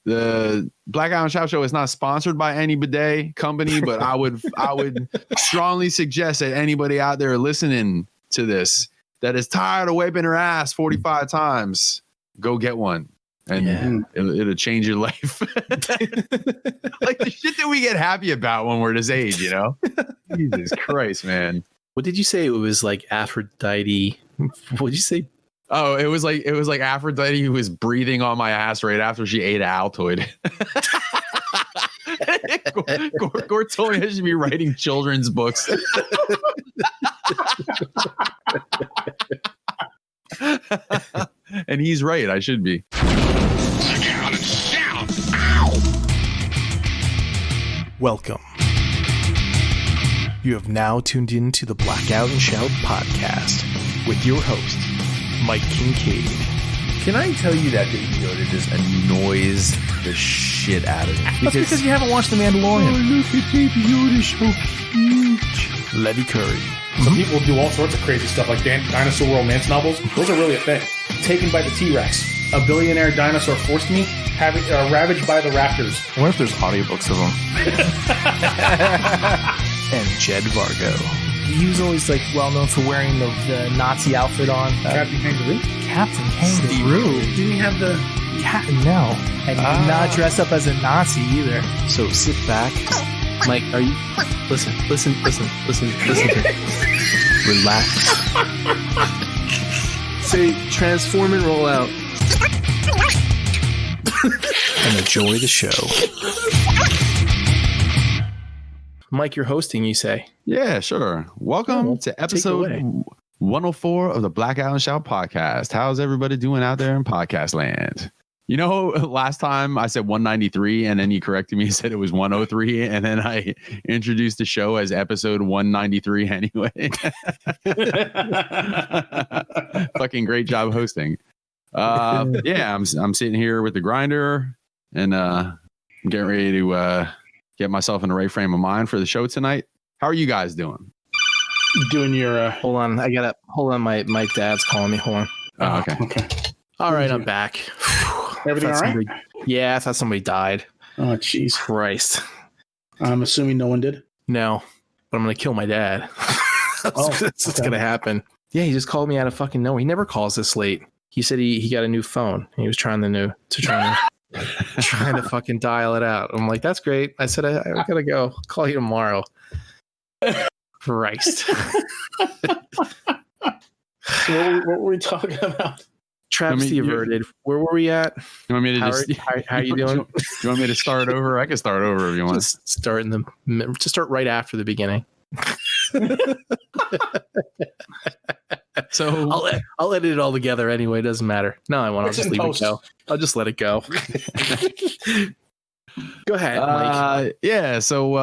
the Black Out and Shout show is not sponsored by any bidet company, but I would strongly suggest that anybody out there listening to this that is tired of wiping her ass 45 times, go get one. And it'll change your life. Like the shit that we get happy about when we're this age, you know? Jesus Christ, man. What did you say? It was like Aphrodite. What did you say? Oh, it was like Aphrodite who was breathing on my ass right after she ate an Altoid. Gore told me I should be writing children's books. And he's right. I should be. Welcome. You have now tuned in to the Blackout and Shout podcast with your host, Mike Kincaid. Can I tell you that Baby Yoda just annoys the shit out of me? That's because you haven't watched The Mandalorian. Oh, look at Baby Yoda, so huge. Levy Curry. Some people do all sorts of crazy stuff, like dinosaur romance novels. Those are really a thing. Taken by the T-Rex. A billionaire dinosaur forced me, ravaged by the raptors. I wonder if there's audiobooks of them. And Jed Vargo. He was always like well known for wearing the Nazi outfit on. Captain Kangaroo? Captain Kangaroo. Didn't he have the... No. And he did not dress up as a Nazi either. So sit back. Mike, are you... Listen to me. Relax. Say, transform and roll out. And enjoy the show. Mike, you're hosting, you say? Yeah, sure. Welcome to episode 104 of the Blackout and Shout podcast. How's everybody doing out there in podcast land? You know, last time I said 193 and then you corrected me and said it was 103. And then I introduced the show as episode 193 anyway. Fucking great job hosting. Yeah, I'm sitting here with the grinder and I'm getting ready to get myself in the right frame of mind for the show tonight. How are you guys doing? Doing your... Hold on. My dad's calling me. Hold on. Oh, okay. All right, I'm back. Everything all right? Yeah, I thought somebody died. Oh, jeez. Christ. I'm assuming no one did? No, but I'm going to kill my dad. That's what's going to happen. Yeah, he just called me out of fucking nowhere. He never calls this late. He said he got a new phone. He was trying to fucking dial it out. I'm like, that's great. I said, I got to go. I'll call you tomorrow. Christ. So what were we talking about? Travesty averted. Where were we at? You want me to how are you doing? Do you want me to start over? I can start over if you want. Just start right after the beginning. So I'll edit it all together anyway. It doesn't matter. No, I'll just leave it go. I'll just let it go. Go ahead, Mike. Yeah. So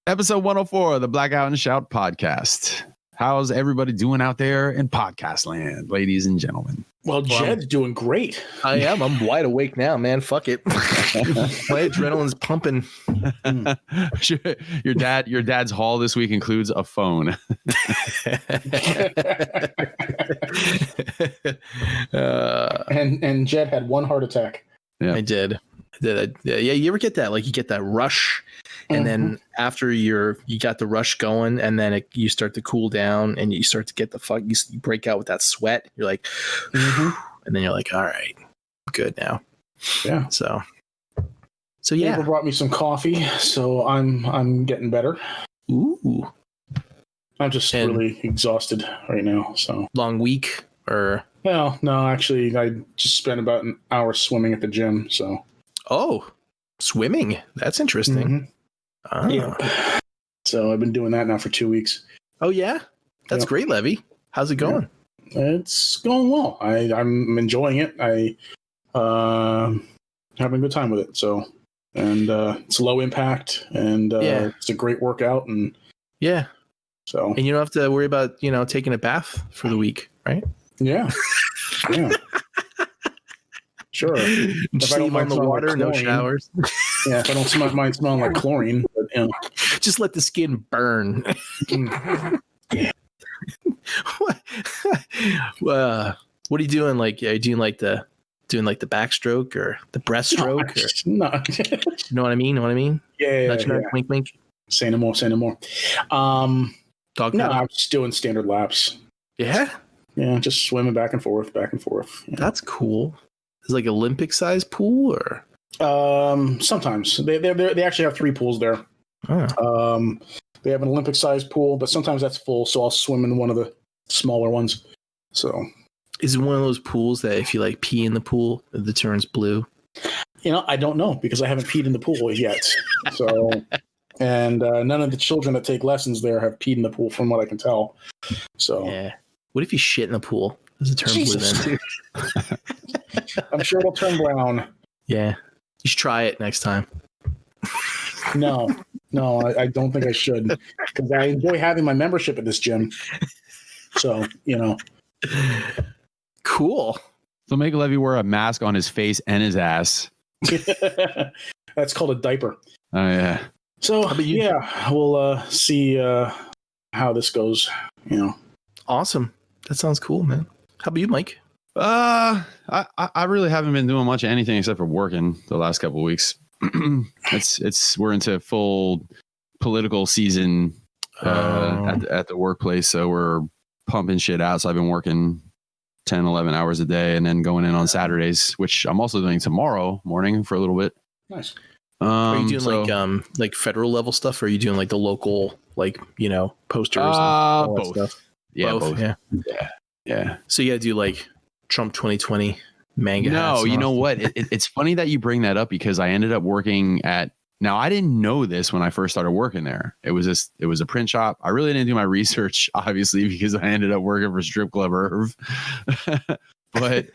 episode 104 of the Blackout and Shout podcast. How's everybody doing out there in podcast land, ladies and gentlemen? Well, Jed's doing great. I am. I'm wide awake now, man. Fuck it. My adrenaline's pumping. Your dad's haul this week includes a phone. And Jed had one heart attack. Yeah. I did. Yeah, you ever get that? Like you get that rush, and then after you got the rush going, and then you start to cool down, and you start to get you break out with that sweat. You're like, and then you're like, all right, good now. Yeah. So yeah. Neighbor brought me some coffee, so I'm getting better. Ooh. I'm just really exhausted right now. So long week or? Well, no, actually, I just spent about an hour swimming at the gym. So. Oh, swimming. That's interesting. Yeah. So I've been doing that now for 2 weeks. Oh, yeah? That's great, Levy. How's it going? Yeah. It's going well. I'm enjoying it. I having a good time with it. So, and it's low impact, and it's a great workout. And yeah. So. And you don't have to worry about, taking a bath for the week, right? Yeah. Yeah. Sure. If I don't mind the water, like no showers. Yeah, if I don't mind smelling like chlorine, but just let the skin burn. Yeah. What are you doing? Like, are you doing like the doing like the backstroke or the breaststroke? No. You know what I mean? Know what I mean? Yeah. Wink, wink. Say no more. Dog No, paddle? I'm just doing standard laps. Yeah, Yeah, just swimming back and forth. Yeah. that's cool. Is it like Olympic size pool or? Sometimes they actually have 3 pools there. Oh. They have an Olympic sized pool, but sometimes that's full, so I'll swim in one of the smaller ones. So, Is it one of those pools that if you like pee in the pool, it turns blue? I don't know because I haven't peed in the pool yet. So, and none of the children that take lessons there have peed in the pool, from what I can tell. So, Yeah. What if you shit in the pool? Does it turn blue then? I'm sure it'll turn brown. Yeah. You should try it next time. No, I don't think I should because I enjoy having my membership at this gym. So, Cool. So make Levy wear a mask on his face and his ass. That's called a diaper. Oh yeah. So, How about you? yeah, we'll see how this goes. Awesome. That sounds cool, man. How about you, Mike? I really haven't been doing much of anything except for working the last couple of weeks. We're into full political season at the workplace, so we're pumping shit out. So I've been working 10, 11 hours a day and then going in on Saturdays, which I'm also doing tomorrow morning for a little bit. Nice. Are you doing like federal level stuff, or are you doing like the local, posters and all that both stuff? Yeah, Both. both. Yeah. Yeah. So you got to do like Trump 2020 manga. No, hats you and know all. what? It's funny that you bring that up because I ended up working at. Now I didn't know this when I first started working there. It was a print shop. I really didn't do my research, obviously, because I ended up working for Strip Club Irv. but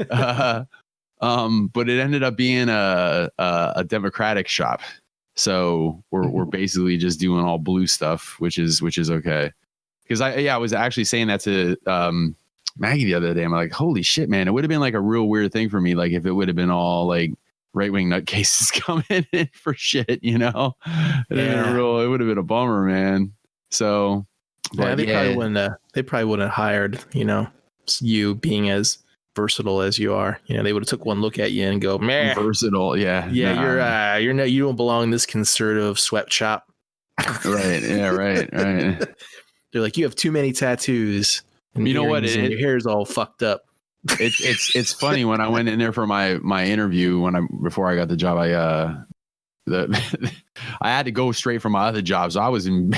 it ended up being a Democratic shop. So we're basically just doing all blue stuff, which is okay. Because I was actually saying that to Maggie the other day. I'm like, holy shit, man! It would have been like a real weird thing for me, like if it would have been all like right-wing nutcases coming in for shit, It would have been a bummer, man. So, They probably wouldn't have hired, you being as versatile as you are. They would have took one look at you and go, man, versatile, yeah. Yeah, you don't belong in this conservative sweatshop. Right. Yeah, right. They're like, you have too many tattoos. And you know what? Your hair's all fucked up. It's funny when I went in there for my interview before I got the job, I had to go straight from my other job. So I was in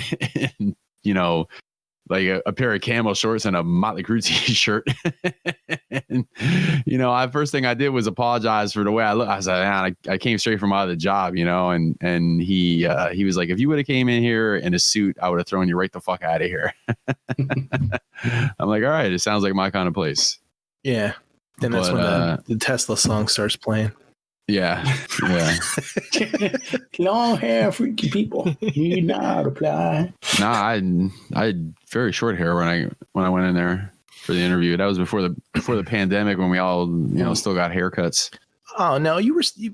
like a pair of camo shorts and a Motley Crue t-shirt. And, first thing I did was apologize for the way I look. I was like, man, I came straight from my other job, and he was like, if you would have came in here in a suit, I would have thrown you right the fuck out of here. I'm like, all right, it sounds like my kind of place. Yeah. And that's when the Tesla song starts playing. Yeah. Long hair, freaky people. Need not apply. Nah, I had very short hair when I went in there for the interview. That was before the pandemic when we all still got haircuts. Oh no,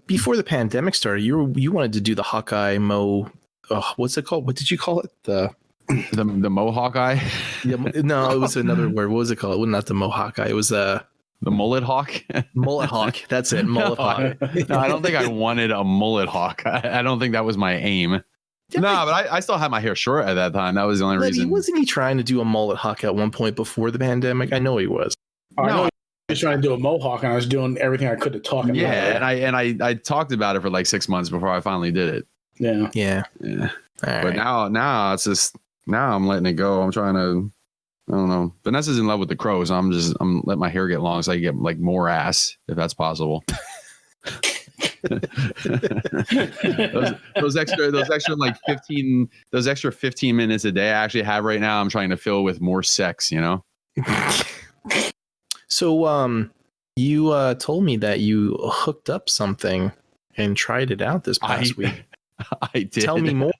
before the pandemic started. You wanted to do the Hawkeye Mo. What's it called? What did you call it? The Mohawk eye? Yeah, no, it was another word. What was it called? Well, not the Mohawk eye. It was the mullet hawk. Mullet hawk. That's it. Mullet hawk. No, I don't think I wanted a mullet hawk. I don't think that was my aim. Yeah, no, but I still had my hair short at that time. That was the only reason. Wasn't he trying to do a mullet hawk at one point before the pandemic? I know he was. I know he was trying to do a mohawk, and I was doing everything I could to talk him. Yeah, and I talked about it for like 6 months before I finally did it. Yeah. But now it's just I'm letting it go. I'm trying to. I don't know. Vanessa's in love with the crows. So I'm letting my hair get long so I can get like more ass if that's possible. those extra like 15 minutes a day I actually have right now, I'm trying to fill with more sex, So you told me that you hooked up something and tried it out this past week. I did. Tell me more.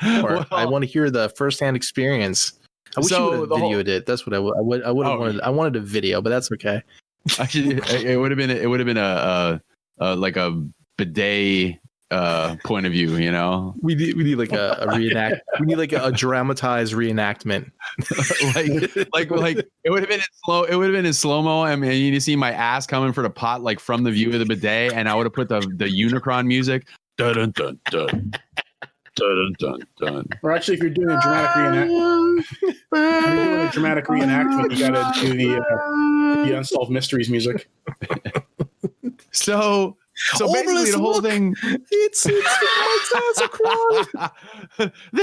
Well, I want to hear the firsthand experience. I wish you would have videoed it. That's what I would have wanted. I wanted a video, but that's okay. Actually, it would have been a like a bidet point of view, you know. We need like a reenact. We need like a dramatized reenactment. like it would have been in slow. It would have been in slow mo. I mean, you see my ass coming for the pot, like from the view of the bidet, and I would have put the Unicron music. Dun dun dun dun. Dun, dun, dun. Or actually, if you're doing a dramatic reenactment, you gotta do the Unsolved Mysteries music. So basically the whole thing. It's the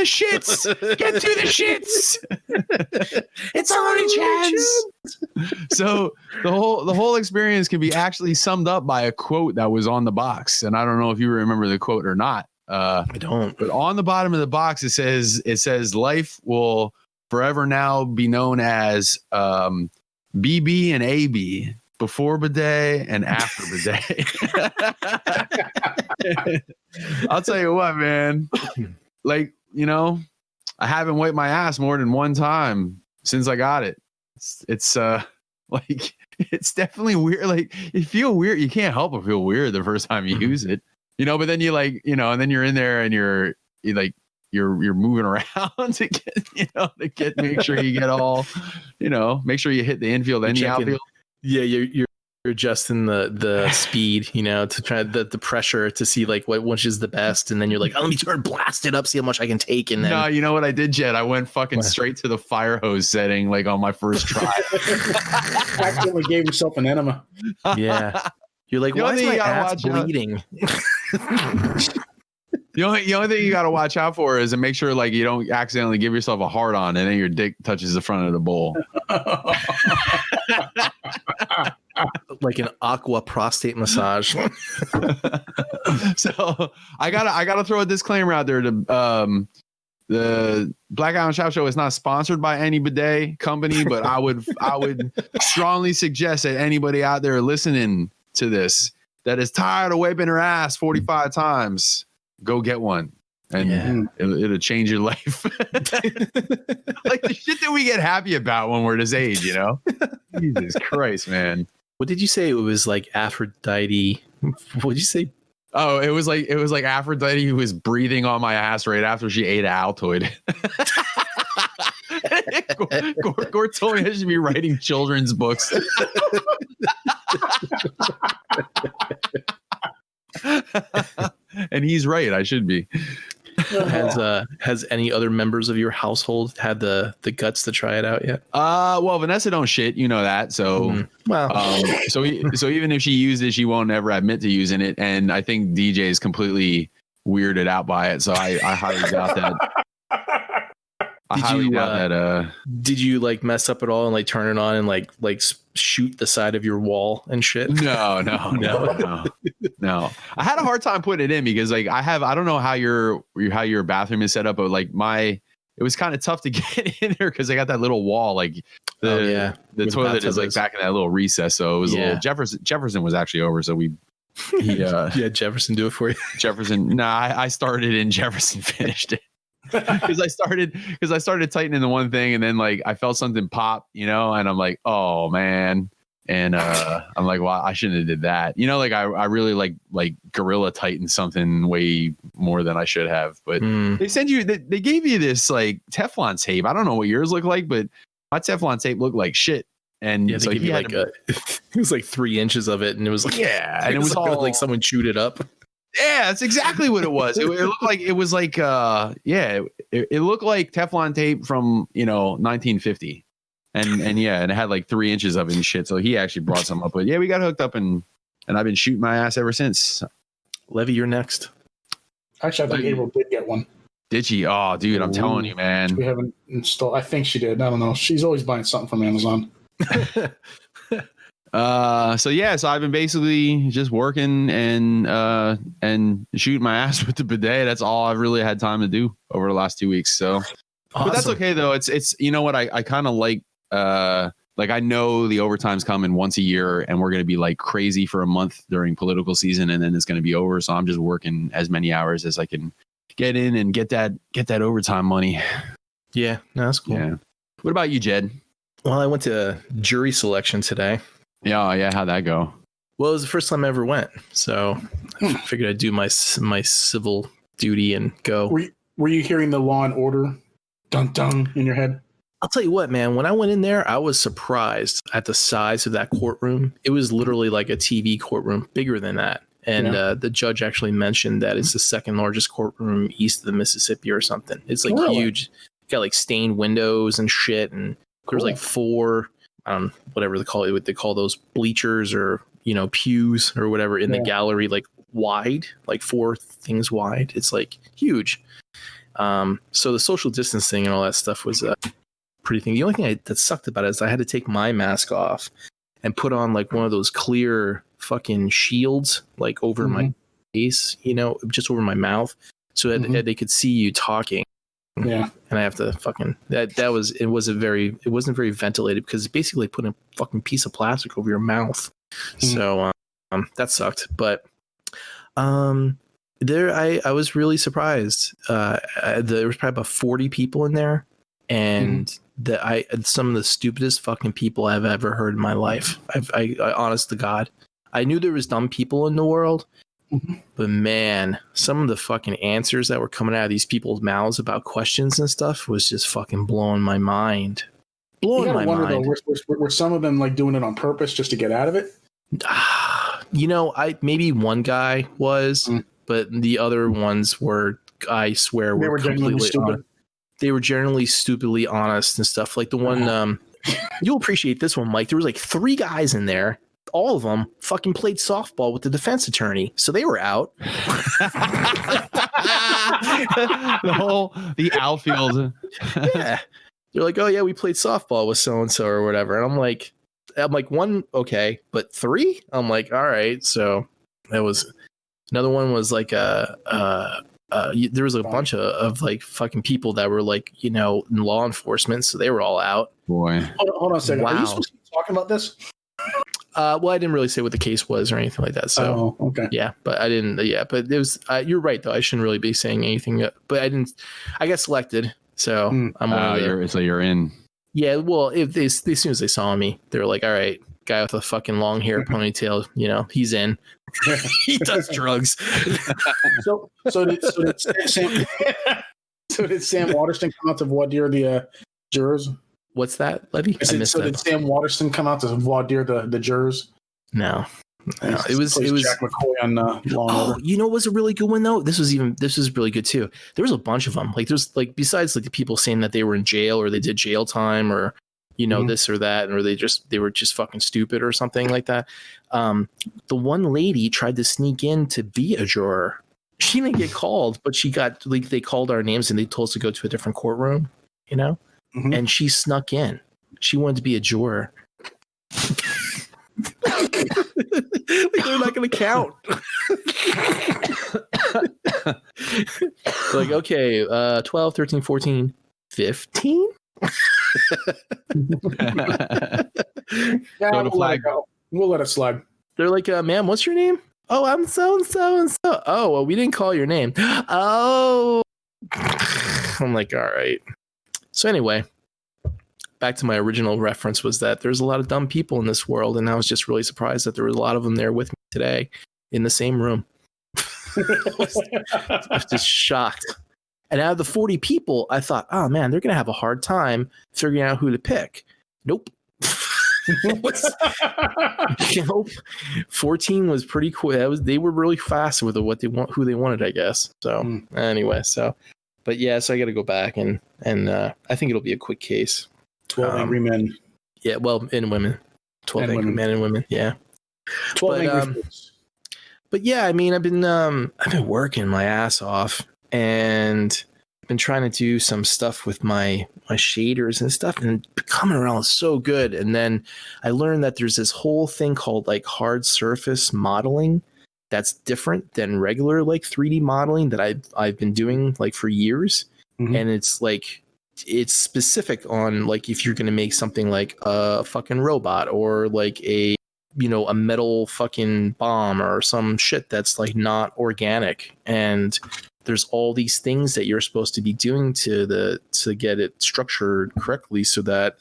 shits. Get to the shits. It's orange hands. So the whole experience can be actually summed up by a quote that was on the box, and I don't know if you remember the quote or not. I don't. But on the bottom of the box it says life will forever now be known as BB and AB, before bidet and after bidet. I'll tell you what, man. Like, you know, I haven't wiped my ass more than one time since I got it. It's like it's definitely weird. Like you feel weird. You can't help but feel weird the first time you use it. You know, but then you like, you know, and then you're in there and you're moving around to get, make sure you get all, you know, make sure you hit the infield and the outfield. Yeah, you're adjusting the speed, you know, to try the pressure to see like which is the best, and then you're like, oh, let me blast it up, see how much I can take, and then no, you know what I did, Jed? I went fucking straight to the fire hose setting, like on my first try. Accidentally gave himself an enema. Yeah. You're like, why is my ass bleeding? The only thing you got to watch out for is to make sure like you don't accidentally give yourself a hard on and then your dick touches the front of the bowl. Like an aqua prostate massage. So I gotta throw a disclaimer out there to the Black Out and Shout Show is not sponsored by any bidet company, but I would strongly suggest that anybody out there listening to this that is tired of wiping her ass 45 times, go get one, and it'll change your life. Like the shit that we get happy about when we're this age, you know. Jesus Christ, man. What did you say? It was like Aphrodite. What did you say? Oh, it was like Aphrodite who was breathing on my ass right after she ate an Altoid. Gord told me I should be writing children's books. And he's right. I should be. Has any other members of your household had the guts to try it out yet? Well, Vanessa don't shit, you know that. So, so even if she used it, she won't ever admit to using it. And I think DJ is completely weirded out by it. So I highly doubt that. Did you like mess up at all and like turn it on and like shoot the side of your wall and shit? No. I had a hard time putting it in because like I don't know how your bathroom is set up, but like it was kind of tough to get in there because I got that little wall. Like the toilet is like back in that little recess, so it was a little. Jefferson was actually over, so Jefferson do it for you. Jefferson, I started and Jefferson finished it. Because I started tightening the one thing and then like I felt something pop, you know, and I'm like, oh man, and I'm like, well, I shouldn't have did that, you know, like I really like gorilla tightened something way more than I should have, but they gave you this like Teflon tape. I don't know what yours look like, but my Teflon tape looked like shit. And so he had it was like 3 inches of it, and it was like and it was all like someone chewed it up. Yeah, that's exactly what it was. It looked like it was like it looked like Teflon tape from 1950, and it had like 3 inches of it and shit. So he actually brought some up, but we got hooked up and I've been shooting my ass ever since. Levy, you're next. Actually, I think April did get one. Did she? Oh, dude, I'm telling you, man. We haven't installed. I think she did. I don't know. She's always buying something from Amazon. So I've been basically just working and shooting my ass with the bidet. That's all I've really had time to do over the last 2 weeks. So, awesome. But that's okay though. It's you know what I kind of like I know the overtime's coming once a year and we're going to be like crazy for a month during political season and then it's going to be over. So I'm just working as many hours as I can get in and get that overtime money. Yeah, no, that's cool. Yeah. What about you, Jed? Well, I went to jury selection today. Yeah. How'd that go? Well, it was the first time I ever went. So figured I'd do my civil duty and go. Were you hearing the Law and Order dun dun in your head? I'll tell you what, man, when I went in there, I was surprised at the size of that courtroom. It was literally like a TV courtroom, bigger than that. And the judge actually mentioned that it's the second largest courtroom east of the Mississippi or something. It's like huge. Got like stained windows and shit. And there's like 4, whatever they call it, what they call those bleachers or, pews or whatever in the gallery, like wide, like 4 things wide. It's like huge. So the social distancing and all that stuff was pretty thing. The only thing that sucked about it is I had to take my mask off and put on like one of those clear fucking shields like over my face, just over my mouth, so that they could see you talking. Yeah, and I have to fucking it wasn't very ventilated because it's basically putting a fucking piece of plastic over your mouth. So that sucked, but there I was really surprised. There was probably about 40 people in there, and some of the stupidest fucking people I've ever heard in my life. I honest to God, I knew there was dumb people in the world, but man, some of the fucking answers that were coming out of these people's mouths about questions and stuff was just fucking blowing my mind. Blowing my mind. Though, were some of them like doing it on purpose just to get out of it? Maybe one guy was, but the other ones were, I swear, were completely stupid. They were generally stupidly honest and stuff. Like the one, you'll appreciate this one, Mike. There was like 3 guys in there. All of them fucking played softball with the defense attorney, so they were out. the outfield. Yeah, they're like, oh yeah, we played softball with so and so or whatever, and I'm like, 1, okay, but 3, I'm like, all right. So that was another one. Was like there was a bunch of like fucking people that were like, in law enforcement, so they were all out. Boy, hold on a second. Wow. Are you supposed to be talking about this? Well, I didn't really say what the case was or anything like that. So, okay. Yeah, but I didn't. Yeah, but it was. You're right, though. I shouldn't really be saying anything. But I didn't. I got selected, so I'm. So you're in. Yeah. Well, as soon as they saw me, they were like, "All right, guy with a fucking long hair, ponytail. He's in. He does drugs." So did Sam Waterston come out to voir dire the jurors? What's that, Levy? I missed that. Did Sam Waterston come out to voir dire the jurors? No. It was Jack McCoy on Law and Order. Was a really good one though. This was really good too. There was a bunch of them. Like there's like, besides like the people saying that they were in jail or they did jail time or this or that, or they were just fucking stupid or something like that. The one lady tried to sneak in to be a juror. She didn't get called, but she got, like, they called our names and they told us to go to a different courtroom, and she snuck in. She wanted to be a juror. Like, they're not going to count. Like, okay, 12, 13, 14, 15? We'll let it slide. They're like, ma'am, what's your name? Oh, I'm so and so and so. Oh, well, we didn't call your name. Oh. I'm like, all right. So anyway, back to my original reference was that there's a lot of dumb people in this world, and I was just really surprised that there were a lot of them there with me today in the same room. I was just shocked. And out of the 40 people, I thought, oh man, they're going to have a hard time figuring out who to pick. Nope. Nope. 14 was pretty cool. They were really fast with who they wanted, I guess. So anyway, but yeah, so I got to go back and I think it'll be a quick case. 12 angry men. Yeah, well, and women. 12 angry men and women. Yeah. 12 angry folks. But yeah, I mean, I've been working my ass off, and I've been trying to do some stuff with my shaders and stuff, and coming around so good. And then I learned that there's this whole thing called like hard surface modeling that's different than regular like 3D modeling that I've been doing like for years. Mm-hmm. And it's like, it's specific on like if you're going to make something like a fucking robot or like a metal fucking bomb or some shit that's like not organic. And there's all these things that you're supposed to be doing to get it structured correctly so that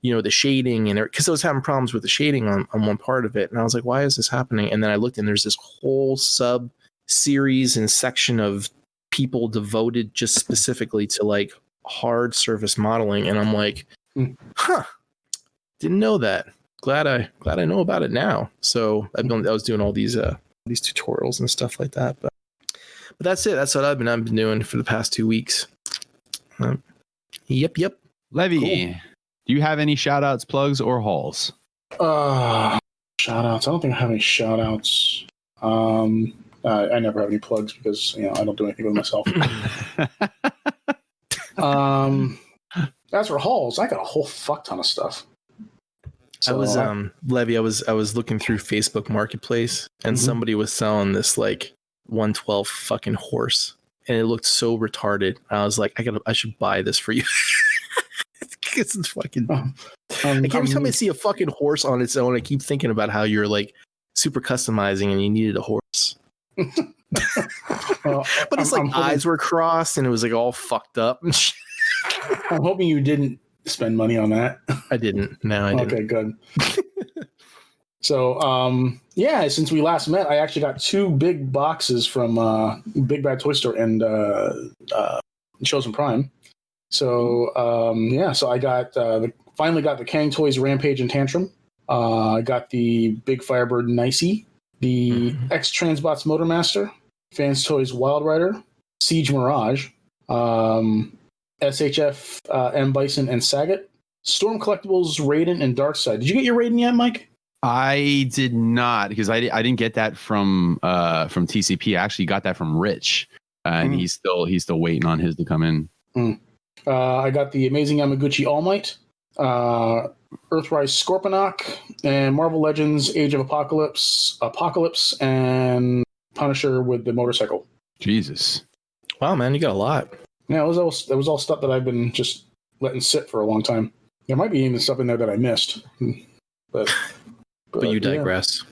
the shading and because I was having problems with the shading on one part of it. And I was like, why is this happening? And then I looked and there's this whole sub series and section of people devoted just specifically to like hard surface modeling. And I'm like, didn't know that. Glad I know about it now. So I was doing all these tutorials and stuff like that. But that's it. That's what I've been doing for the past 2 weeks. Yep. Levy, Cool. Do you have any shout outs, plugs, or hauls? Shout outs. I don't think I have any shout outs. I never have any plugs because I don't do anything with myself. As for hauls, I got a whole fuck ton of stuff. So, I was Levy. I was looking through Facebook Marketplace, and somebody was selling this like 112 fucking horse, and it looked so retarded. I was like, I should buy this for you. It's fucking. Like every time I see a fucking horse on its own, I keep thinking about how you're like super customizing and you needed a horse. Well, but it's like eyes were crossed and it was like all fucked up. I'm hoping you didn't spend money on that. I didn't. No, I didn't. Okay, good. So, since we last met, I actually got 2 big boxes from Big Bad Toy Store and Chosen Prime. So, so I got finally got the Kang Toys Rampage and Tantrum. I got the Big Firebird Nicey, the X Transbots Motormaster, Fans Toys Wild Rider, Siege Mirage, SHF M Bison and Sagat, Storm Collectibles Raiden and Darkseid. Did you get your Raiden yet, Mike? I did not, because I didn't get that from TCP. I actually got that from Rich, and he's still waiting on his to come in. I got the Amazing Yamaguchi All Might, Earthrise Scorponok, and Marvel Legends Age of Apocalypse, and Punisher with the motorcycle. Jesus. Wow, man, you got a lot. Yeah, it was all stuff that I've been just letting sit for a long time. There might be even stuff in there that I missed, but you digress.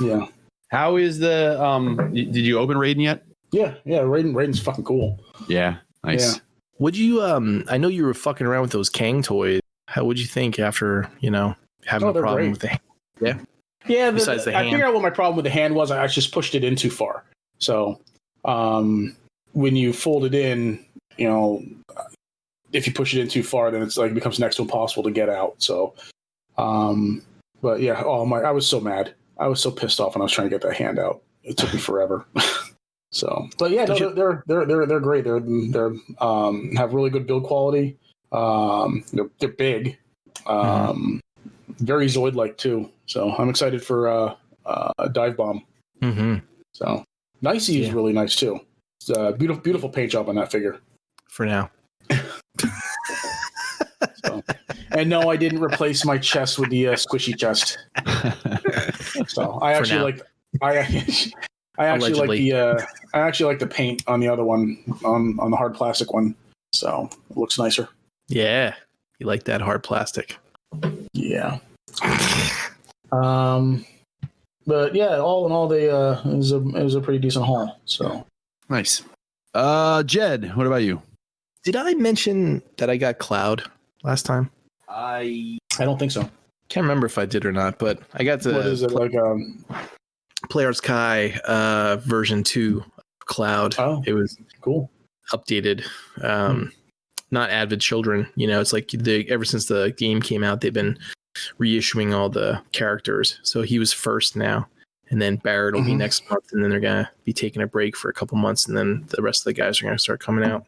Yeah. How is the did you open Raiden yet? Yeah. Raiden's fucking cool. Yeah, nice. Yeah. Would you I know you were fucking around with those Kang toys. How would you think after, having a problem with the hand? Yeah. Yeah, Besides the I hand. figured out what my problem with the hand was. I just pushed it in too far. So, when you fold it in, if you push it in too far, then it's like it becomes next to impossible to get out. So, but yeah, I was so mad. I was so pissed off when I was trying to get that hand out. It took me forever. So, but yeah, they're great. They're have really good build quality. They're big, very Zoid-like too. So I'm excited for a Dive Bomb. So Nicey is really nice too. It's a beautiful paint job on that figure. For now. So, and no, I didn't replace my chest with the squishy chest. So I actually I actually like the paint on the other one, on the hard plastic one. So it looks nicer. Yeah, you like that hard plastic. Yeah. But yeah, all in all, it was a pretty decent haul. So Nice. Jed, what about you? Did I mention that I got Cloud last time? I don't think so. Can't remember if I did or not, but I got the What is it like? Player's Kai version 2 Cloud. Oh, it was cool. Updated. Not Avid Children. It's like ever since the game came out, they've been reissuing all the characters. So he was first now, and then Barrett will be next month, and then they're gonna be taking a break for a couple months, and then the rest of the guys are gonna start coming out.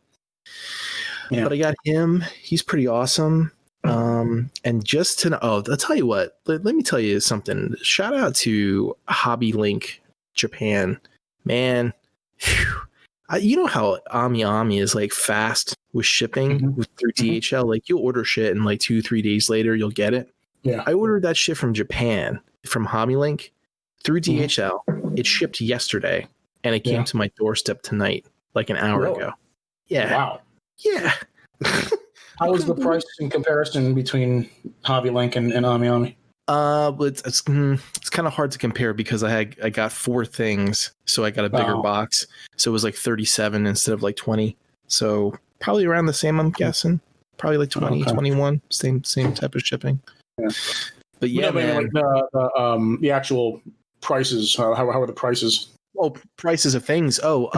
Yeah. But I got him. He's pretty awesome. And just to know, I'll tell you what, let me tell you something. Shout out to Hobby Link Japan, man. You know how Ami is like fast with shipping through DHL. Like you'll order shit and like 2-3 days later you'll get it. Yeah, I ordered that shit from Japan from Hobby Link through DHL. It shipped yesterday and it came to my doorstep tonight, like an hour ago. Yeah. Wow. Yeah. How was the price in comparison between Hobby Link and Ami? It's kind of hard to compare because I got 4 things, so I got a bigger box, so it was like 37 instead of like 20, so probably around the same, I'm guessing. Probably like 20, 21, same type of shipping. Yeah. But yeah, man. Like the actual prices. How are the prices? Oh, prices of things. I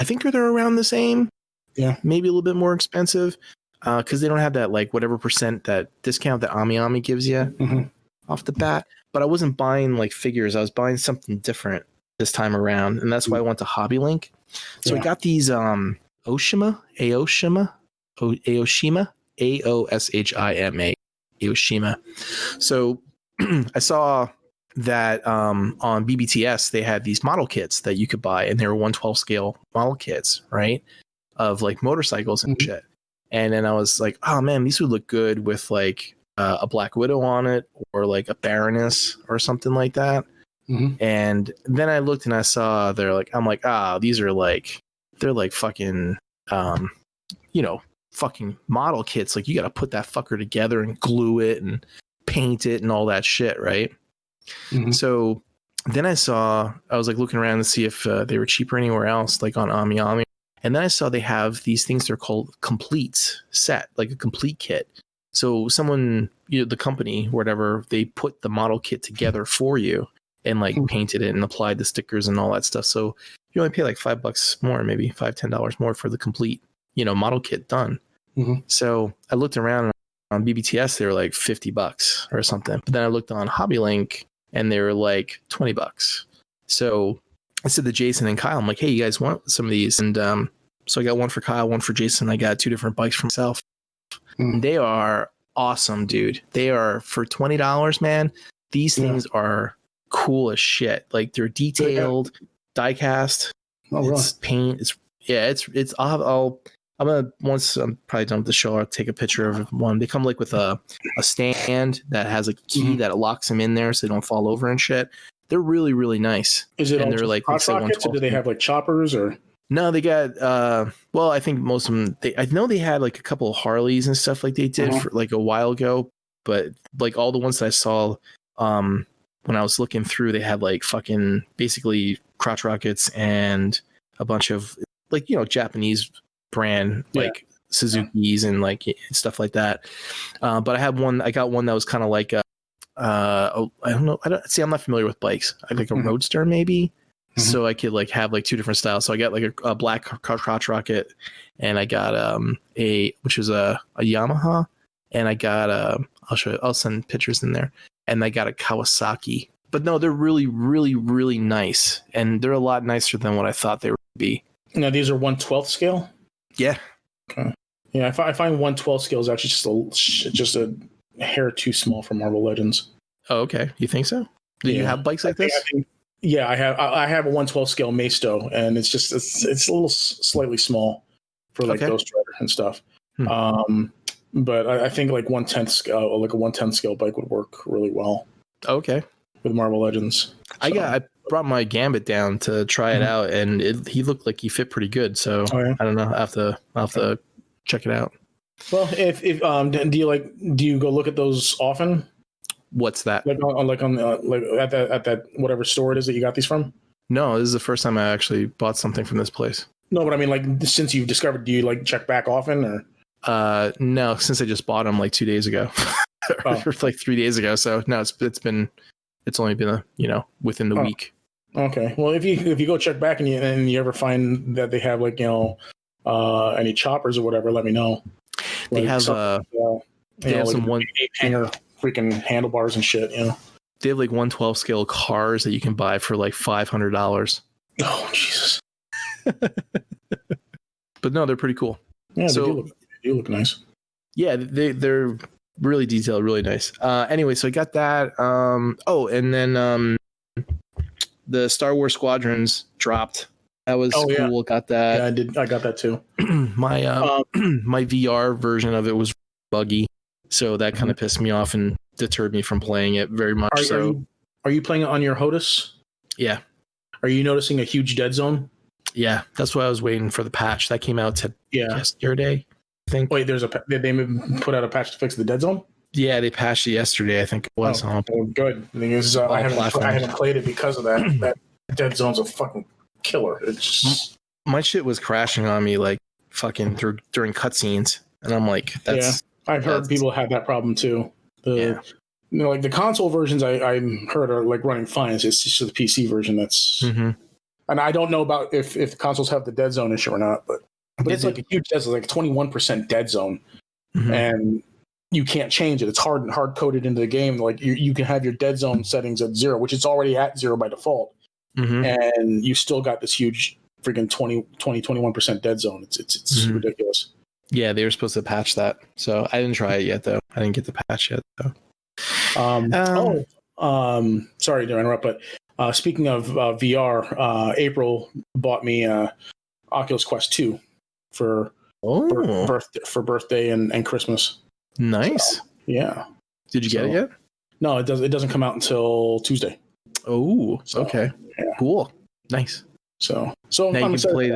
think they're around the same. Yeah, maybe a little bit more expensive because they don't have that like whatever percent that discount that Ami gives you off the bat. But I wasn't buying like figures. I was buying something different this time around, and that's why I went to Hobby Link. So I got these Aoshima, AOSHIMA. So I saw that on BBTS they had these model kits that you could buy, and they were 1/12 scale model kits, right, of like motorcycles and shit. And then I was like, oh man, these would look good with like a Black Widow on it, or like a Baroness or something like that. And then I looked and I saw I'm like, these are like, they're like fucking fucking model kits. Like you got to put that fucker together and glue it and paint it and all that shit, right? So then I was like looking around to see if they were cheaper anywhere else, like on Ami. And then I saw they have these things they're called completes set, like a complete kit. So someone, the company, whatever, they put the model kit together for you and like painted it and applied the stickers and all that stuff. So you only pay like $5 more, maybe $5-10 more for the complete, model kit done. So I looked around on BBTS, they were like $50 or something. But then I looked on Hobby Link and they were like $20. So I said to Jason and Kyle, I'm like, hey, you guys want some of these? And so I got one for Kyle, one for Jason. I got 2 different bikes for myself. They are awesome, dude. They are for $20, man. These things are cool as shit. Like they're detailed, die cast. It's paint. I'm gonna, once I'm probably done with the show, I'll take a picture of one. They come like with a stand that has a key that locks them in there so they don't fall over and shit. They're really, really nice. Is it and all they're like hot rockets, or do they have like choppers or? No, they got well, I think most of them. I know they had like a couple of Harleys and stuff like they did for like a while ago, but like all the ones that I saw when I was looking through, they had like fucking basically crotch rockets and a bunch of like Japanese brand like Suzuki's and like stuff like that. But I got one that was kind of like I don't know. I'm not familiar with bikes. I like a Roadster maybe. So I could like have like 2 different styles. So I got like a black crotch rocket, and I got which is a Yamaha, and I got I'll send pictures in there, and I got a Kawasaki. But no, they're really, really, really nice, and they're a lot nicer than what I thought they would be. Now these are 1/12 scale. Yeah. Okay. Yeah, I find 1/12 scale is actually just a hair too small for Marvel Legends. Oh, okay. You think so? Do you have bikes like this? Yeah, I have a 1/12 scale Maisto, and it's a little slightly small for like Ghost Rider and stuff. But I think like 1/10 scale, like a 1/10 scale bike would work really well. Okay. With Marvel Legends. So. I brought my Gambit down to try it out, and he looked like he fit pretty good. So I don't know. I'll have to check it out. Well, if do you go look at those often? What's that? Like at that whatever store it is that you got these from? No, this is the first time I actually bought something from this place. No, but I mean, like since you've discovered, do you like check back often or? No, since I just bought them like 2 days ago, or like 3 days ago. So no, it's only been within the week. Okay, well if you go check back and you ever find that they have like any choppers or whatever, let me know. They have they have some one hanger freaking handlebars and shit. They have like 1/12 scale cars that you can buy for like $500. Oh Jesus! But no, they're pretty cool. Yeah, they do look nice. Yeah, they're really detailed, really nice. Anyway, so I got that. And then the Star Wars Squadrons dropped. That was cool. Yeah. Got that. Yeah, I got that too. My my VR version of it was buggy, so that kind of pissed me off and deterred me from playing it very much. Are you playing it on your HOTUS? Yeah. Are you noticing a huge dead zone? Yeah, that's why I was waiting for the patch that came out yesterday. I think. Wait, did they put out a patch to fix the dead zone? Yeah, they patched it yesterday. I think it was. Good. The thing is, I haven't played it because of that. That dead zone's a fucking killer. It's just... My shit was crashing on me like fucking during cutscenes, and I'm like, that's. Yeah, I've heard people had that problem too. You know, like the console versions I heard are like running fine. It's just the PC version that's. Mm-hmm. And I don't know about if the consoles have the dead zone issue or not, but it's like a huge dead zone, like 21% dead zone, and you can't change it. It's hard coded into the game. Like you can have your dead zone settings at 0, which it's already at 0 by default, and you still got this huge freaking 21% dead zone. It's ridiculous. Yeah, they were supposed to patch that, so I didn't try it yet though. I didn't get the patch yet though. Sorry to interrupt, but speaking of VR, April bought me Oculus Quest 2 for birthday and Christmas. Nice. So, yeah. Did you get it yet? No, it doesn't come out until Tuesday. Oh, okay. Yeah. Cool. Nice. So now you can play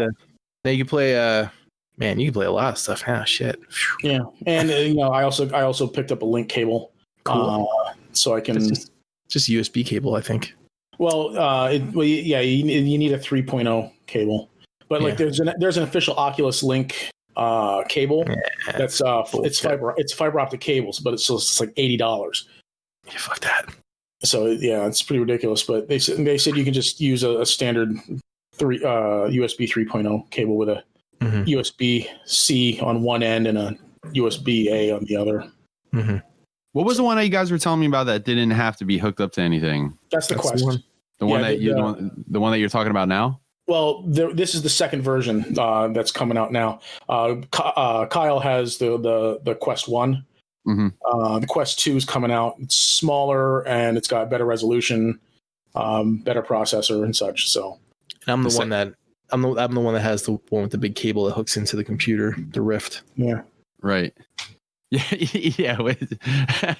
you can play man, you can play a lot of stuff now. Shit. Yeah. And you know, I also picked up a link cable. Cool. So I can just USB cable, I think. Well, you need a 3.0 cable. But like there's an official Oculus Link cable that's it's fiber optic cables, but it's like $80. Yeah, fuck that. So yeah, it's pretty ridiculous. But they said you can just use a standard USB 3.0 cable with a USB-C on one end and a USB-A on the other. Mm-hmm. What was the one that you guys were telling me about that didn't have to be hooked up to anything? That's the Quest. The one that you're talking about now? Well, this is the second version that's coming out now. Kyle has the Quest 1. The Quest 2 is coming out. It's smaller and it's got better resolution, better processor and such. So, and I'm the one that has the one with the big cable that hooks into the computer, the Rift. Yeah. Right. Yeah.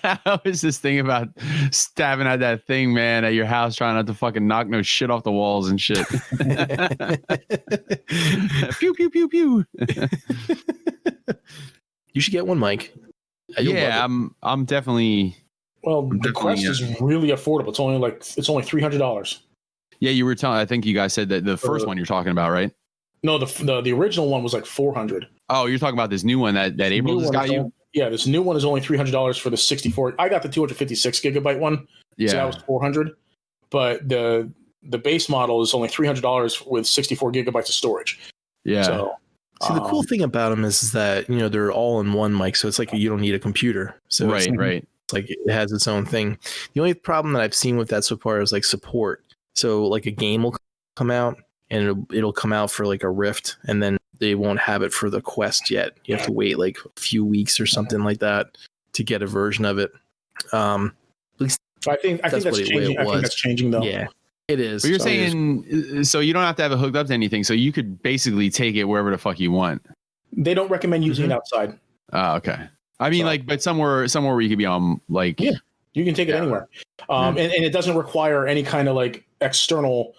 How is this thing about stabbing at that thing, man, at your house, trying not to fucking knock no shit off the walls and shit? Pew pew pew pew. You should get one, Mike. Yeah, I'm definitely. Well, the Quest is really affordable. It's only $300. Yeah, you were telling. I think you guys said that the first one you're talking about, right? No, the original one was like $400. Oh, you're talking about this new one that April just got you? Yeah, this new one is only $300 for the 64. I got the 256 gigabyte one. Yeah, so that was $400. But the base model is only $300 with 64 gigabytes of storage. Yeah. So, see, the cool thing about them is that they're all in one, Mike. So it's like you don't need a computer. So right. It's like it has its own thing. The only problem that I've seen with that so far is like support. So like a game will come out and it'll come out for like a Rift, and then they won't have it for the Quest yet. You have to wait like a few weeks or something like that to get a version of it. At least I think that's changing. I think that's changing though. Yeah, it is. But you're saying so you don't have to have it hooked up to anything, so you could basically take it wherever the fuck you want. They don't recommend using it outside. Oh, okay. I mean, but somewhere where you could be on, like, yeah, you can take it anywhere, and it doesn't require any kind of like external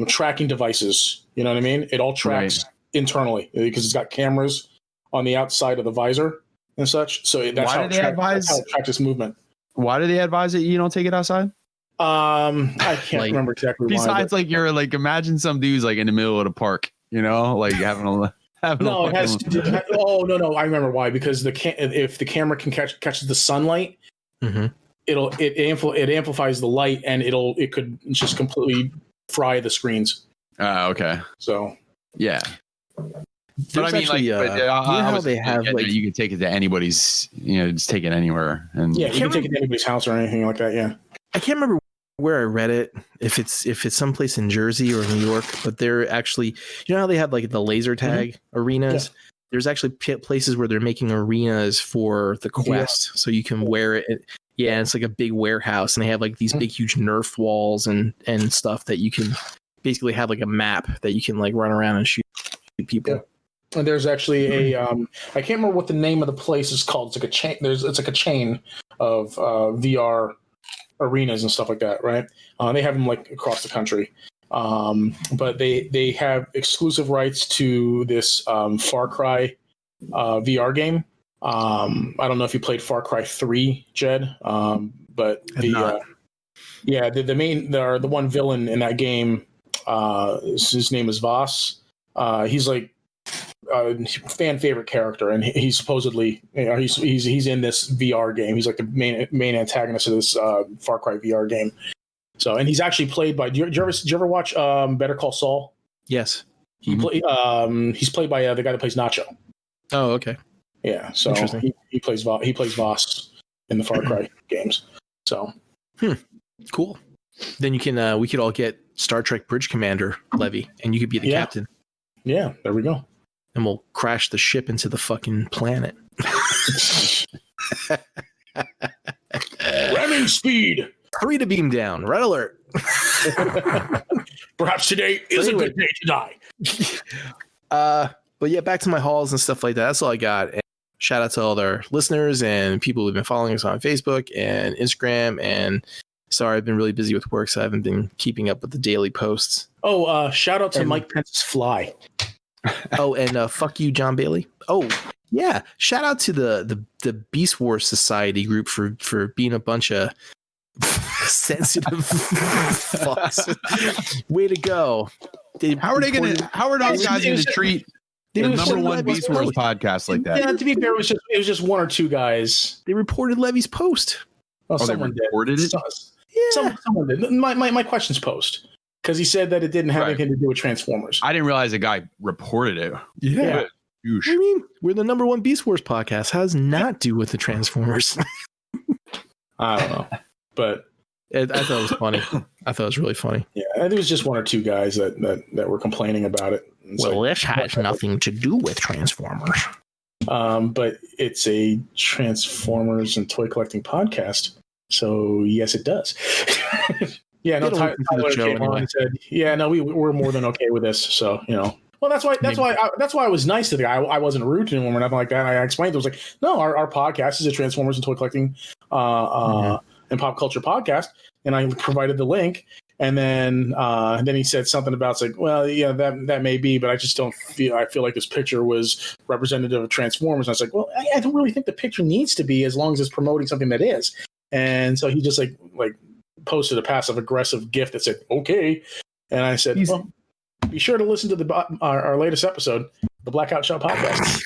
tracking devices. You know what I mean? It all tracks internally because it's got cameras on the outside of the visor and such. So that's how it tracks its movement. Why do they advise that you don't take it outside? I can't remember exactly. Besides, why, you're like, imagine some dudes like in the middle of the park, like having a. No, it has to do. No. I remember why. Because if the camera can catches the sunlight, it amplifies the light, and it could just completely fry the screens. Okay. So yeah. But I mean, actually, how they have you can take it to anybody's, just take it anywhere, and you can take it to anybody's house or anything like that. Yeah. I can't remember where I read it, if it's someplace in Jersey or New York, but they're actually, how they have like the laser tag arenas. Yeah. There's actually places where they're making arenas for the Quest, so you can wear it. Yeah, it's like a big warehouse, and they have like these big, huge Nerf walls and stuff that you can basically have like a map that you can like run around and shoot people. Yeah. And there's actually I can't remember what the name of the place is called. It's like a chain. It's like a chain of VR arenas and stuff like that, right? They have them like across the country, but they have exclusive rights to this Far Cry VR game. I don't know if you played Far Cry 3, Jed, but the one villain in that game, his name is Voss. He's like fan favorite character, and he's supposedly, he's in this VR game. He's like the main antagonist of this Far Cry VR game. So, and he's actually played by. Did you ever watch Better Call Saul? Yes. He's played by the guy that plays Nacho. Oh, okay. Yeah. So he plays Voss in the Far Cry games. So. Cool. Then you can we could all get Star Trek Bridge Commander Levy, and you could be the captain. Yeah, there we go. And we'll crash the ship into the fucking planet. Ramming speed. 3 to beam down. Red alert. Perhaps today is a good day to die. But yeah, back to my hauls and stuff like that. That's all I got. And shout out to all our listeners and people who've been following us on Facebook and Instagram. And sorry, I've been really busy with work, so I haven't been keeping up with the daily posts. Oh, shout out to Mike Pence's fly. Oh, and fuck you, John Bailey. Oh, yeah. Shout out to the Beast Wars Society group for being a bunch of sensitive fucks. Way to go. How are those guys going to treat the number one Beast Wars podcast like that? Yeah, to be fair, it was just one or two guys. They reported Levy's post. Oh, someone reported did. Yeah. Someone did. My question's post. Because he said that it didn't have anything to do with Transformers. I didn't realize a guy reported it. Yeah. I mean, we're the number one Beast Wars podcast. How does not do with the Transformers? I don't know. But I thought it was funny. I thought it was really funny. Yeah, I think it was just one or two guys that were complaining about it. This has nothing to do with Transformers. But it's a Transformers and toy collecting podcast. So yes, it does. Yeah, no. Tyler came on and said, "Yeah, no, we're more than okay with this." So well, that's why I was nice to the guy. I wasn't rude to him or nothing like that. I explained it was like, no, our podcast is a Transformers and toy collecting and pop culture podcast, and I provided the link. And then he said something about, it's like, well, yeah, that may be, but I just don't feel. I feel like this picture was representative of Transformers. And I was like, well, I don't really think the picture needs to be, as long as it's promoting something that is. And so he just like posted a passive aggressive GIF that said, okay. And I said, well, be sure to listen to our latest episode, the Blackout Show podcast.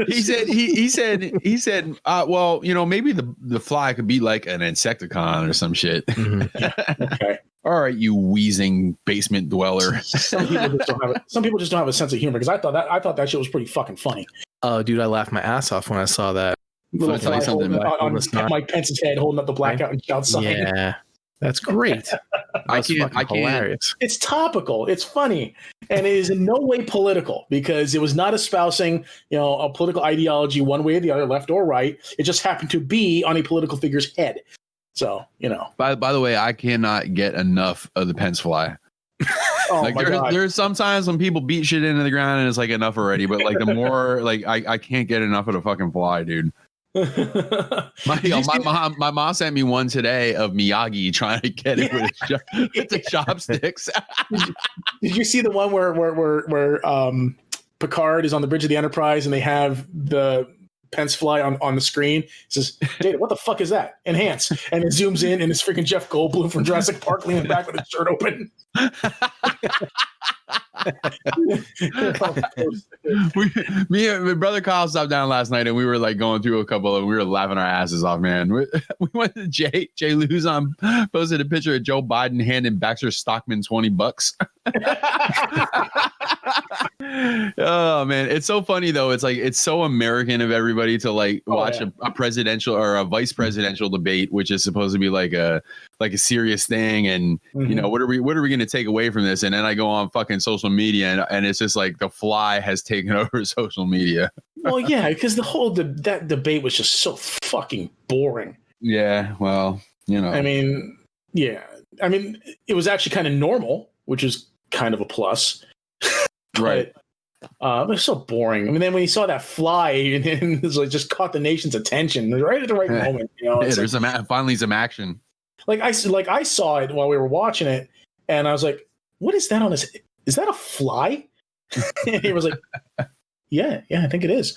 he said, well, maybe the fly could be like an insecticon or some shit. Mm-hmm. Okay. All right, you wheezing basement dweller. Some people just don't have a sense of humor, because I thought that shit was pretty fucking funny. Oh, dude, I laughed my ass off when I saw that. I'll tell you something. On Mike Pence's head, holding up the Blackout and Shout sign. Yeah, that's great. I can't. Hilarious. It's topical. It's funny, and it is in no way political, because it was not espousing, a political ideology one way or the other, left or right. It just happened to be on a political figure's head. So, By the way, I cannot get enough of the Pence fly. Oh, like there's sometimes when people beat shit into the ground and it's like enough already, but like the more like I can't get enough of the fucking fly, dude. My mom sent me one today of Miyagi trying to get it with the chopsticks. Did you see the one where Picard is on the bridge of the Enterprise and they have the Pence fly on the screen? It says, Data, what the fuck is that? Enhance. And it zooms in and it's freaking Jeff Goldblum from Jurassic Park leaning back with his shirt open. Me and my brother Kyle stopped down last night and we were like going through a couple and we were laughing our asses off, man. We went to Jay Luzon posted a picture of Joe Biden handing Baxter Stockman $20. Oh man, it's so funny though. It's like it's so American of everybody to like watch a presidential or a vice presidential debate, which is supposed to be like a serious thing. And what are we going to take away from this? And then I go on fucking social media and it's just like the fly has taken over social media. Well, yeah, because the whole that debate was just so fucking boring. Yeah, well, I mean, it was actually kind of normal, which is kind of a plus. Right. But it's so boring. I mean, then when you saw that fly and it was like just caught the nation's attention right at the right moment. There's finally some action. Like I saw it while we were watching it, and I was like, "What is that on his? Is that a fly?" And he was like, "Yeah, I think it is."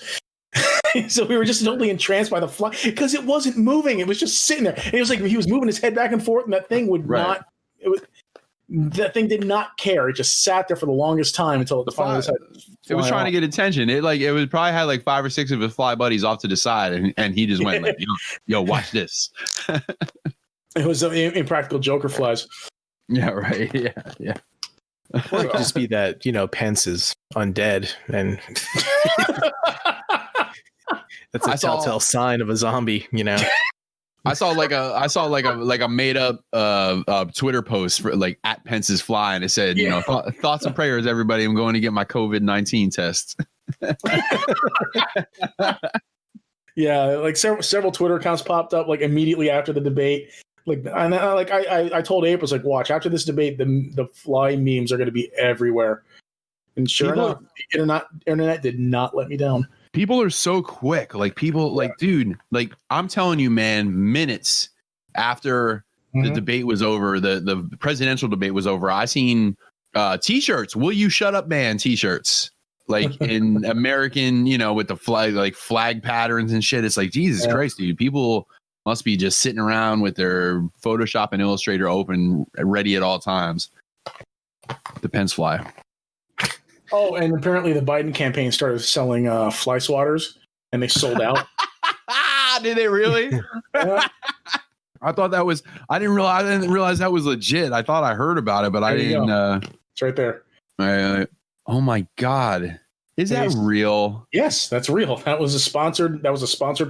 So we were just totally entranced by the fly because it wasn't moving; it was just sitting there. And it was like he was moving his head back and forth, and that thing would not. That thing did not care. It just sat there for the longest time until it finally decided. It was trying to get attention. It was probably had like 5 or 6 of his fly buddies off to the side, and he just went like, yo, watch this. It was impractical Joker flies. Yeah, right. Yeah. Or it could just be that, Pence is undead, and that's a telltale sign of a zombie, I saw like a made up Twitter post for like at Pence's fly, and it said, thoughts and prayers, everybody. I'm going to get my COVID-19 test. Yeah, like several Twitter accounts popped up like immediately after the debate. I told April, like, watch after this debate, the fly memes are going to be everywhere. And sure enough, the internet did not let me down. People are so quick. Dude, I'm telling you, man, minutes after the debate was over, the presidential debate was over, I seen t-shirts, "Will you shut up, man?" t-shirts, like in American, with the flag patterns and shit. It's like, Jesus Christ, dude. People must be just sitting around with their Photoshop and Illustrator open, ready at all times. The Pence fly. Oh, and apparently the Biden campaign started selling fly swatters, and they sold out. Did they really? I thought that was. I didn't realize that was legit. I thought I heard about it, but I didn't. It's right there. Oh my God, is that real? Yes, that's real. That was a sponsored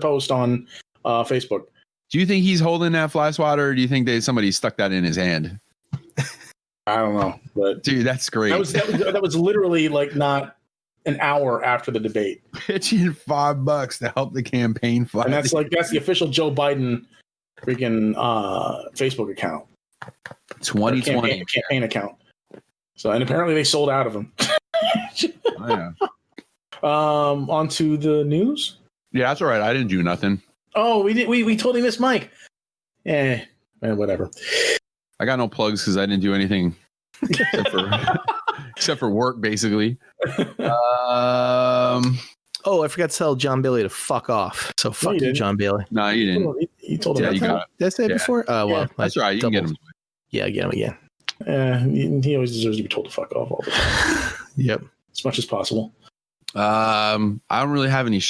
post on Facebook. Do you think he's holding that fly swatter, or do you think somebody stuck that in his hand? I don't know, but dude, that's great. That was literally like not an hour after the debate. Pitching $5 to help the campaign fight, and that's the official Joe Biden freaking Facebook account, 2020 campaign account. So, and apparently they sold out of them. Yeah. On to the news. Yeah, that's all right. I didn't do nothing. Oh, we did. We totally missed Mike. Whatever. I got no plugs because I didn't do anything except for work, basically. Oh, I forgot to tell John Bailey to fuck off. So fuck you, John Bailey. No, you didn't. You told him. Yeah, you got it. Did I say it before? Well, that's right. You can get him. Yeah, get him again. He always deserves to be told to fuck off all the time. Yep, as much as possible. I don't really have any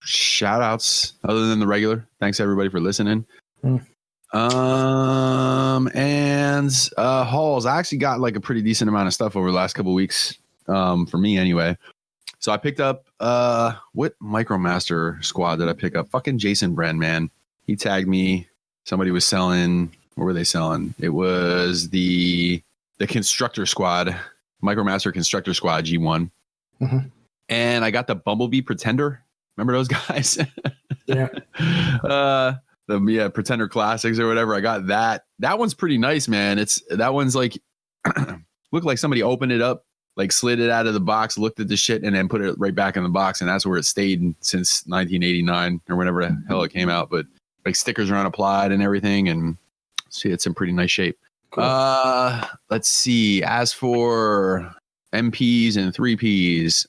shout outs other than the regular. Thanks everybody for listening. And hauls. I actually got like a pretty decent amount of stuff over the last couple of weeks, for me anyway. So I picked up what Micromaster squad did I pick up? Fucking Jason Bren, man. He tagged me. Somebody was selling. What were they selling? It was the Constructor Squad, Micromaster Constructor Squad G1. And I got the Bumblebee Pretender. Remember those guys? Yeah. The Pretender Classics or whatever. I got that. That one's pretty nice, man. That one's like looked like somebody opened it up, like slid it out of the box, looked at the shit, and then put it right back in the box, and that's where it stayed since 1989 or whenever the hell it came out. But like stickers are unapplied and everything, and see, it's in pretty nice shape. Cool. Let's see. As for MPs and 3Ps,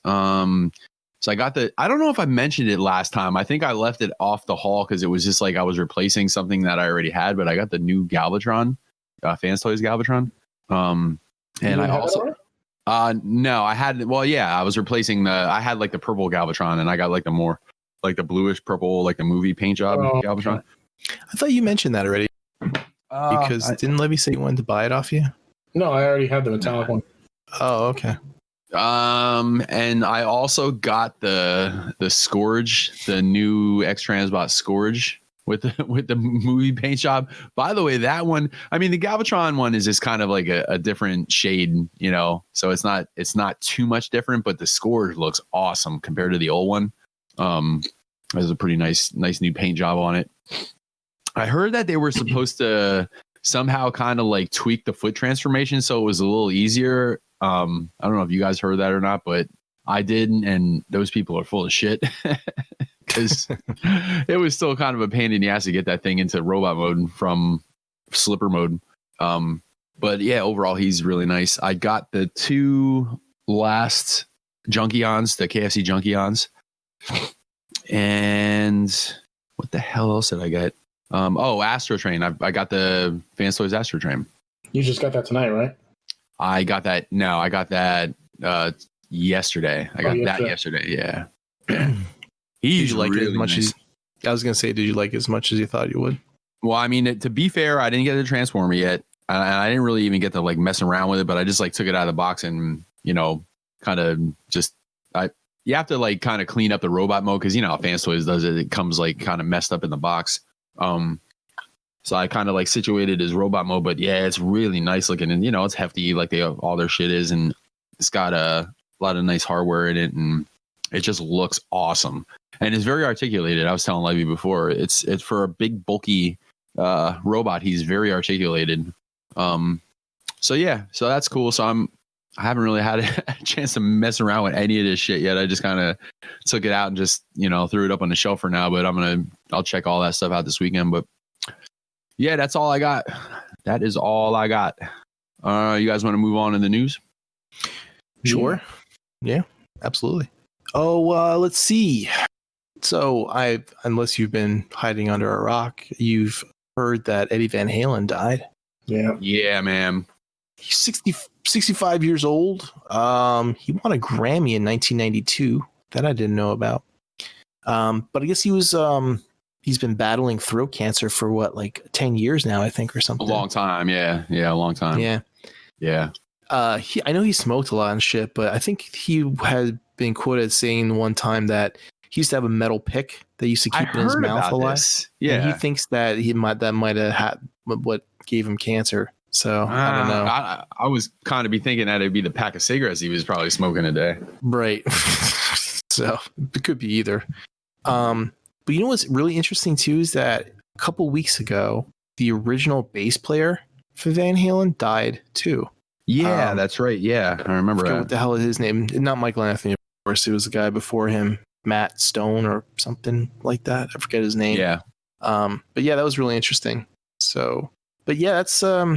so I got I don't know if I mentioned it last time. I think I left it off the haul because it was just like I was replacing something that I already had, but I got the new Galvatron, Fans Toys Galvatron. And I also, no, I had, well, yeah, I was replacing I had like the purple Galvatron, and I got like the more, like the bluish purple, like the movie paint job Galvatron. I thought you mentioned that already. Because didn't Levy say you wanted to buy it off you? No, I already had the metallic one. Oh, okay. And I also got the Scourge, the new X-Transbot Scourge with the movie paint job. By the way, that one, I mean, the Galvatron one is just kind of like a different shade, so it's not too much different, but the Scourge looks awesome compared to the old one. There's a pretty nice new paint job on it. I heard that they were supposed to somehow kind of like tweak the foot transformation so it was a little easier. I don't know if you guys heard that or not, but I didn't, and those people are full of shit because it was still kind of a pain in the ass to get that thing into robot mode from slipper mode. But yeah, overall, he's really nice. I got the 2 last Junkions, the KFC Junkions. And what the hell else did I get? Astro Train. I got the Fans Toys Astro Train. You just got that tonight, right? I got that. No, I got that yesterday. I got that yesterday. Yeah. He's did you like really it as much nice. as I was gonna say? Did you like it as much as you thought you would? Well, I mean, to be fair, I didn't get the Transformer yet. I didn't really even get to like mess around with it, but I just like took it out of the box and, you know, kind of just you have to like kind of clean up the robot mode because you know how Fans Toys does it. It comes like kind of messed up in the box. So I kind of like situated as robot mode, but yeah, it's really nice looking and you know it's hefty like all their shit is, and it's got a lot of nice hardware in it, and it just looks awesome and it's very articulated. I was telling Levy before, it's for a big bulky robot. He's very articulated. So yeah, so that's cool. So I haven't really had a chance to mess around with any of this shit yet. I just kind of took it out and just, you know, threw it up on the shelf for now, but I'll check all that stuff out this weekend. But yeah, that's all I got. That is all I got. You guys want to move on in the news? Sure. Yeah, absolutely. Oh, let's see. So unless you've been hiding under a rock, you've heard that Eddie Van Halen died. Yeah. Yeah, man. He's 65 years old. He won a Grammy in 1992 that I didn't know about. But I guess he's been battling throat cancer for like 10 years now, I think, or something. A long time. Yeah. Yeah. A long time. Yeah. Yeah. I know he smoked a lot and shit, but I think he had been quoted as saying one time that he used to have a metal pick that used to keep in his mouth a lot. Yeah. And he thinks that that might have had what gave him cancer. So I don't know. I was kind of thinking that it'd be the pack of cigarettes he was probably smoking a day. Right. So it could be either. But you know what's really interesting too is that a couple weeks ago, the original bass player for Van Halen died too. Yeah, that's right. Yeah, I remember that. What the hell is his name? Not Michael Anthony, of course. It was the guy before him, Matt Stone or something like that. I forget his name. Yeah. But yeah, that was really interesting. So, but yeah, that's all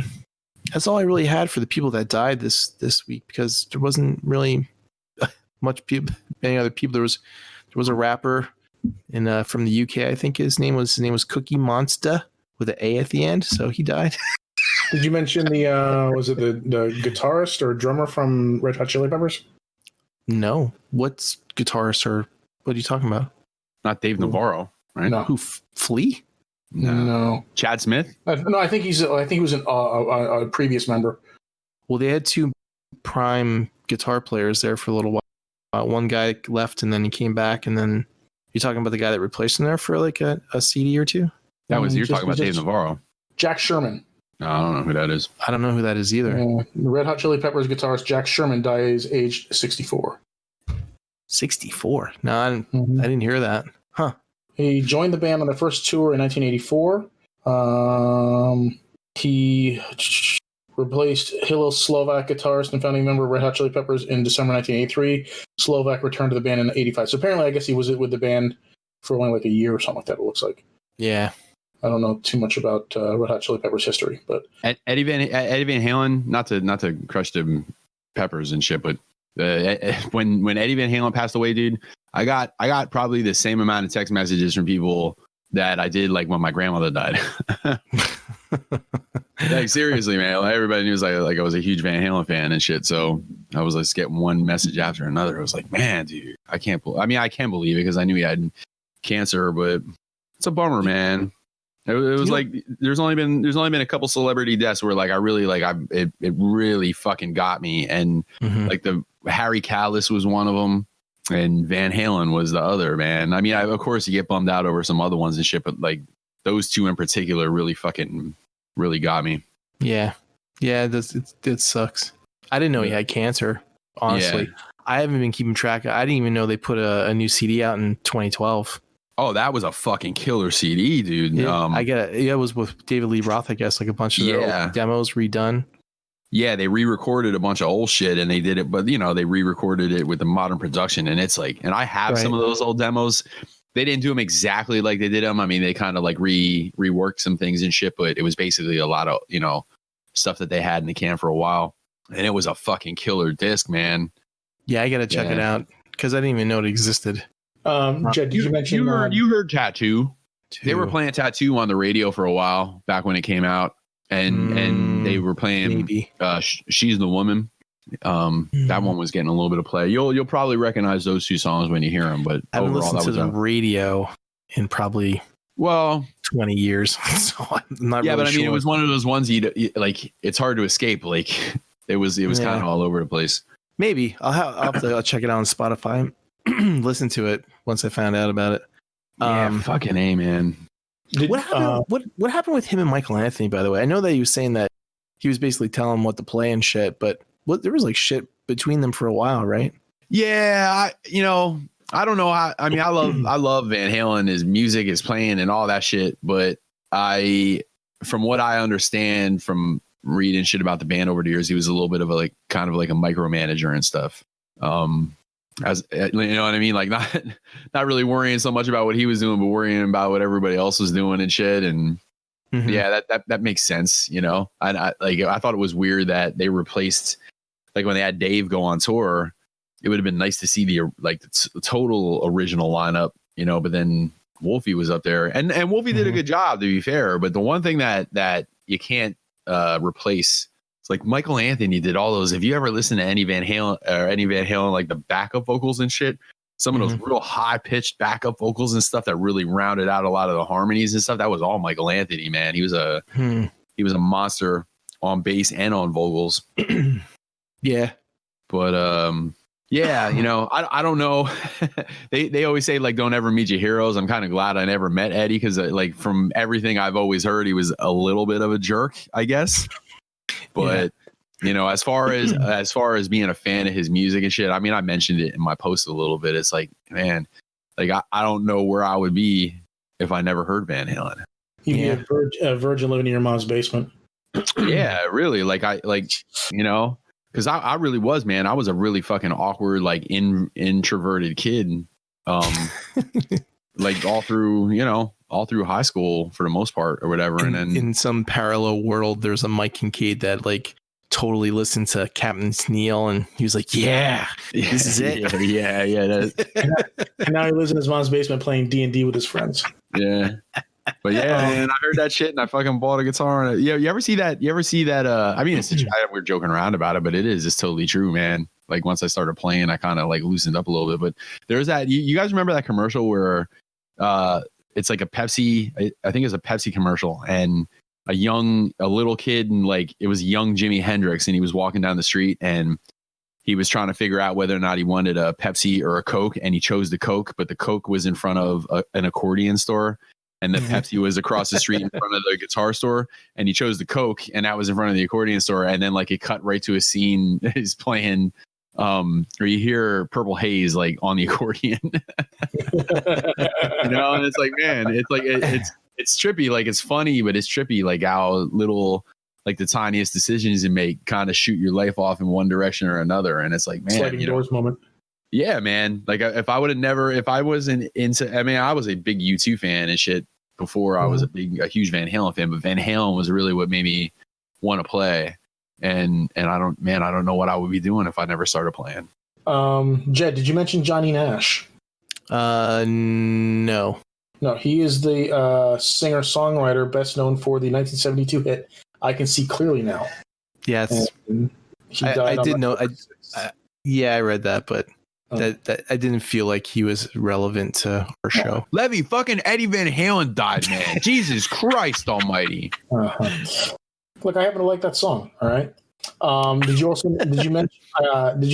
I really had for the people that died this week, because there wasn't really much people, any other people. There was a rapper from the UK. I think his name was Cookie Monster with an A at the end. So he died. Did you mention was it the guitarist or drummer from Red Hot Chili Peppers? No. What's guitarist or what are you talking about? Not Dave Navarro, right? No. Who, Flea? No. Chad Smith? No, I think he was a previous member. Well, they had two prime guitar players there for a little while. One guy left and then he came back, and then you're talking about the guy that replaced him there for like a CD or two? You're talking about Dave Navarro. Jack Sherman. No, I don't know who that is. I don't know who that is either. The Red Hot Chili Peppers guitarist Jack Sherman dies aged 64. 64? No, I didn't hear that. Huh. He joined the band on their first tour in 1984. He replaced Hillel Slovak, guitarist and founding member of Red Hot Chili Peppers, in December 1983. Slovak returned to the band in 85. So apparently, I guess he was with the band for only like a year or something like that, it looks like. Yeah. I don't know too much about Red Hot Chili Peppers history, but Eddie Van Halen, not to crush the Peppers and shit, but when Eddie Van Halen passed away, dude, I got probably the same amount of text messages from people that I did like when my grandmother died. Like seriously, man, like, everybody knew like I was a huge Van Halen fan and shit. So I was like getting one message after another. I was like, man, dude, I can believe it because I knew he had cancer, but it's a bummer, man. It was like there's only been a couple celebrity deaths where like I really like it really fucking got me, and like the Harry Callis was one of them, and Van Halen was the other, man. I mean, of course you get bummed out over some other ones and shit, but like those two in particular really got me. Yeah, it sucks. I didn't know he had cancer. Honestly, yeah. I haven't been keeping track. I didn't even know they put a new CD out in 2012. Oh, that was a fucking killer CD, dude. Yeah, it was with David Lee Roth, I guess, like a bunch of their old demos redone. Yeah, they re-recorded a bunch of old shit and they did it, but they re-recorded it with the modern production, and it's like, and I have some of those old demos. They didn't do them exactly like they did them. I mean, they kind of like reworked some things and shit, but it was basically a lot of, stuff that they had in the can for a while, and it was a fucking killer disc, man. Yeah, I got to check it out because I didn't even know it existed. Jed, did you mention you heard Tattoo? They were playing Tattoo on the radio for a while back when it came out, and they were playing She's the Woman. That one was getting a little bit of play. You'll probably recognize those two songs when you hear them, but I haven't overall, listened to the radio in probably 20 years. So I'm not really but I mean, sure. it was one of those ones you like. It's hard to escape. Like it was kind of all over the place. Maybe I'll have to check it out on Spotify. Listen to it once I found out about it. Fucking A, man. What happened? What happened with him and Michael Anthony? By the way, I know that he was saying that he was basically telling him what to play and shit, but there was like shit between them for a while, right? Yeah, I don't know how. I mean, I love Van Halen, his music, his playing, and all that shit. But from what I understand from reading shit about the band over the years, he was a little bit of a kind of like a micromanager and stuff. As you know what I mean, like not really worrying so much about what he was doing, but worrying about what everybody else was doing and shit. And that makes sense. I thought it was weird that they replaced, like when they had Dave go on tour, it would have been nice to see the total original lineup, but then Wolfie was up there, and Wolfie did a good job, to be fair. But the one thing that you can't replace, it's like Michael Anthony did all those. If you ever listen to any Van Halen, like the backup vocals and shit, some of those real high pitched backup vocals and stuff that really rounded out a lot of the harmonies and stuff, that was all Michael Anthony, man. He was a monster on bass and on vocals. Yeah. But I don't know. they always say, like, don't ever meet your heroes. I'm kind of glad I never met Eddie, because like from everything I've always heard, he was a little bit of a jerk, I guess. But as far as being a fan of his music and shit, I mean, I mentioned it in my post a little bit. It's like, man, like I don't know where I would be if I never heard Van Halen. You'd be a virgin living in your mom's basement. Yeah, really. Because I really was, man. I was a really fucking awkward, like introverted kid, like all through high school for the most part, or whatever. And then in some parallel world, there's a Mike Kincaid that like totally listened to Captain Sneal, and he was like, "Yeah, this is it." Yeah. And now he lives in his mom's basement playing D&D with his friends. Yeah. But man, I heard that shit and I fucking bought a guitar. And you ever see that? I mean, we're joking around about it, but it's totally true, man. Like once I started playing, I kind of like loosened up a little bit. But there's that. You guys remember that commercial where it's like a Pepsi? I think it's a Pepsi commercial, and a little kid, and like it was young Jimi Hendrix, and he was walking down the street and he was trying to figure out whether or not he wanted a Pepsi or a Coke, and he chose the Coke, but the Coke was in front of an accordion store. And the Pepsi was across the street in front of the guitar store, and he chose the Coke, and that was in front of the accordion store. And then like it cut right to a scene he's playing, or you hear Purple Haze like on the accordion, and it's like, man, it's like it's trippy, like it's funny, but it's trippy, like how little, like the tiniest decisions you make kind of shoot your life off in one direction or another. And it's like, man, sliding doors moment. Yeah, man. Like if I wasn't into, I mean, I was a big U2 fan and shit before I was a huge Van Halen fan, but Van Halen was really what made me want to play. And I don't know what I would be doing if I never started playing. Jed, did you mention Johnny Nash? No, he is the singer-songwriter best known for the 1972 hit "I Can See Clearly Now." Yes, I did know. I read that, but that I didn't feel like he was relevant to our show. Levy, fucking Eddie Van Halen died, man. Jesus Christ Almighty. Look, I happen to like that song. All right. Did you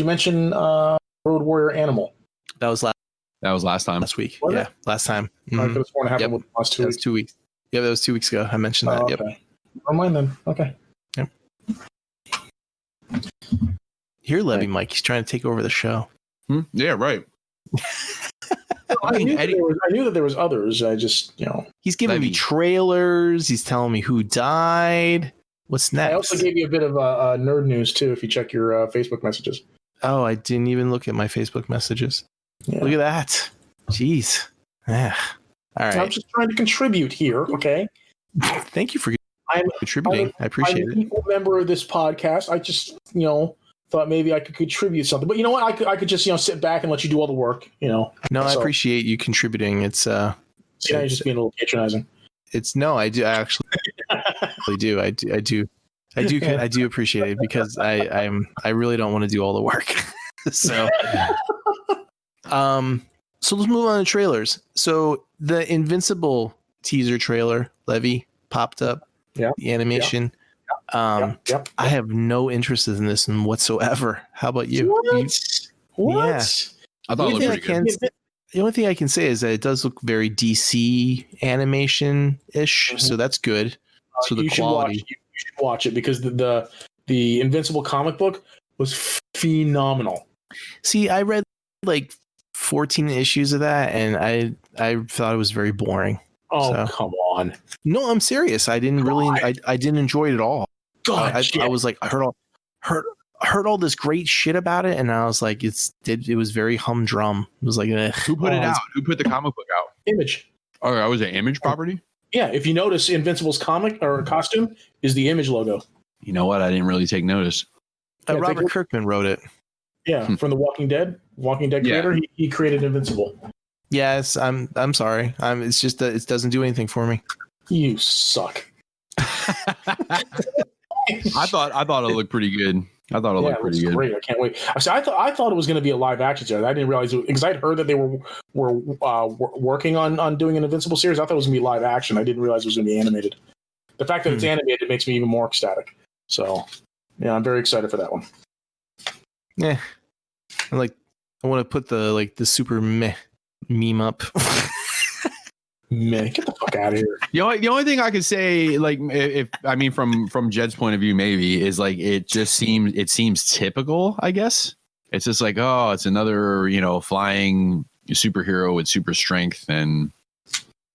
mention Road Warrior Animal? That was last time. Last week. Was yeah, it? last time. I could have sworn it happened within the last 2 weeks. That was 2 weeks. Yeah, that was 2 weeks ago. I mentioned that. Okay. Yep. Never mind then. Okay. Yep. Here, Levy Mike. He's trying to take over the show. Yeah, right. I knew that there was others. I just, he's giving me trailers. He's telling me who died. What's next? I also gave you a bit of nerd news too. If you check your Facebook messages. Oh, I didn't even look at my Facebook messages. Yeah. Look at that. Jeez. Yeah. All right. I'm just trying to contribute here. Okay. Thank you for contributing. I appreciate it. I'm an equal member of this podcast. I just, thought maybe I could contribute something, but you know what? I could just, sit back and let you do all the work, No, I appreciate you contributing. It's you're just being a little patronizing. it's no, I do. I actually do. I do appreciate it because I really don't want to do all the work. So let's move on to trailers. So the Invincible teaser trailer, Levy, popped up. Yeah. The animation. Yep. I have no interest in this whatsoever. How about you? What? Yeah. I thought it looked pretty good. The only thing I can say is that it does look very DC animation-ish, so that's good. So the quality. You should watch it because the Invincible comic book was phenomenal. See, I read like 14 issues of that, and I thought it was very boring. Oh, So- come on. No, I'm serious. I didn't really. I didn't enjoy it at all. God, I was like, I heard all this great shit about it, and I was like, it was very humdrum. It was like, Who put it out? Who put the comic book out? Image. Oh, that was an Image property? Yeah, if you notice, Invincible's comic or costume is the Image logo. You know what? I didn't really take notice. Yeah, Robert Kirkman wrote it. Yeah, from the Walking Dead creator, he created Invincible. Yes, I'm sorry. It's just that it doesn't do anything for me. You suck. I thought it looked pretty good. I thought it looked pretty good. Great. I can't wait. I thought it was going to be a live action series. I didn't realize it because I'd heard that they were working on doing an Invincible series. I thought it was going to be live action. I didn't realize it was going to be animated. The fact that it's animated makes me even more ecstatic. So, yeah, I'm very excited for that one. Yeah, I want to put the super meh meme up. Man, get the fuck out of here. The only thing I could say, like, if I mean from Jed's point of view, maybe is like it seems typical. I guess it's just like, oh, it's another flying superhero with super strength and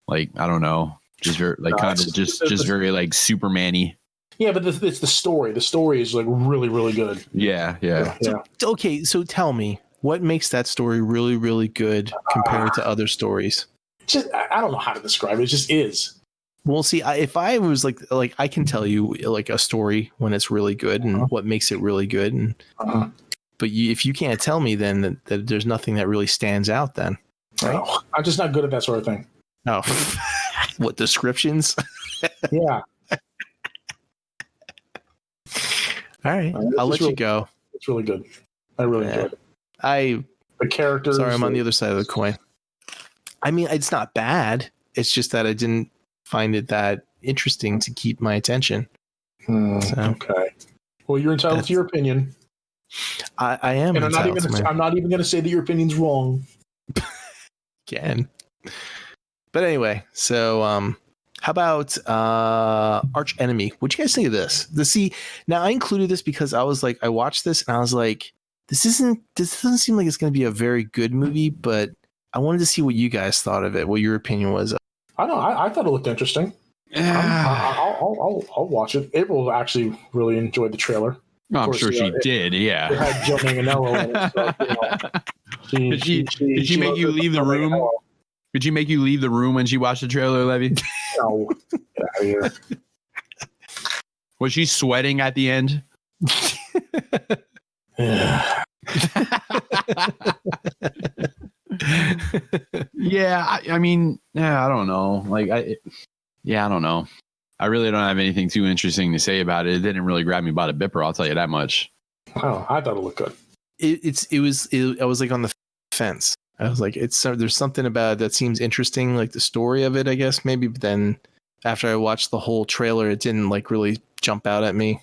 like I don't know, just very like just very like Superman-y. Yeah, but it's the story. The story is like really, really good. Yeah. Okay, so tell me, what makes that story really, really good compared to other stories? Just I don't know how to describe it. It just is. Well, see, if I was like I can tell you like a story when it's really good and what makes it really good, and but if you can't tell me, then that there's nothing that really stands out. Then, right? Oh, I'm just not good at that sort of thing. Oh, what descriptions? Yeah. All right, I'll let you go. It's really good. I really enjoyed it. The characters. Sorry, I'm on the other side of the coin. I mean, it's not bad. It's just that I didn't find it that interesting to keep my attention. Okay. Well, you're entitled to your opinion. I am. And I'm not even going to say that your opinion's wrong. Again. But anyway, so how about Arch Enemy? What'd you guys think of this? Now I included this because I was like, I watched this and I was like, this doesn't seem like it's going to be a very good movie, but I wanted to see what you guys thought of it, what your opinion was. I know. I thought it looked interesting. I'll watch it. April actually really enjoyed the trailer. No, I'm sure she did. Yeah. It had Joe Manganiello in it. So, did she make you leave the room? Did she make you leave the room when she watched the trailer, Levy? No. Get out of here. Was she sweating at the end? Yeah. Yeah, I mean, I don't know. I don't know. I really don't have anything too interesting to say about it. It didn't really grab me by the bipper, I'll tell you that much. Oh, I thought it looked good. I was like on the fence. I was like, there's something about it that seems interesting, like the story of it, I guess maybe. But then after I watched the whole trailer, it didn't like really jump out at me.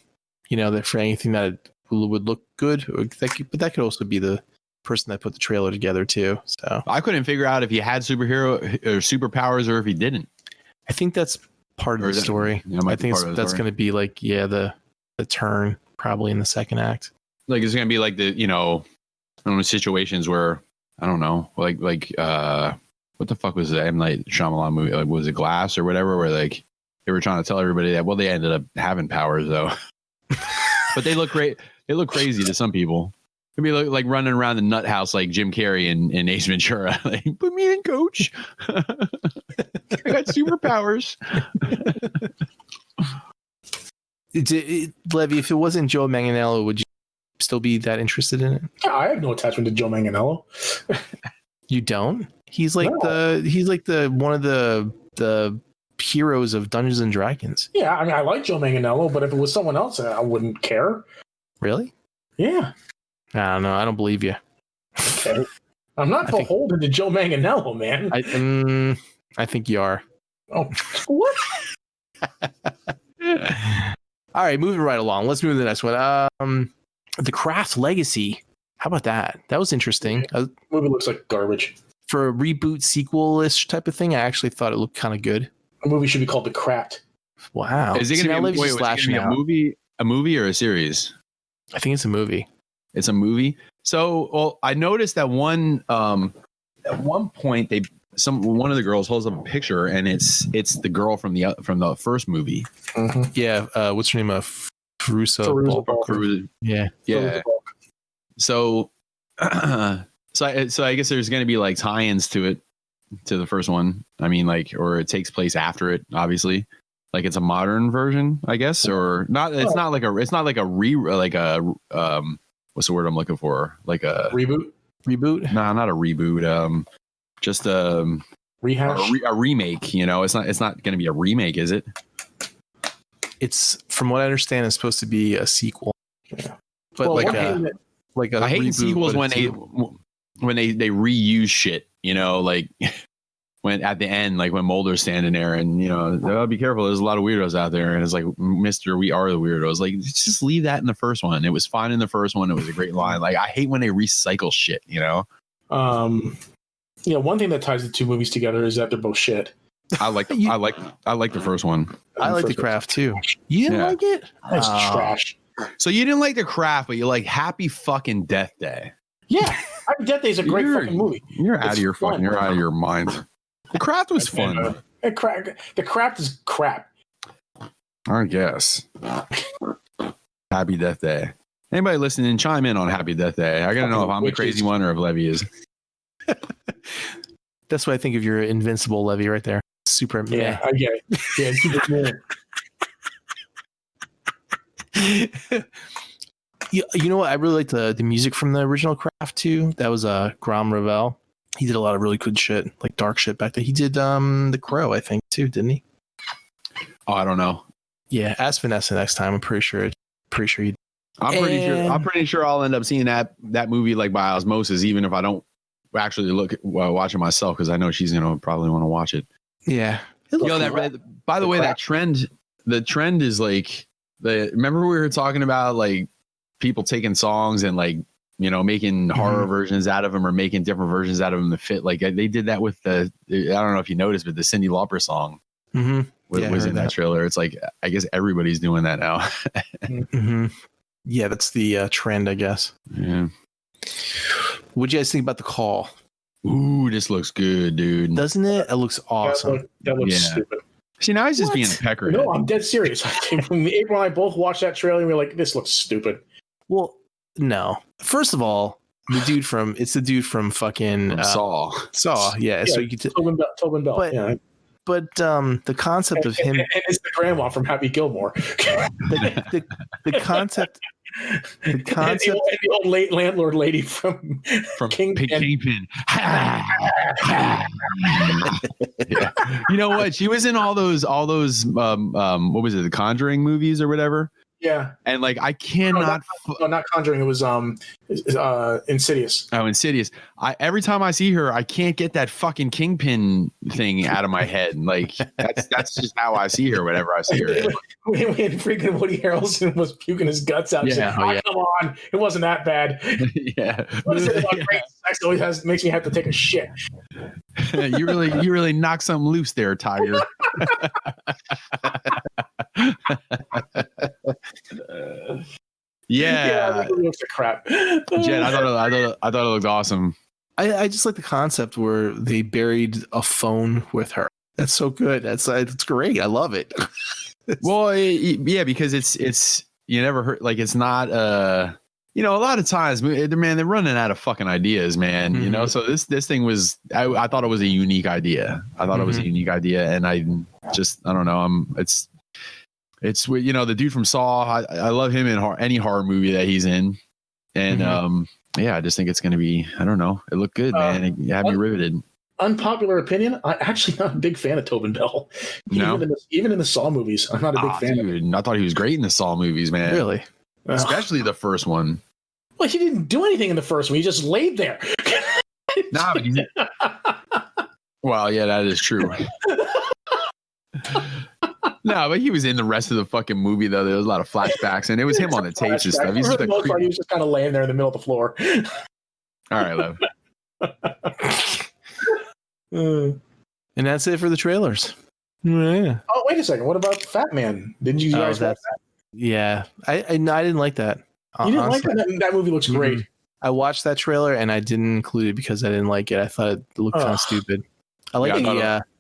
That for anything that would look good, but that could also be the person that put the trailer together too. So I couldn't figure out if he had superpowers or if he didn't. I think that's part of the story. I think that's going to be like the turn probably in the second act. Like it's going to be like the situations where I don't know, like what the fuck was the M. Night Shyamalan movie? Like was it Glass or whatever? Where like they were trying to tell everybody that they ended up having powers though, but they look great. They look crazy to some people. Could be like running around the nut house like Jim Carrey in Ace Ventura. Like, put me in, coach. I got superpowers. Levy, if it wasn't Joe Manganiello, would you still be that interested in it? Yeah, I have no attachment to Joe Manganiello. You don't? He's like one of the heroes of Dungeons and Dragons. Yeah, I mean, I like Joe Manganiello, but if it was someone else, I wouldn't care. Really? Yeah. I don't know. I don't believe you. Okay. I'm not beholden to Joe Manganiello, man. I think you are. Oh, what? All right, moving right along. Let's move to the next one. The Craft Legacy. How about that? That was interesting. Movie looks like garbage. For a reboot, sequel-ish type of thing, I actually thought it looked kind of good. A movie should be called The Craft. Wow. Is it going to be a movie or a series? I think it's a movie. It's a movie. So, well, I noticed that at one point one of the girls holds up a picture, and it's the girl from the first movie. Mm-hmm. Yeah. What's her name? Fairuza Balk. Yeah. So, so I guess there's going to be like tie-ins to the first one. I mean, like, or it takes place after it, obviously. Like it's a modern version, I guess, or not. It's not like a what's the word I'm looking for? Like a reboot? Reboot? No, not a reboot. Just a rehash, a remake. You know, it's not going to be a remake, is it? It's, from what I understand, it's supposed to be a sequel. Yeah. But I hate sequels when they reuse shit. You know, like when at the end, like when Mulder's standing there, and you know, oh, be careful. There's a lot of weirdos out there, and it's like, Mister, we are the weirdos. Like, just leave that in the first one. It was fine in the first one. It was a great line. Like, I hate when they recycle shit. You know. Yeah. One thing that ties the two movies together is that they're both shit. I like the first one. I like The Craft too. You didn't like it? That's trash. So you didn't like The Craft, but you like Happy fucking Death Day. Yeah, Happy Death Day is a great fucking movie. You're out of your fucking. You're out of your mind. The Craft was fun. The Craft is crap. I guess. Happy Death Day. Anybody listening, chime in on Happy Death Day. I gotta know if I'm the crazy one or if Levy is. That's what I think of your invincible Levy right there. Super. Yeah, I get it. Yeah, super. You know what? I really liked the music from the original Craft too. That was Graham Revell. He did a lot of really good shit, like dark shit back then. He did The Crow, I think, too, didn't he? Oh, I don't know. Yeah, ask Vanessa next time. I'm pretty sure he. I'm pretty sure I'll end up seeing that movie like by osmosis, even if I don't actually watch it myself, because I know she's gonna probably want to watch it. Yeah. By the way, that trend. The trend is like remember we were talking about like people taking songs and like, you know, making horror versions out of them or making different versions out of them to fit. Like they did that with I don't know if you noticed, but the Cyndi Lauper song was in that trailer. It's like, I guess everybody's doing that now. Yeah, that's the trend, I guess. Yeah. What'd you guys think about The Call? Ooh, this looks good, dude. Doesn't it? It looks awesome. That looks stupid. See, now he's just being a pecker. No, I'm dead serious. When April and I both watched that trailer, and we were like, this looks stupid. Well, no. First of all, the dude from fucking Saw. Yeah. So you could Tobin Bell. But the concept of him, and it's the grandma from Happy Gilmore. the concept, and the old late landlord lady from Kingpin. Yeah. You know what? She was in all those what was it, the Conjuring movies or whatever. Yeah. And like, I cannot. No, not Conjuring. It was Insidious. Oh, Insidious. Every time I see her, I can't get that fucking Kingpin thing out of my head. Like that's just how I see her whenever I see her. When freaking Woody Harrelson was puking his guts out. Yeah. Like, come on, it wasn't that bad. Yeah. What is it about great sex always makes me have to take a shit? You really knocked something loose there, Tiger. Yeah, it looks like crap. Jen, I thought it looked awesome. I just like the concept where they buried a phone with her. That's so good. That's great. I love it. Well, yeah, because it's you never heard, like, it's not you know, a lot of times, man, they're running out of fucking ideas, man. You know, so this thing was, I thought it was a unique idea. I thought it was a unique idea, and I don't know. It's you know, the dude from Saw. I love him in any horror movie that he's in, and yeah, I just think it's gonna be. I don't know. It looked good, man. It had me riveted. unpopular opinion. I'm actually not a big fan of Tobin Bell. No? Even in the Saw movies, I'm not a big fan of it. Dude, I thought he was great in the Saw movies, man. Really? Especially the first one. Well, he didn't do anything in the first one. He just laid there. Nah, but well, yeah, that is true. No, but he was in the rest of the fucking movie, though. There was a lot of flashbacks, and it was him on the tapes and stuff. He's For just the a most part, creep. he was just kind of laying there in the middle of the floor. All right, Lev. And that's it for the trailers. Yeah. Oh, wait a second. What about Fat Man? Didn't you guys watch that? Yeah. I didn't like that. You didn't like that? That movie looks great. I watched that trailer and I didn't include it because I didn't like it. I thought it looked kind of stupid. I like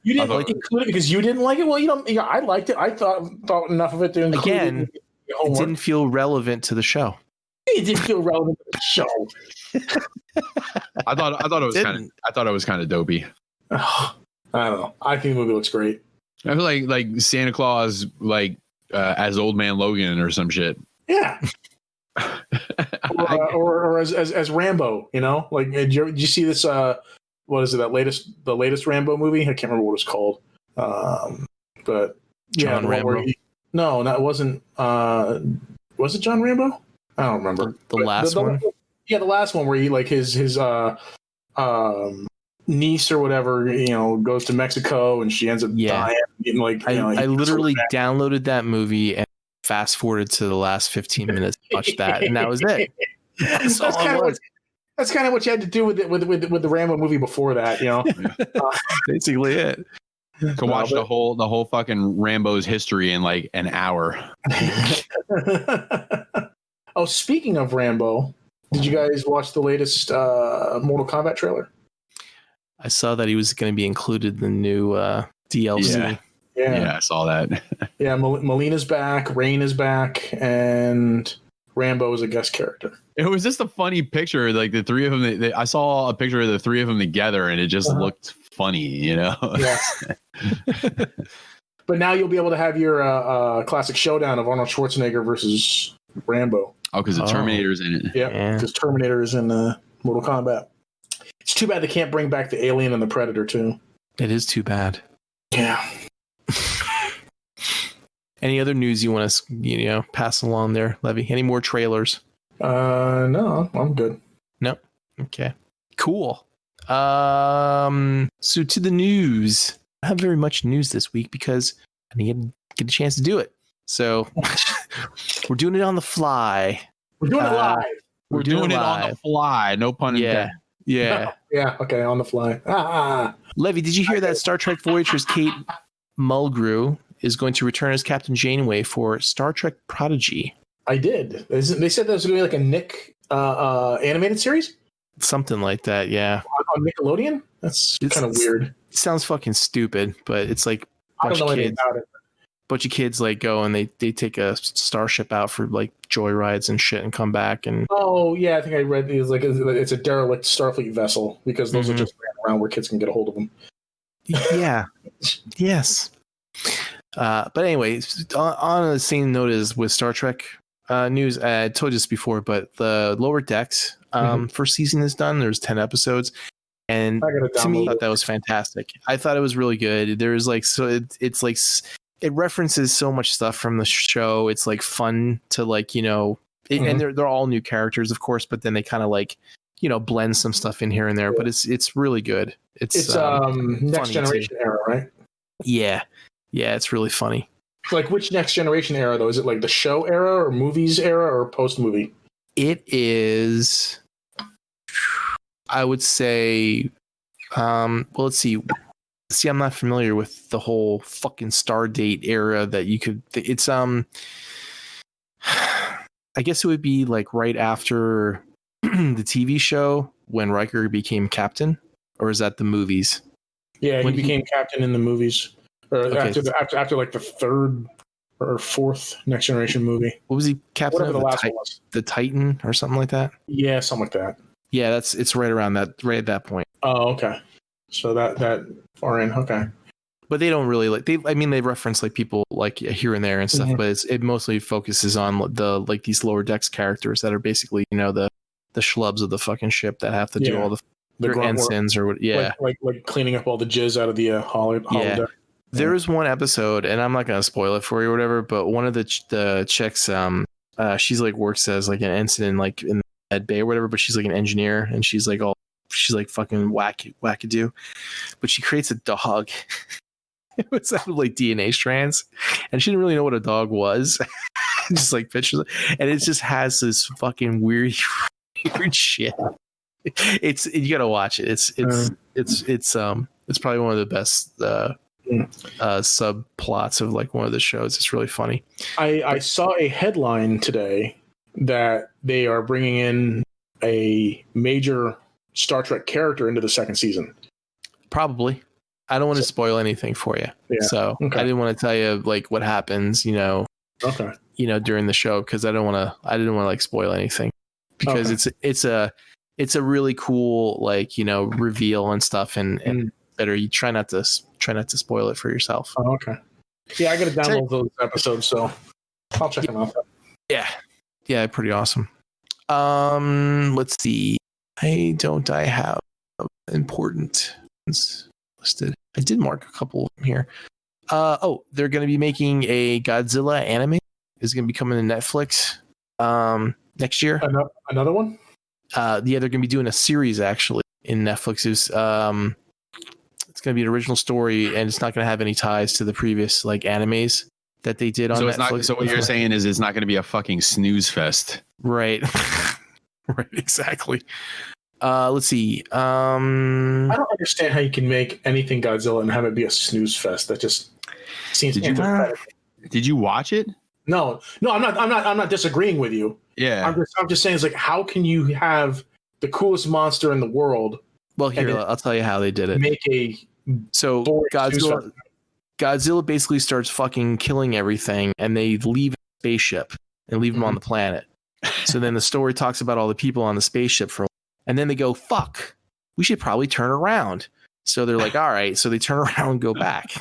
you didn't include it because you didn't like it. Well, I liked it. I thought enough of it to include again. It didn't feel relevant to the show. It didn't feel relevant to the show. I thought it was kind of dopey. I don't know. I think the movie looks great. I feel like Santa Claus, as Old Man Logan or some shit. Yeah. or as Rambo, did you see this? What is it? The latest Rambo movie? I can't remember what it's called. But John Rambo. No, that wasn't. Was it John Rambo? I don't remember. The last one. Yeah, the last one where he his niece or whatever, goes to Mexico and she ends up dying. I literally downloaded that movie and fast forwarded to the last 15 minutes, watched that, and that was it. That's kind of what you had to do with the Rambo movie before that, Basically it. To watch the whole fucking Rambo's history in an hour. Oh, speaking of Rambo, did you guys watch the latest Mortal Kombat trailer? I saw that he was going to be included in the new DLC. Yeah, I saw that. Yeah, Melina's back, Rain is back, and Rambo is a guest character. It was just a funny picture, the three of them. I saw a picture of the three of them together, and it just looked funny, Yeah. But now you'll be able to have your classic showdown of Arnold Schwarzenegger versus Rambo. Oh, because the Terminator's in it. Yeah, because Terminator is in Mortal Kombat. It's too bad they can't bring back the Alien and the Predator too. It is too bad. Yeah. Any other news you want to, pass along there, Levy? Any more trailers? No, I'm good. No. Okay. Cool. So to the news. I don't have very much news this week because I didn't get a chance to do it. So we're doing it on the fly. We're doing it live. We're doing it on the fly. No pun intended. Yeah. Yeah. Okay. On the fly. Levy, did you hear that Star Trek Voyager's Kate Mulgrew is going to return as Captain Janeway for Star Trek Prodigy? I did. They said there was going to be a Nick animated series? Something like that, yeah. On Nickelodeon? That's kind of weird. It sounds fucking stupid, but it's like I don't know anything about it. Bunch of kids go and they take a starship out for joyrides and shit and come back and I think I read it was it's a derelict Starfleet vessel because those are just ran around where kids can get a hold of them. Yeah. Yes. But anyway, on the same note as with Star Trek news, I told you this before, but the Lower Decks first season is done. There's 10 episodes. And to me, I thought that was fantastic. I thought it was really good. There's it references so much stuff from the show. It's fun to and they're all new characters, of course, but then they kind of blend some stuff in here and there. But it's really good. It's Next Generation era, right? Yeah, it's really funny. Which Next Generation era though? Is it the show era or movies era or post movie? It is. I would say. Well, let's see. See, I'm not familiar with the whole fucking Stardate era that you could. It's I guess it would be right after the TV show when Riker became captain, or is that the movies? Yeah, he became captain in the movies, or after the third or fourth Next Generation movie. What was he captain of? The last one was. The Titan or something like that. Yeah, something like that. Yeah, it's right around that, right at that point. Oh, okay. So that far in, okay. But they don't really they reference people here and there and stuff, but it mostly focuses on these Lower Decks characters that are basically the schlubs of the fucking ship that have to do all the the grunt work. ensigns or what? Yeah, like cleaning up all the jizz out of the holodeck. There was one episode, and I'm not gonna spoil it for you or whatever, but one of the chicks, she's like works as like an ensign in like in med bay or whatever, but she's like an engineer, and she's like fucking wackadoo, but she creates a dog. It was out of like DNA strands, and she didn't really know what a dog was. Just like pictures, and it just has this fucking weird shit. You gotta watch it. It's probably one of the best subplots of like one of the shows. It's really funny. I saw a headline today that they are bringing in a major Star Trek character into the second season. Probably. I don't want to spoil anything for you. Yeah. So okay. I didn't want to tell you like what happens, during the show, because I didn't want to like spoil anything, because it's a really cool like, reveal and stuff, and better you try not to spoil it for yourself. Oh, okay. Yeah, I got to download those episodes, so I'll check them out. Yeah, pretty awesome. Let's see. I have important ones listed. I did mark a couple of them here. They're going to be making a Godzilla anime. It's going to be coming to Netflix next year. Another one? They're going to be doing a series actually in Netflix. It's going to be an original story, and it's not going to have any ties to the previous like animes that they did on Netflix. So what you're saying is it's not going to be a fucking snooze fest. Right. Right, exactly. Let's see. I don't understand how you can make anything Godzilla and have it be a snooze fest. That just seems. Did you watch it? No, I'm not disagreeing with you. Yeah, I'm just saying it's like, how can you have the coolest monster in the world? Well, here I'll tell you how they did it. Godzilla basically starts fucking killing everything, and they leave a spaceship and leave him on the planet. So then the story talks about all the people on the spaceship and then they go, fuck, we should probably turn around. So they're like, all right. So they turn around and go back.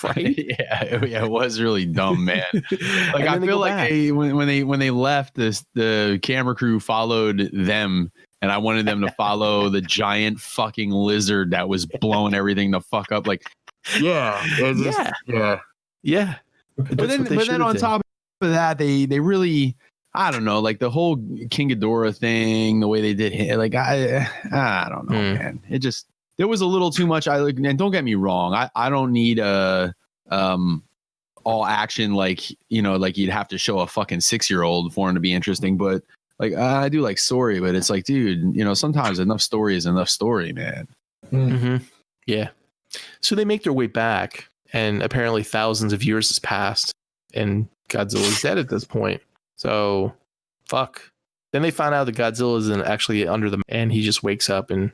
Right? Yeah, it was really dumb, man. Like I feel like when they left, the camera crew followed them, and I wanted them to follow the giant fucking lizard that was blowing everything the fuck up. Like, yeah. But then on top of that, they really, I don't know, like the whole King Ghidorah thing, the way they did it, like I don't know, man. It just, there was a little too much. And don't get me wrong, I don't need a all action like you'd have to show a fucking 6-year-old for him to be interesting. But like I do like story, but it's like, dude, sometimes enough story is enough story, man. Mm-hmm. Yeah. So they make their way back, and apparently thousands of years has passed, and Godzilla's dead at this point. So, fuck. Then they find out that Godzilla isn't actually under them, and he just wakes up and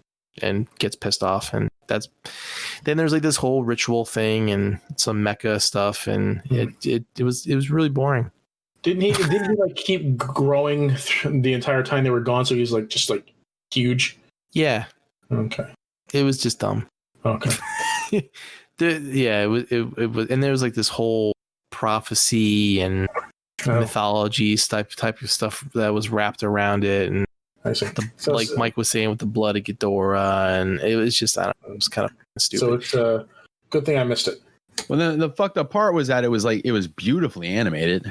gets pissed off, and then there's like this whole ritual thing and some mecha stuff, and it was really boring. Didn't he like keep growing the entire time they were gone? So he's like just like huge. Yeah. Okay. It was just dumb. Okay. It was, and there was like this whole prophecy and mythology type of stuff that was wrapped around it, and I see. Like Mike was saying with the blood of Ghidorah, and it was just, I don't know, it was kind of stupid. So it's a good thing I missed it. Well, the fucked up part was that it was beautifully animated.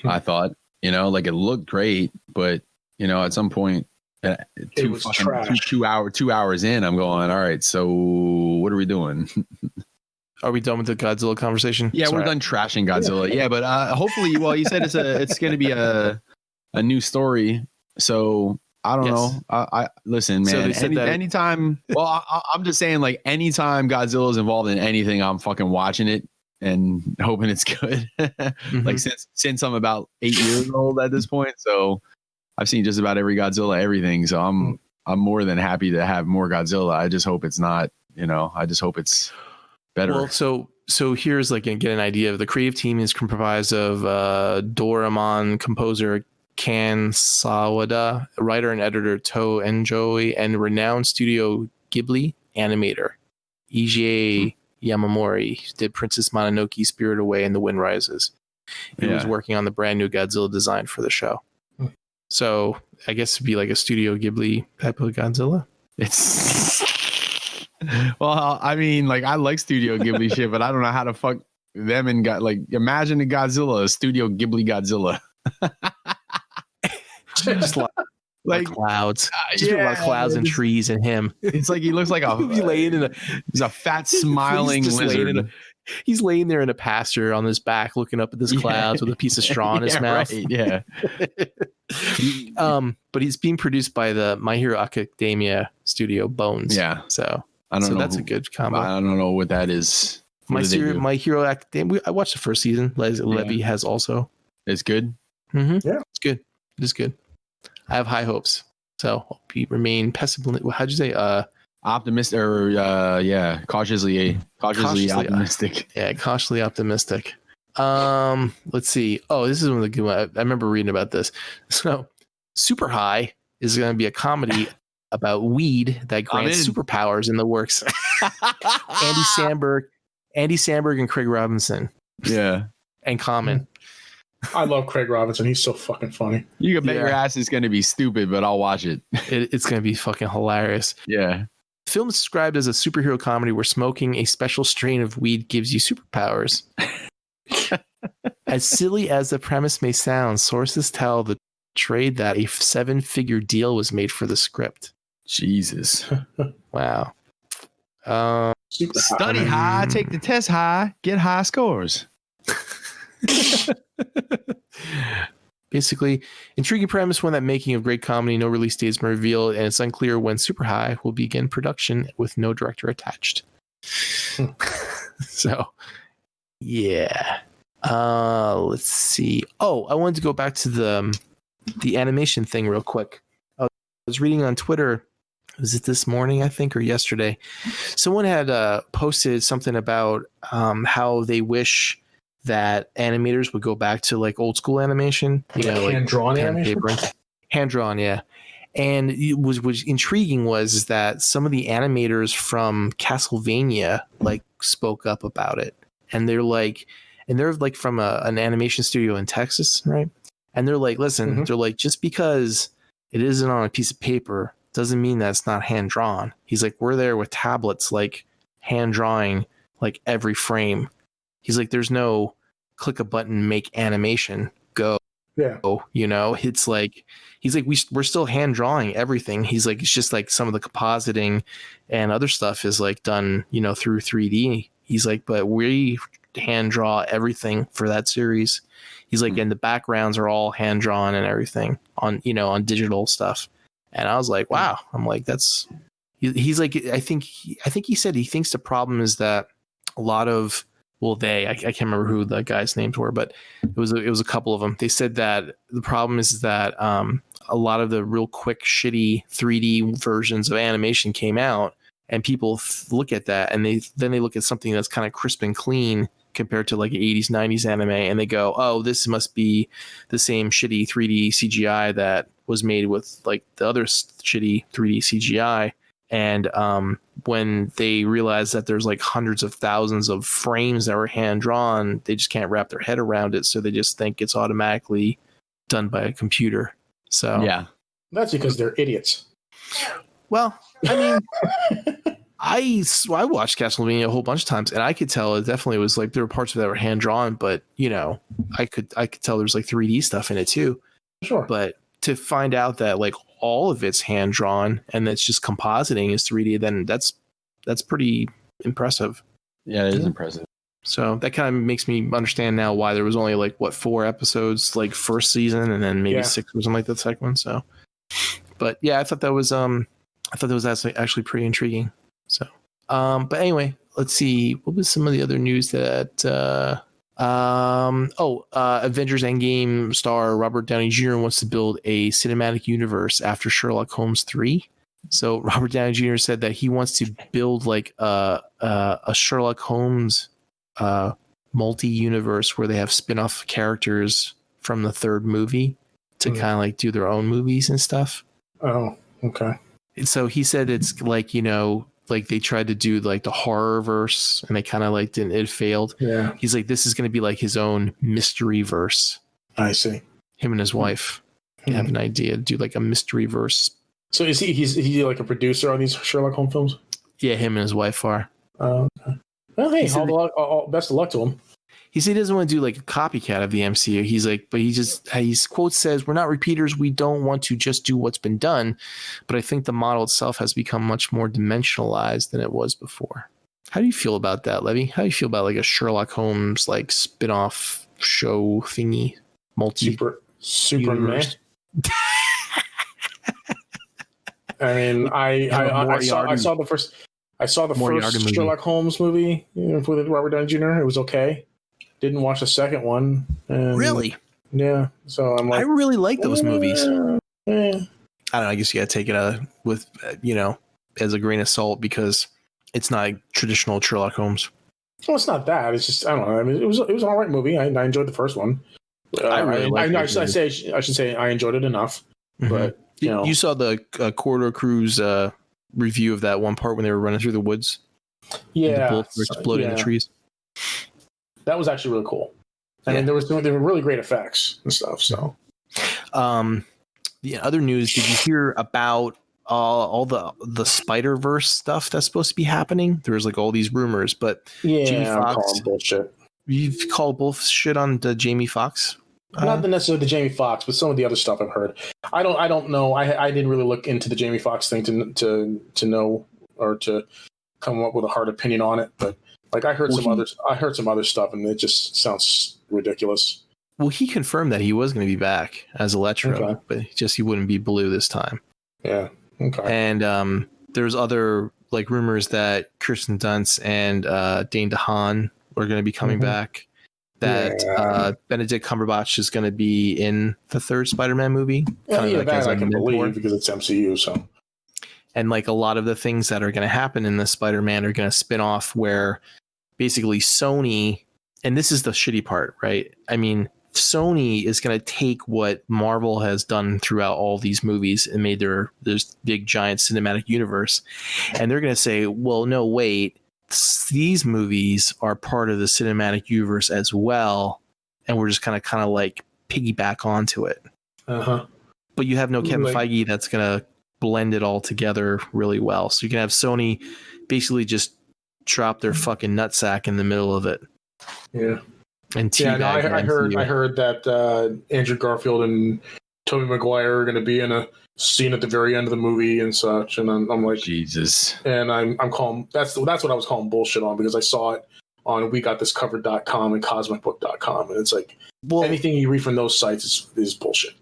I thought, like it looked great, but at some point, it was trash. 2 hours in, I'm going, all right, so what are we doing? Are we done with the Godzilla conversation? Yeah, we're done trashing Godzilla. Yeah, but hopefully, well, you said it's going to be a new story, so I don't know. I listen, man. So anytime. Well, I'm just saying, like, anytime Godzilla is involved in anything, I'm fucking watching it and hoping it's good. Like since I'm about 8 years old at this point, so I've seen just about every Godzilla, everything. So I'm more than happy to have more Godzilla. I just hope it's not. I just hope it's better. Well, so here's like get an idea of the creative team is comprised of Doraemon composer Kan Sawada, writer and editor To Enjoy, and renowned Studio Ghibli animator Eiji Yamamori did Princess Mononoke, Spirit Away, and The Wind Rises. He was working on the brand new Godzilla design for the show. So I guess it'd be like a Studio Ghibli type of Godzilla. It's well, I mean, like I like Studio Ghibli shit, but I don't know how to fuck them and got like imagine a Godzilla, a Studio Ghibli Godzilla. Just like clouds. Just a lot of clouds and trees and him. It's like he looks like a he's a fat smiling lizard. He's laying there in a pasture on his back, looking up at this clouds with a piece of straw in his mouth. Right, yeah. But he's being produced by the My Hero Academia studio Bones. Yeah. So I don't know. That's a good combo. I don't know what that is. My Hero Academia. I watched the first season. Levy has also. It's good. Mm-hmm. Yeah, it's good. It is good. I have high hopes, so I'll remain pessimistic. How'd you say? Optimistic or cautiously optimistic. Yeah, cautiously optimistic. Let's see. Oh, this is one of the good ones. I remember reading about this. So, Super High is going to be a comedy about weed that grants superpowers in the works. Andy Samberg and Craig Robinson. Yeah, and Common. I love Craig Robinson. He's so fucking funny. You can bet your ass is going to be stupid, but I'll watch it. It's going to be fucking hilarious. Yeah. The film is described as a superhero comedy where smoking a special strain of weed gives you superpowers. As silly as the premise may sound, sources tell the trade that a 7-figure deal was made for the script. Jesus. Wow. Study high, take the test high, get high scores. Basically, intriguing premise, one that making of great comedy, no release dates been revealed, and it's unclear when Super High will begin production with no director attached. So, yeah. Let's see. Oh, I wanted to go back to the animation thing real quick. I was reading on Twitter. Was it this morning, I think, or yesterday? Someone had posted something about how they wish that animators would go back to like old school animation, like hand-drawn animation. Hand-drawn, yeah. And it was intriguing was that some of the animators from Castlevania like spoke up about it, and they're like from an animation studio in Texas, right? And they're like, listen, they're like, just because it isn't on a piece of paper doesn't mean that it's not hand drawn. He's like, we're there with tablets, like hand drawing like every frame. He's like, there's no click a button, make animation, go. Yeah. It's like, he's like, we're still hand drawing everything. He's like, it's just like some of the compositing and other stuff is like done, through 3D. He's like, but we hand draw everything for that series. He's like, and the backgrounds are all hand drawn and everything on digital stuff. And I was like, wow. I'm like, he's like, I think he said he thinks the problem is that a lot of, I can't remember who the guys' names were, but it was a couple of them. They said that the problem is that a lot of the real quick, shitty 3D versions of animation came out, and people look at that, and they look at something that's kind of crisp and clean compared to like 80s, 90s anime, and they go, oh, this must be the same shitty 3D CGI that was made with like the other shitty 3D CGI. And when they realize that there's like hundreds of thousands of frames that were hand drawn, they just can't wrap their head around it. So they just think it's automatically done by a computer. So yeah, that's because they're idiots. Well, I mean, I watched Castlevania a whole bunch of times, and I could tell it definitely was like there were parts of it that were hand drawn, but I could tell there's like 3D stuff in it too. Sure, but to find out that like all of it's hand drawn and it's just compositing is 3D, then that's pretty impressive. Yeah, it is impressive. So that kind of makes me understand now why there was only like 4 episodes like first season, and then maybe 6 or something like that second one. So, but yeah, I thought that was actually pretty intriguing. So, but anyway, let's see, what was some of the other news that Avengers Endgame star Robert Downey Jr. wants to build a cinematic universe after Sherlock Holmes 3. So Robert Downey Jr. said that he wants to build like a Sherlock Holmes multi-universe where they have spin-off characters from the third movie to kind of like do their own movies and stuff. Oh, okay. And so he said it's like, like they tried to do like the horror verse and they kind of like didn't, it failed. Yeah. He's like, this is going to be like his own mystery verse. I see. Him and his wife have an idea to do like a mystery verse So is he like a producer on these Sherlock Holmes films? Yeah, him and his wife are. Okay. Well, hey, best of luck to him. He said he doesn't want to do like a copycat of the MCU. He's like, but his quote says, "We're not repeaters. We don't want to just do what's been done. But I think the model itself has become much more dimensionalized than it was before." How do you feel about that, Levy? How do you feel about like a Sherlock Holmes like spin-off show thingy? Super meh. I mean, I saw the first Sherlock Holmes movie with Robert Downey Jr. It was okay. Didn't watch the second one. Really? Yeah. So I'm like, I really like those movies. Yeah. I don't know. I guess you got to take it with as a grain of salt because it's not a traditional Sherlock Holmes. Well, it's not that. It's just I don't know. I mean, it was an all right movie. I enjoyed the first one. I should say I enjoyed it enough. Mm-hmm. But you saw the Corridor Cruise review of that one part when they were running through the woods. Yeah, the bullets were exploding in the trees. That was actually really cool. I mean, there were really great effects and stuff. So, the other news. Did you hear about all the Spider-Verse stuff that's supposed to be happening? There's like all these rumors, but Jamie Foxx, I'm calling bullshit. You've called bullshit on the Jamie Foxx. Not necessarily the Jamie Foxx, but some of the other stuff I've heard. I don't know. I didn't really look into the Jamie Foxx thing to know or to come up with a hard opinion on it. But like I heard some other stuff, and it just sounds ridiculous. Well, he confirmed that he was going to be back as Electro, but he wouldn't be Blue this time. Yeah. Okay. And there's other like rumors that Kirsten Dunst and Dane DeHaan are going to be coming back. That Benedict Cumberbatch is going to be in the third Spider-Man movie. That I can believe because it's MCU. So, and like a lot of the things that are going to happen in the Spider-Man are going to spin off where basically Sony, and this is the shitty part, right? I mean, Sony is going to take what Marvel has done throughout all these movies and made this big giant cinematic universe, and they're going to say, well, no, wait. These movies are part of the cinematic universe as well, and we're just kind of like piggyback onto it. But you have no Kevin Feige that's gonna blend it all together really well. So you can have Sony basically just drop their fucking nutsack in the middle of it. Yeah. And I heard that Andrew Garfield and Tobey Maguire are going to be in a scene at the very end of the movie and such, and I'm like, Jesus. And I'm calling that's what I was calling bullshit on, because I saw it on WeGotThisCovered.com and CosmicBook.com, and it's like, well, anything you read from those sites is bullshit.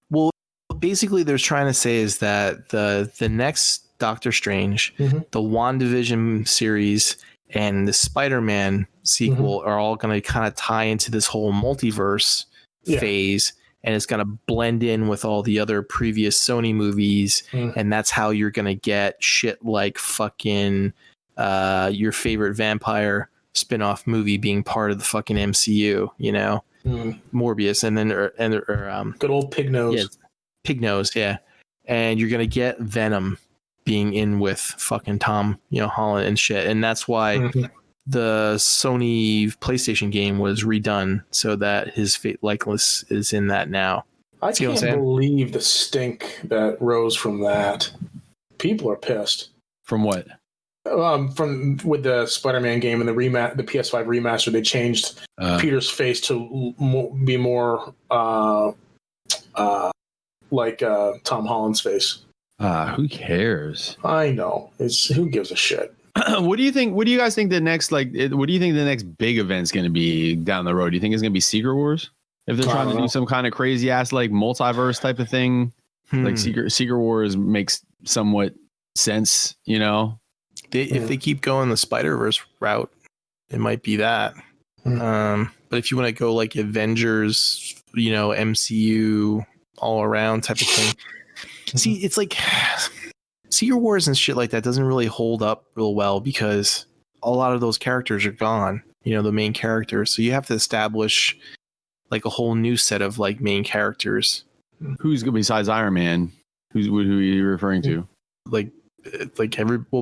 Well, basically, they're trying to say is that the next Doctor Strange, the WandaVision series, and the Spider-Man sequel are all going to kind of tie into this whole multiverse phase. And it's going to blend in with all the other previous Sony movies. And that's how you're going to get shit like fucking your favorite vampire spin-off movie being part of the fucking MCU, you know? Morbius. And then good old Pig Nose. Yeah, Pig Nose, yeah. And you're going to get Venom being in with fucking Tom, Holland and shit. And that's why the Sony PlayStation game was redone so that his fate likeness is in that now. I can't believe the stink that rose from that. People are pissed. From what? From with the Spider-Man game and the PS5 remaster, they changed Peter's face to be more like Tom Holland's face. Who cares? I know. Who gives a shit? What do you think? What do you guys think the next what do you think the next big event's going to be down the road? Do you think it's going to be Secret Wars? If they're trying to do some kind of crazy ass like multiverse type of thing, like Secret Wars makes somewhat sense, If they keep going the Spider-Verse route, it might be that. But if you want to go like Avengers, MCU all around type of thing, see, it's like Secret Wars and shit like that doesn't really hold up real well because a lot of those characters are gone, the main characters. So you have to establish like a whole new set of like main characters. Who's good besides Iron Man? Who are you referring to?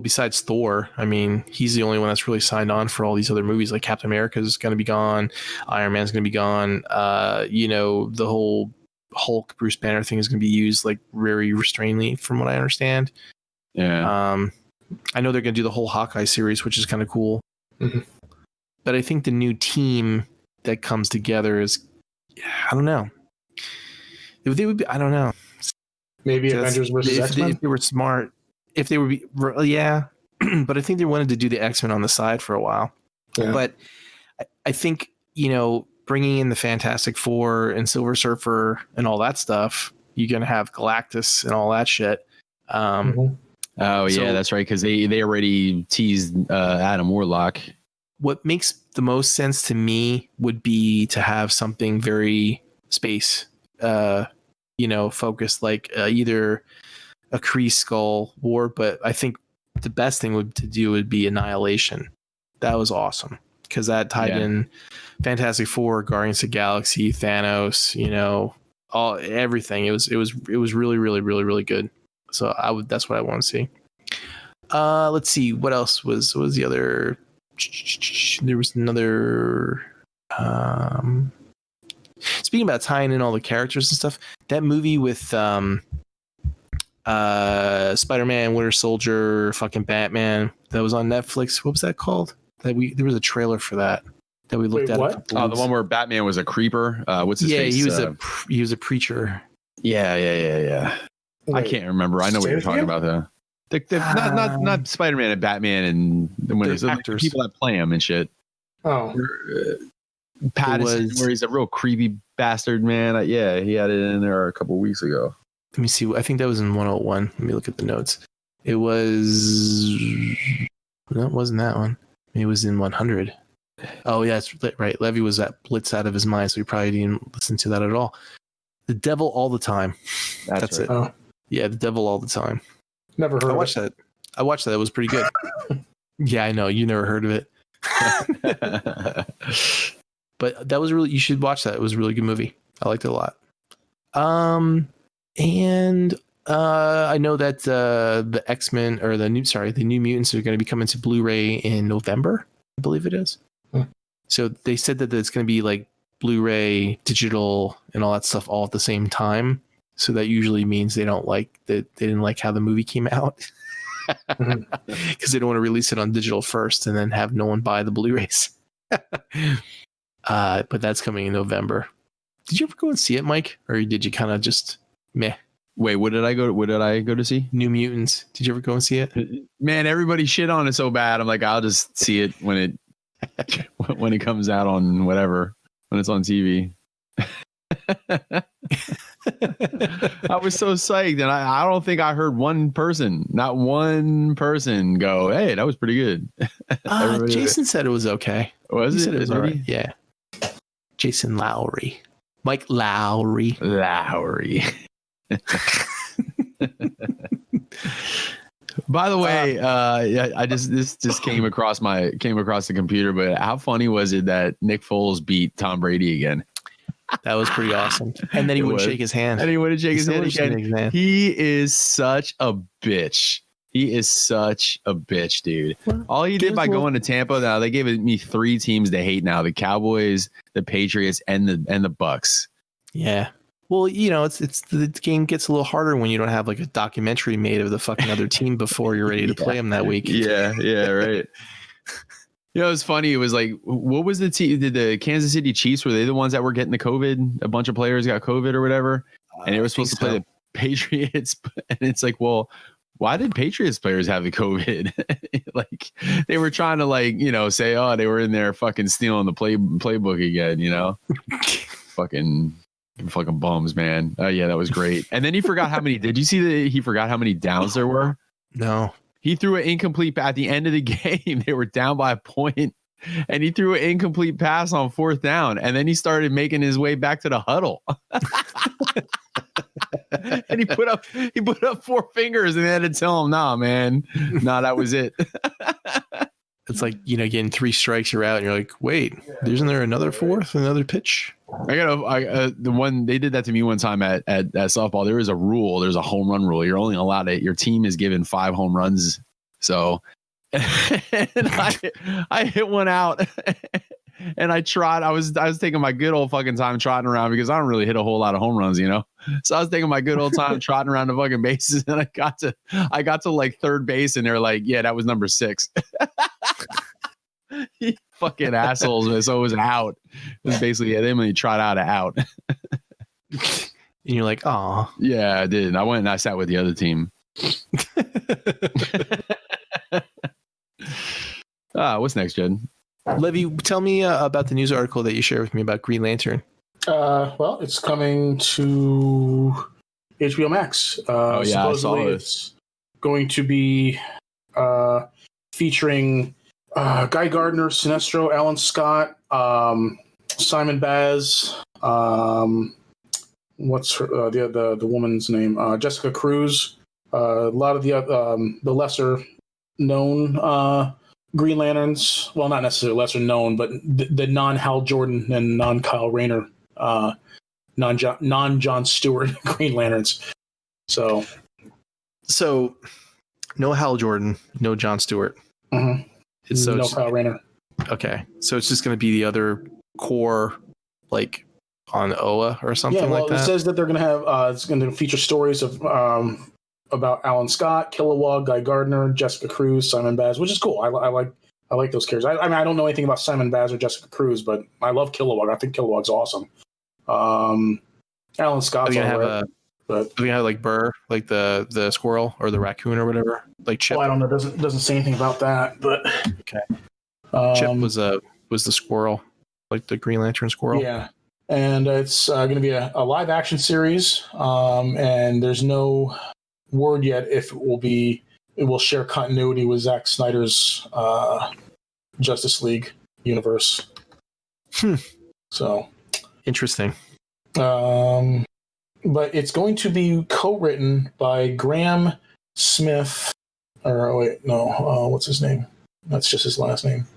Besides Thor, I mean, he's the only one that's really signed on for all these other movies. Like Captain America is going to be gone, Iron Man's going to be gone. The whole Hulk Bruce Banner thing is going to be used like very restrainedly, from what I understand. Yeah. I know they're going to do the whole Hawkeye series, which is kind of cool. Mhm. But I think the new team that comes together is, I don't know. They would be, I don't know. Maybe Avengers versus X-Men. If they were smart, if they would be, yeah. But I think they wanted to do the X-Men on the side for a while. Yeah. But I think, bringing in the Fantastic Four and Silver Surfer and all that stuff, you're going to have Galactus and all that shit. Mhm. Oh yeah, so- that's right. Because they already teased Adam Warlock. What makes the most sense to me would be to have something very space, focused, like either a Kree Skull war. But I think the best thing to do would be Annihilation. That was awesome because that tied in Fantastic Four, Guardians of the Galaxy, Thanos. Everything. It was really, really, really, really good. So that's what I want to see. Let's see what else was the other. There was another. Speaking about tying in all the characters and stuff, that movie with Spider-Man, Winter Soldier, fucking Batman that was on Netflix. What was that called? There was a trailer for that we looked Wait, at. what? Oh, the one where Batman was a creeper. What's his face? He was a preacher. Yeah. I Wait, can't remember. I know what say you're it talking again? about though. Not Spider-Man and Batman and the Winter Soldier, actors. people that play him and shit. Oh, Pattinson, where he's a real creepy bastard, man. He had it in there a couple weeks ago. Let me see. I think that was in 101. Let me look at the notes. It was. No, it wasn't that one. It was in 100. Oh, yeah, that's right. Levy was that blitz out of his mind, so he probably didn't listen to that at all. The Devil All the Time. That's right. it. Oh. Yeah, The Devil All the Time. never heard I of watched it. that. It was pretty good. Yeah, I know. You never heard of it. But that was really, you should watch that. It was a really good movie. I liked it a lot. And I know that the X-Men or the New Mutants are going to be coming to Blu-ray in November, I believe it is. So they said that it's going to be like Blu-ray, digital, and all that stuff all at the same time. So that usually means they didn't like how the movie came out. Because they don't want to release it on digital first and then have no one buy the Blu-rays. But that's coming in November. Did you ever go and see it, Mike, or did you kind of just meh? Wait, what did I go to see? New Mutants. Did you ever go and see it? Man, everybody shit on it so bad. I'm like, I'll just see it when it comes out on whatever, when it's on TV. I was so psyched, and I don't think I heard not one person go, "Hey, that was pretty good." Jason said it was okay. Was He it? said it was all right. Yeah. Jason Lowry. Mike Lowry. By the way, this just came across the computer, but how funny was it that Nick Foles beat Tom Brady again? That was pretty awesome. And then he wouldn't shake his hand. And he wouldn't shake his still hand wouldn't shake again. his hand. He is such a bitch. Dude. All he did by going to Tampa, now they gave me 3 teams to hate now: the Cowboys, the Patriots, and the Bucks. Yeah. Well, it's the game gets a little harder when you don't have like a documentary made of the fucking other team before you're ready to play them that week. Yeah, right. It was funny. It was like, what was the team? Did the Kansas City Chiefs, were they the ones that were getting the COVID? A bunch of players got COVID or whatever, and they were supposed to play the Patriots. And it's like, well, why did Patriots players have the COVID? Like they were trying to say, oh, they were in there fucking stealing the playbook again, fucking bums, man. Oh yeah, that was great. And then he forgot how many. Did you see that he forgot how many downs there were? No. He threw an incomplete at the end of the game. They were down by a point, and he threw an incomplete pass on 4th down. And then he started making his way back to the huddle. And he put up 4 fingers, and they had to tell him, "Nah, man, that was it." It's like, getting 3 strikes, you're out, and you're like, wait, isn't there another 4th, another pitch? The one they did that to me one time at softball. There is a rule. There's a home run rule. You're only allowed your team is given 5 home runs. So and I hit one out, and I trot. I was taking my good old fucking time trotting around because I don't really hit a whole lot of home runs, you know. So I was taking my good old time trotting around the fucking bases, and I got to like third base, and they're like, "Yeah, that was number 6." You fucking assholes! Man. So it was an out. It was basically they only trot out an out. And you're like, "Aw." Yeah, I did. I went and I sat with the other team. What's next, Jed? Levy, tell me about the news article that you shared with me about Green Lantern. Well, it's coming to HBO Max. I saw it. It's going to be featuring Guy Gardner, Sinestro, Alan Scott, Simon Baz. What's her, the woman's name? Jessica Cruz. A lot of the lesser known Green Lanterns. Well, not necessarily lesser known, but the non Hal Jordan and non Kyle Rayner, non John Stewart Green Lanterns. So no Hal Jordan, no John Stewart. Mm-hmm. No Kyle Rayner. Okay, so it's just going to be the other core, like on OA or something like that. It says that they're going to have it's going to feature stories of about Alan Scott, Kilowog, Guy Gardner, Jessica Cruz, Simon Baz, which is cool. I like those characters. I mean, I don't know anything about Simon Baz or Jessica Cruz, but I love Kilowog. I think Kilowog's awesome. Alan Scott's all right. But are we gonna have like Burr, like the squirrel or the raccoon or whatever, like Chip? I don't know. Doesn't say anything about that, but okay. Chip was the squirrel, like the Green Lantern squirrel. Yeah, and it's going to be a live action series, and there's no word yet if it will share continuity with Zack Snyder's Justice League universe. So interesting. But it's going to be co-written by Graham Smith. Or wait, no, what's his name? That's just his last name.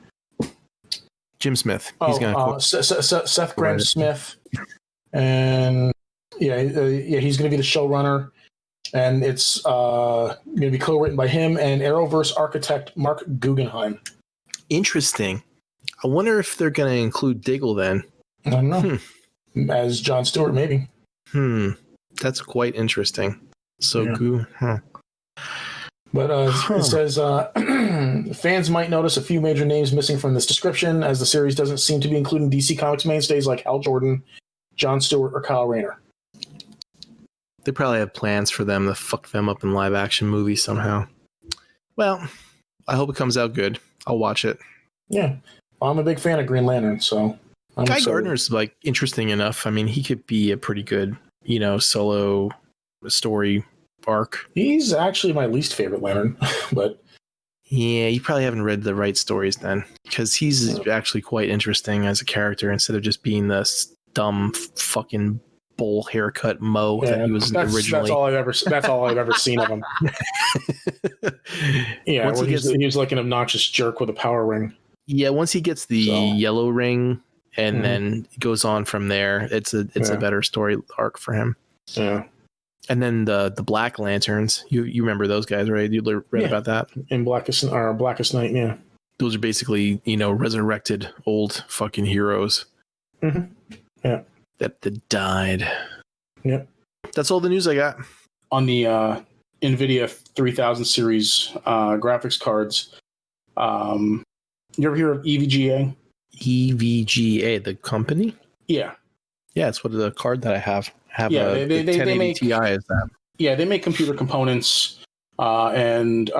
Jim Smith. He's going to Seth Graham Smith, and he's going to be the showrunner, and it's going to be co-written by him and Arrowverse architect Mark Guggenheim. Interesting. I wonder if they're going to include Diggle then. I don't know. As John Stewart, maybe. That's quite interesting. So yeah. But it says fans might notice a few major names missing from this description, as the series doesn't seem to be including DC Comics mainstays like Hal Jordan, John Stewart, or Kyle Rayner. They probably have plans for them to fuck them up in live action movies somehow. Well, I hope it comes out good. I'll watch it. Yeah. Well, I'm a big fan of Green Lantern, so Guy Gardner's like interesting enough. I mean, he could be a pretty good, solo story arc. He's actually my least favorite Lantern, but yeah, you probably haven't read the right stories then, because he's actually quite interesting as a character instead of just being the dumb fucking bowl haircut Mo that he was originally. That's all I've ever seen of him. Yeah, he was like an obnoxious jerk with a power ring. Yeah, once he gets the yellow ring and then goes on from there, it's a better story arc for him. Yeah. And then the Black Lanterns, you remember those guys, right? You read about that? In Blackest Night, yeah. Those are basically, resurrected old fucking heroes. Mm-hmm. Yeah. That died. Yep. That's all the news I got. On the NVIDIA 3000 series graphics cards, you ever hear of EVGA? EVGA, the company? Yeah. Yeah, it's what the card that I have. They 1080 make Ti is that. Yeah, they make computer components and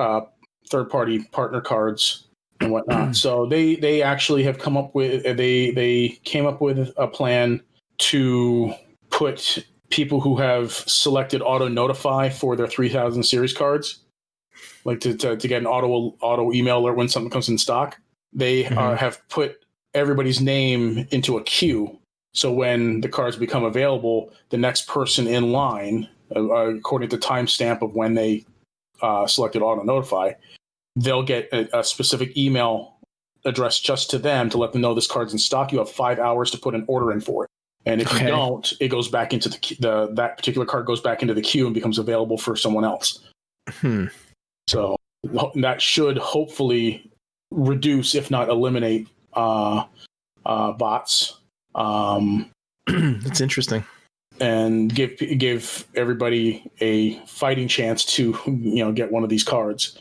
third-party partner cards and whatnot. So they actually have come up with they came up with a plan to put people who have selected auto notify for their 3000 series cards, like to get an auto email alert when something comes in stock. They have put everybody's name into a queue. So when the cards become available, the next person in line, according to timestamp of when they selected auto notify, they'll get a specific email addressed just to them to let them know this card's in stock. You have 5 hours to put an order in for it. And if you don't, it goes back into that particular card goes back into the queue and becomes available for someone else. So that should hopefully reduce, if not eliminate, bots. That's interesting. And give everybody a fighting chance to get one of these cards,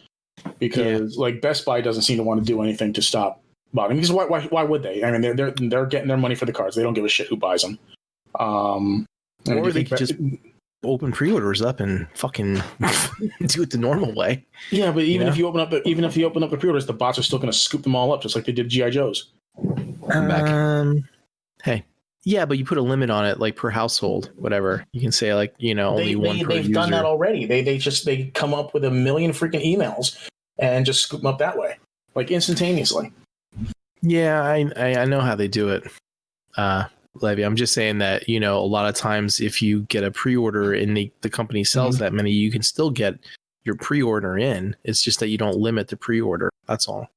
because like Best Buy doesn't seem to want to do anything to stop botting, because why would they? I mean, they're getting their money for the cards. They don't give a shit who buys them. Or they could just open pre-orders up and fucking do it the normal way. Yeah, but even if you open up the pre-orders, the bots are still going to scoop them all up, just like they did GI Joes. Hey, yeah, but you put a limit on it, like per household, whatever. You can say like only one per they've user. done that already. They come up with a million freaking emails and just scoop them up that way, like instantaneously. Yeah, I know how they do it. Levy, I'm just saying that, a lot of times if you get a pre-order and the company sells that many, you can still get your pre-order in. It's just that you don't limit the pre-order. That's all.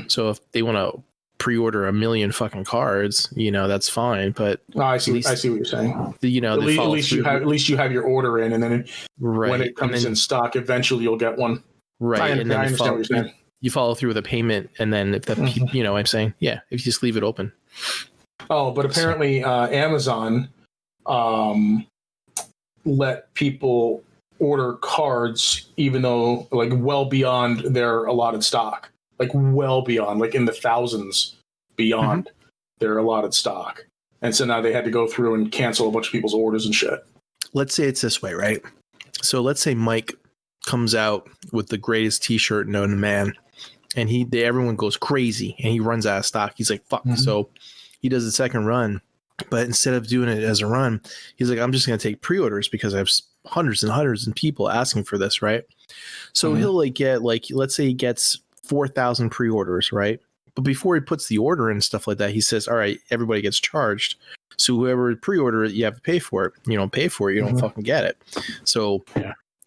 So if they want to pre-order 1 million fucking cards, that's fine. But I see what you're saying. At least you have your order in, and then when it comes in stock, eventually you'll get one. Right. I understand what you're saying. You follow through with a payment, and then if that, I'm saying, yeah, if you just leave it open. Oh, but apparently Amazon let people order cards even though like well beyond their allotted stock, like well beyond, like in the thousands beyond their allotted stock. And so now they had to go through and cancel a bunch of people's orders and shit. Let's say it's this way, right? So let's say Mike comes out with the greatest T-shirt known to man, and everyone goes crazy, and he runs out of stock. He's like, fuck. So he does the second run, but instead of doing it as a run, he's like, I'm just going to take pre-orders because I have hundreds and hundreds of people asking for this, right? So he'll get let's say he gets 4,000 pre-orders, right? But before he puts the order in and stuff like that, he says, all right, everybody gets charged. So whoever pre-order it, you have to pay for it. You don't pay for it, you don't fucking get it. So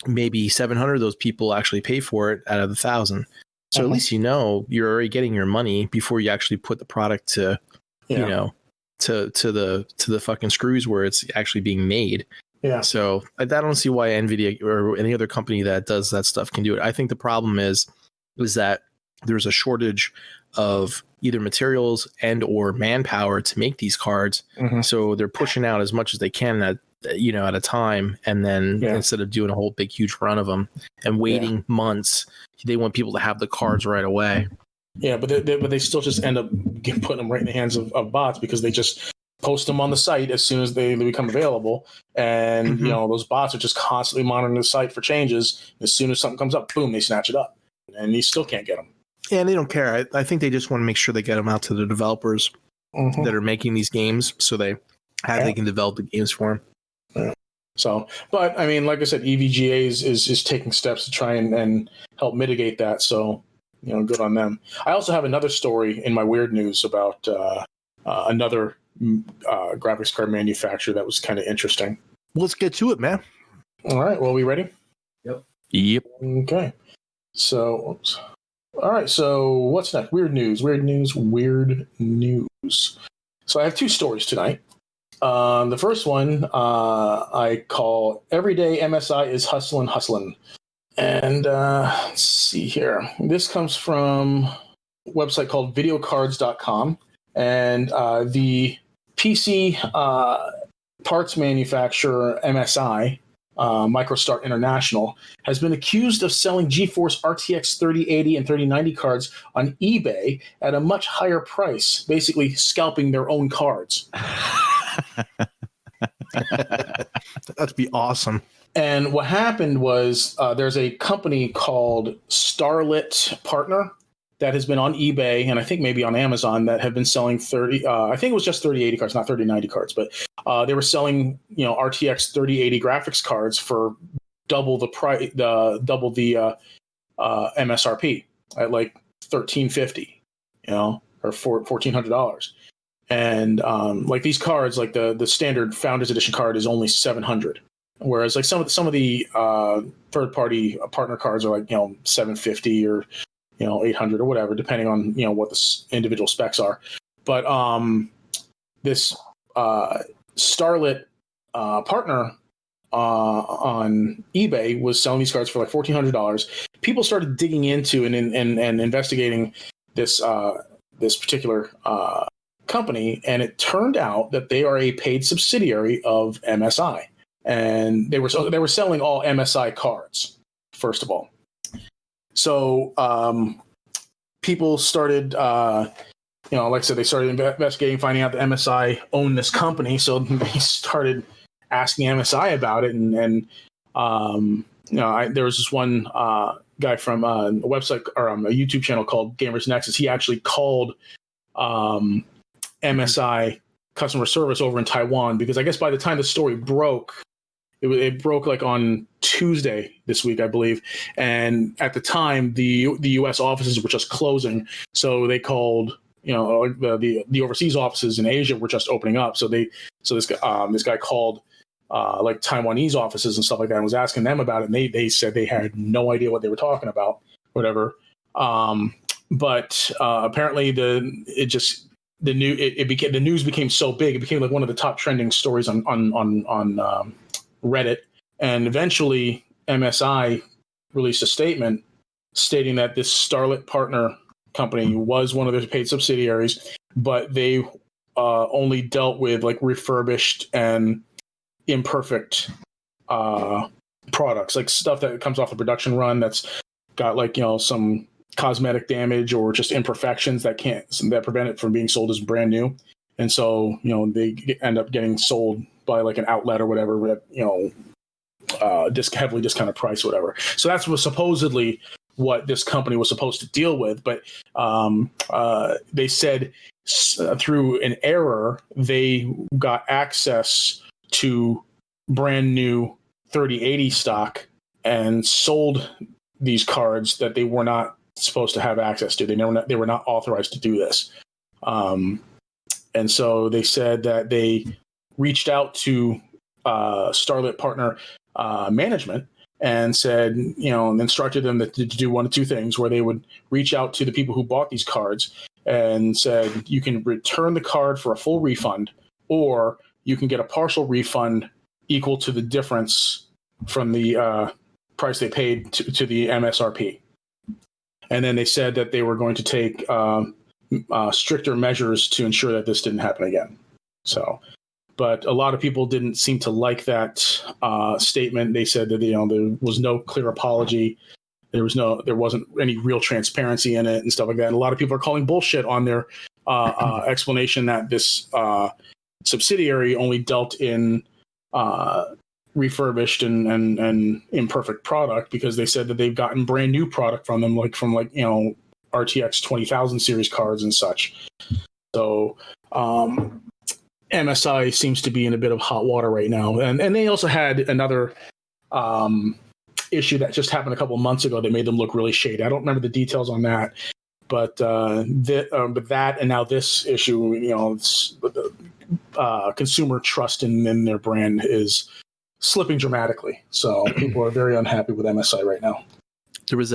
maybe 700 of those people actually pay for it out of the 1,000. So at least you're already getting your money before you actually put the product to to the fucking screws where it's actually being made. Yeah. So I don't see why NVIDIA or any other company that does that stuff can do it. I think the problem is that there's a shortage of either materials and or manpower to make these cards. So they're pushing out as much as they can at a time, and then instead of doing a whole big huge run of them and waiting months, they want people to have the cards right away. Yeah, but they still just end up putting them right in the hands of bots, because they just post them on the site as soon as they become available, and those bots are just constantly monitoring the site for changes. As soon as something comes up, boom, they snatch it up, and you still can't get them. Yeah, and they don't care. I think they just want to make sure they get them out to the developers that are making these games, so they can develop the games for them. Yeah. So, but I mean, like I said, EVGA is taking steps to try and help mitigate that. So, good on them. I also have another story in my weird news about another graphics card manufacturer that was kind of interesting. Let's get to it, man. All right. Well, we ready? Yep. Okay. So, oops. All right. So, what's next? Weird news. So, I have two stories tonight. The first one I call Everyday MSI is Hustlin'. And let's see here. This comes from a website called videocards.com. And the PC parts manufacturer MSI, MicroStar International, has been accused of selling GeForce RTX 3080 and 3090 cards on eBay at a much higher price, basically scalping their own cards. That'd be awesome. And what happened was there's a company called Starlit Partner that has been on eBay, and I think maybe on Amazon, that have been selling I think it was just 3080 cards, not 3090 cards, but they were selling RTX 3080 graphics cards for double the price, double the MSRP at like $1,350, or $1,400. And like these cards, like the standard Founders Edition card is only $700, whereas like some of the third party partner cards are like $750 or $800 or whatever, depending on what the individual specs are. But this Starlit partner on eBay was selling these cards for like $1,400. People started digging into and investigating this particular company, and it turned out that they are a paid subsidiary of MSI, and they were selling all MSI cards first of all. So people started, like I said, they started investigating, finding out that MSI owned this company. So they started asking MSI about it, and there was this one guy from a website or a YouTube channel called Gamers Nexus. He actually called MSI customer service over in Taiwan, because I guess by the time the story broke, it broke like on Tuesday this week, I believe. And at the time, the U.S. offices were just closing, so they called, the overseas offices in Asia were just opening up. So this guy called like Taiwanese offices and stuff like that, and was asking them about it. And they said they had no idea what they were talking about, whatever. But apparently the news became so big, it became like one of the top trending stories on Reddit. And eventually MSI released a statement stating that this Starlit Partner company was one of their paid subsidiaries, but they only dealt with like refurbished and imperfect products, like stuff that comes off the production run that's got like, some cosmetic damage or just imperfections that prevent it from being sold as brand new. And so, they end up getting sold by like an outlet or whatever, at, heavily discounted price, or whatever. So that's supposedly what this company was supposed to deal with. But they said through an error, they got access to brand new 3080 stock and sold these cards that they were not supposed to have access to. They were not authorized to do this. And so they said that they reached out to Starlit Partner management and said, and instructed them to do one of two things, where they would reach out to the people who bought these cards and said, you can return the card for a full refund, or you can get a partial refund equal to the difference from the price they paid to the MSRP. And then they said that they were going to take stricter measures to ensure that this didn't happen again. So, but a lot of people didn't seem to like that statement. They said that there was no clear apology. There wasn't any real transparency in it and stuff like that. And a lot of people are calling bullshit on their explanation that this subsidiary only dealt in refurbished and imperfect product, because they said that they've gotten brand new product from them, like RTX 20,000 series cards and such. So MSI seems to be in a bit of hot water right now. And they also had another issue that just happened a couple of months ago that made them look really shady. I don't remember the details on that, but that and now this issue, consumer trust in their brand is slipping dramatically. So people are very unhappy with MSI right now. There was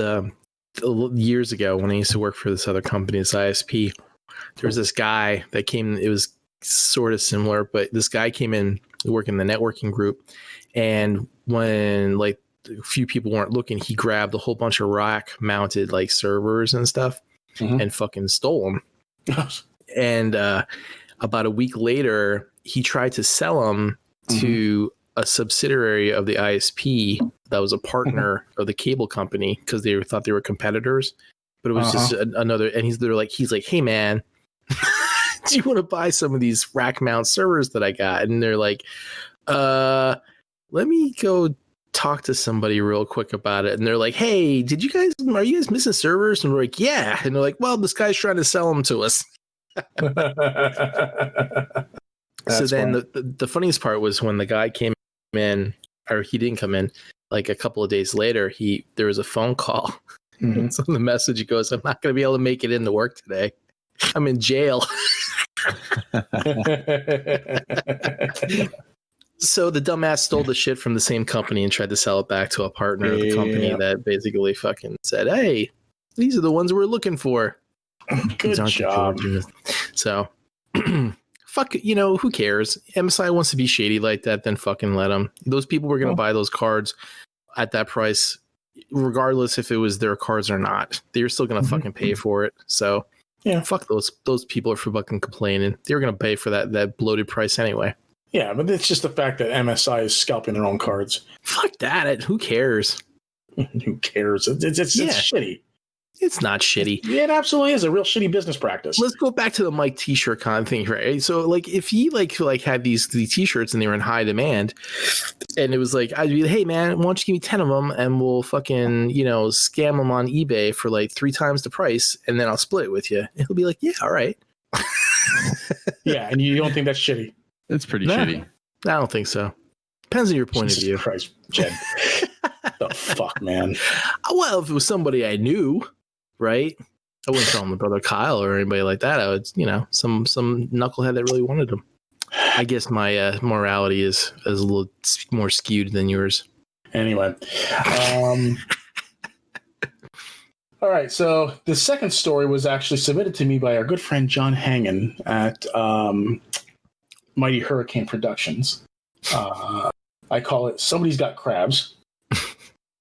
years ago when I used to work for this other company, this ISP, there was this guy that came, it was sort of similar, but this guy came in to work in the networking group, and when like a few people weren't looking, he grabbed a whole bunch of rack mounted like servers and stuff and fucking stole them. And about a week later, he tried to sell them to a subsidiary of the ISP that was a partner of the cable company, because they thought they were competitors, but it was just another. And he's like, hey man, do you want to buy some of these rack mount servers that I got? And they're like, let me go talk to somebody real quick about it. And they're like, hey, are you guys missing servers? And we're like, yeah. And they're like, well, this guy's trying to sell them to us. So then the funniest part was when the guy came in, or he didn't come in, like a couple of days later, there was a phone call. So on the message, he goes, I'm not going to be able to make it into work today. I'm in jail. So the dumbass stole the shit from the same company and tried to sell it back to a partner of the company that basically fucking said, hey, these are the ones we're looking for. Good job. So fuck, who cares? MSI wants to be shady like that, then fucking let them. Those people were going to buy those cards at that price, regardless if it was their cards or not. They're still going to fucking pay for it. So Yeah. Fuck those people are for fucking complaining. They were gonna pay for that bloated price anyway. Yeah, but it's just the fact that MSI is scalping their own cards. Fuck that. Who cares? Who cares? It's shitty. It's not shitty. Yeah, it absolutely is a real shitty business practice. Let's go back to the Mike T-shirt kind of thing, right? So, like, if he like had these T-shirts and they were in high demand, and it was like, I'd be like, hey man, why don't you give me 10 of them and we'll fucking scam them on eBay for like 3 times the price, and then I'll split it with you. And he'll be like, yeah, all right. Yeah, and you don't think that's shitty? It's pretty shitty. I don't think so. Depends on your point Jesus of view. Christ, Jed. The fuck, man. Well, if it was somebody I knew, right? I wouldn't tell my brother Kyle or anybody like that. I would, some knucklehead that really wanted them. I guess my morality is a little more skewed than yours. Anyway. All right, so the second story was actually submitted to me by our good friend John Hangen at Mighty Hurricane Productions. I call it Somebody's Got Crabs.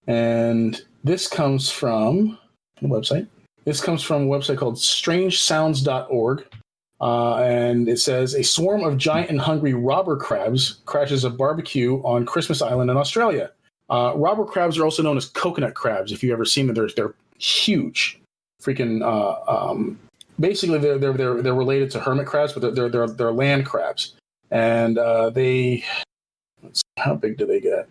And this comes from the website. This comes from a website called strangesounds.org. And it says, a swarm of giant and hungry robber crabs crashes a barbecue on Christmas Island in Australia. Robber crabs are also known as coconut crabs. If you've ever seen them, they're huge. Freaking basically they're related to hermit crabs, but they're land crabs. And let's see, how big do they get?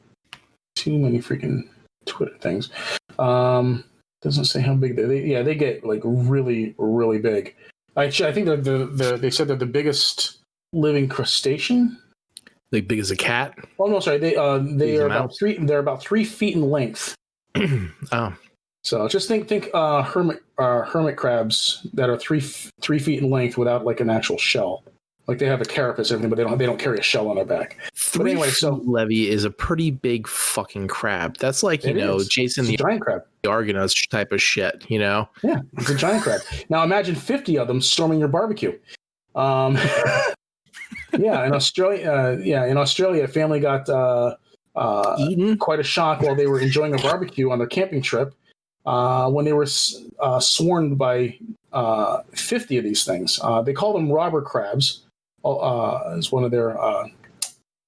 Too many freaking Twitter things. Doesn't say how big they get like really, really big. Actually, I think they said they're the biggest living crustacean. Like big as a cat? Oh no, sorry. They are about 3 feet in length. Oh. So just think hermit crabs that are 3 feet in length without like an actual shell. Like they have a carapace and everything, but they don't carry a shell on their back. 3 feet, Levy, is a pretty big fucking crab. That's like, Jason the giant crab, the Argonauts type of shit, Yeah, it's a giant crab. Now imagine 50 of them storming your barbecue. Yeah, in Australia, a family got eaten. Quite a shock while they were enjoying a barbecue on their camping trip when they were swarmed by 50 of these things. They call them robber crabs. Is one of their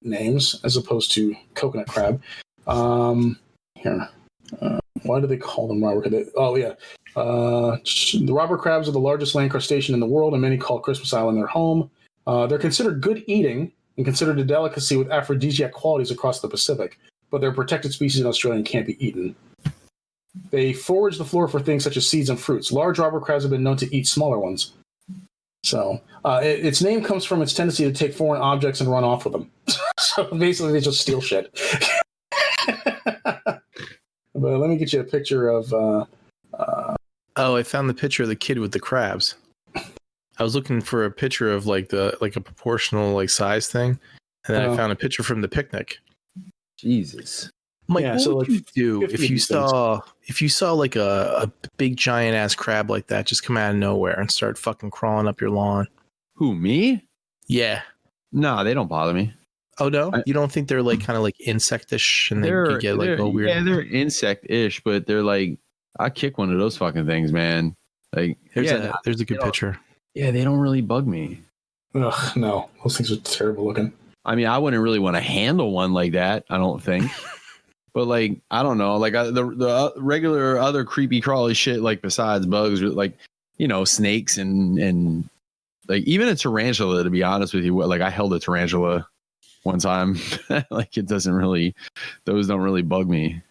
names, as opposed to coconut crab. Why do they call them robber crabs? The robber crabs are the largest land crustacean in the world, and many call Christmas Island their home. They're considered good eating and considered a delicacy with aphrodisiac qualities across the Pacific, but they're a protected species in Australia and can't be eaten. They forage the floor for things such as seeds and fruits. Large robber crabs have been known to eat smaller ones. So its name comes from its tendency to take foreign objects and run off with them. So basically, they just steal shit. But let me get you a picture of... I found the picture of the kid with the crabs. I was looking for a picture of like a proportional like size thing, and then I found a picture from the picnic. Jesus. Mike, what would you do if you saw like a big giant ass crab like that just come out of nowhere and start fucking crawling up your lawn? Who, me? Yeah. No, they don't bother me. Oh no, you don't think they're like kind of like insectish and they could get like a weird? Yeah, they're insect-ish, but they're like, I kick one of those fucking things, man. Like, there's a good picture. Yeah, they don't really bug me. Ugh, no, those things are terrible looking. I mean, I wouldn't really want to handle one like that, I don't think. But like, I don't know, like the regular other creepy crawly shit, like besides bugs, like, snakes and like even a tarantula, to be honest with you, like I held a tarantula one time. Like those don't really bug me.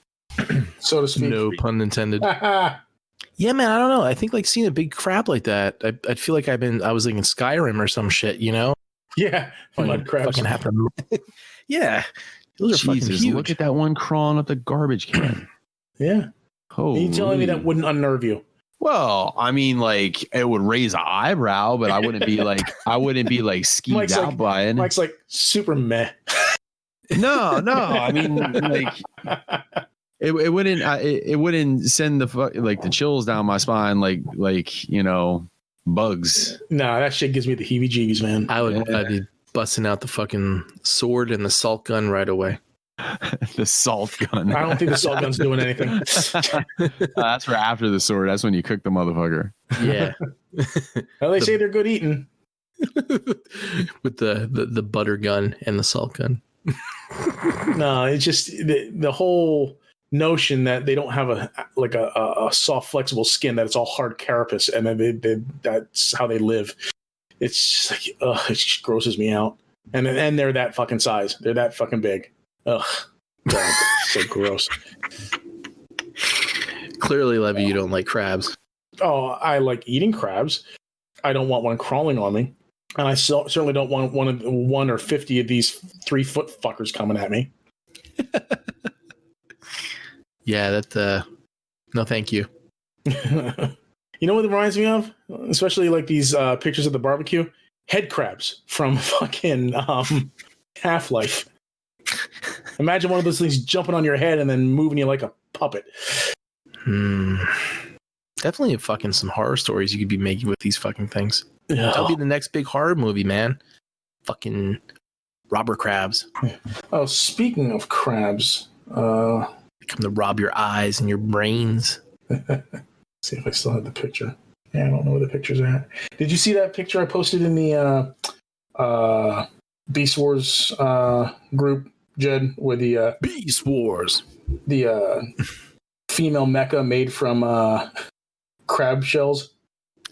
So to speak. No pun intended. Yeah, man, I don't know. I think like seeing a big crab like that, I feel like I was like in Skyrim or some shit, Yeah, mud crabs. Fucking happen. Yeah. Those are fucking huge. Look at that one crawling up the garbage can. Yeah. Holy. Are you telling me that wouldn't unnerve you? Well, I mean, like it would raise an eyebrow, but I wouldn't be like skeeved out by it. Mike's like super meh. No. I mean, like it wouldn't send the chills down my spine like bugs. No, that shit gives me the heebie-jeebies, man. I'd be busting out the fucking sword and the salt gun right away. The salt gun. I don't think the salt gun's doing anything. That's for after the sword. That's when you cook the motherfucker. Yeah. Well, they say they're good eating. With the butter gun and the salt gun. No, it's just the whole notion that they don't have a soft, flexible skin, that it's all hard carapace, and then that's how they live. It's just like, it just grosses me out. And they're that fucking size. They're that fucking big. Ugh. God, so gross. Clearly, Levy, you don't like crabs. Oh, I like eating crabs. I don't want one crawling on me. And I certainly don't want one or 50 of these 3-foot fuckers coming at me. Yeah, no, thank you. You know what it reminds me of? Especially like these pictures of the barbecue? Head crabs from fucking Half-Life. Imagine one of those things jumping on your head and then moving you like a puppet. Definitely fucking some horror stories you could be making with these fucking things. Yeah. That'll be the next big horror movie, man. Fucking robber crabs. Oh, speaking of crabs, They come to rob your eyes and your brains. see if I still have the picture. Yeah, I don't know where the picture's at. Did you see that picture I posted in the Beast Wars group, Jed, with the Beast Wars, the female mecha made from crab shells?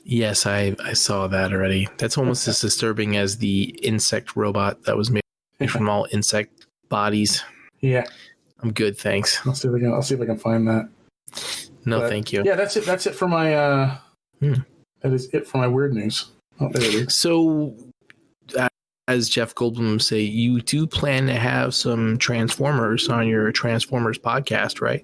Yes, I saw that already. That's almost as disturbing as the insect robot that was made from all insect bodies. Yeah, I'm good, thanks. I'll see if I can find that. No, thank you. Yeah, that's it. That's it for my. That is it for my weird news. Oh, there it is. So, as Jeff Goldblum say, you do plan to have some Transformers on your Transformers podcast, right?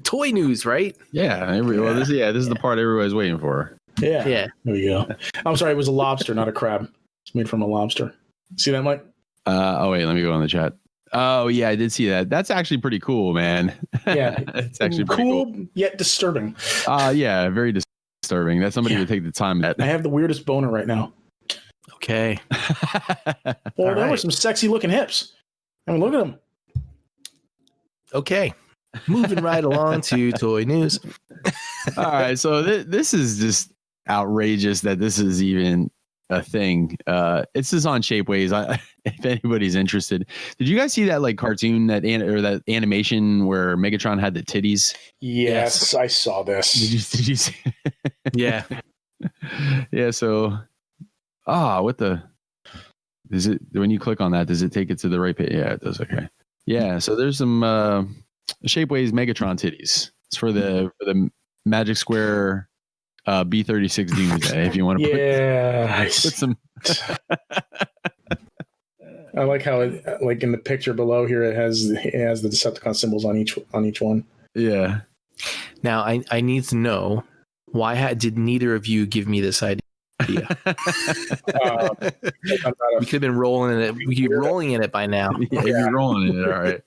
Toy news, right? Yeah. This is the part everybody's waiting for. Yeah. Yeah. There we go. I'm sorry, it was a lobster, not a crab. It's made from a lobster. See that, Mike? Oh wait, let me go on the chat. Oh yeah, I did see that. That's actually pretty cool, man. Yeah. It's actually cool yet disturbing. Yeah, very disturbing. That somebody would take the time. I have the weirdest boner right now. Okay. Well, there were some sexy looking hips. I mean, look at them. Okay. Moving right along to toy news. All right, so this is just outrageous that this is even a thing. It's just on Shapeways. If anybody's interested, did you guys see that like cartoon that animation where Megatron had the titties? Yes, I saw this. Did you see? Yeah. Yeah. So, what the? Is it when you click on that? Does it take it to the right page? Yeah, it does. Okay. Yeah. So there's some Shapeways Megatron titties. It's for the Magic Square B36 Doomsday. If you want to put some. I like how it, like in the picture below here, it has the Decepticon symbols on each one. Yeah. Now I need to know why did neither of you give me this idea? We could have been rolling in it. We could be rolling in it by now. Yeah, you're rolling in it. All right.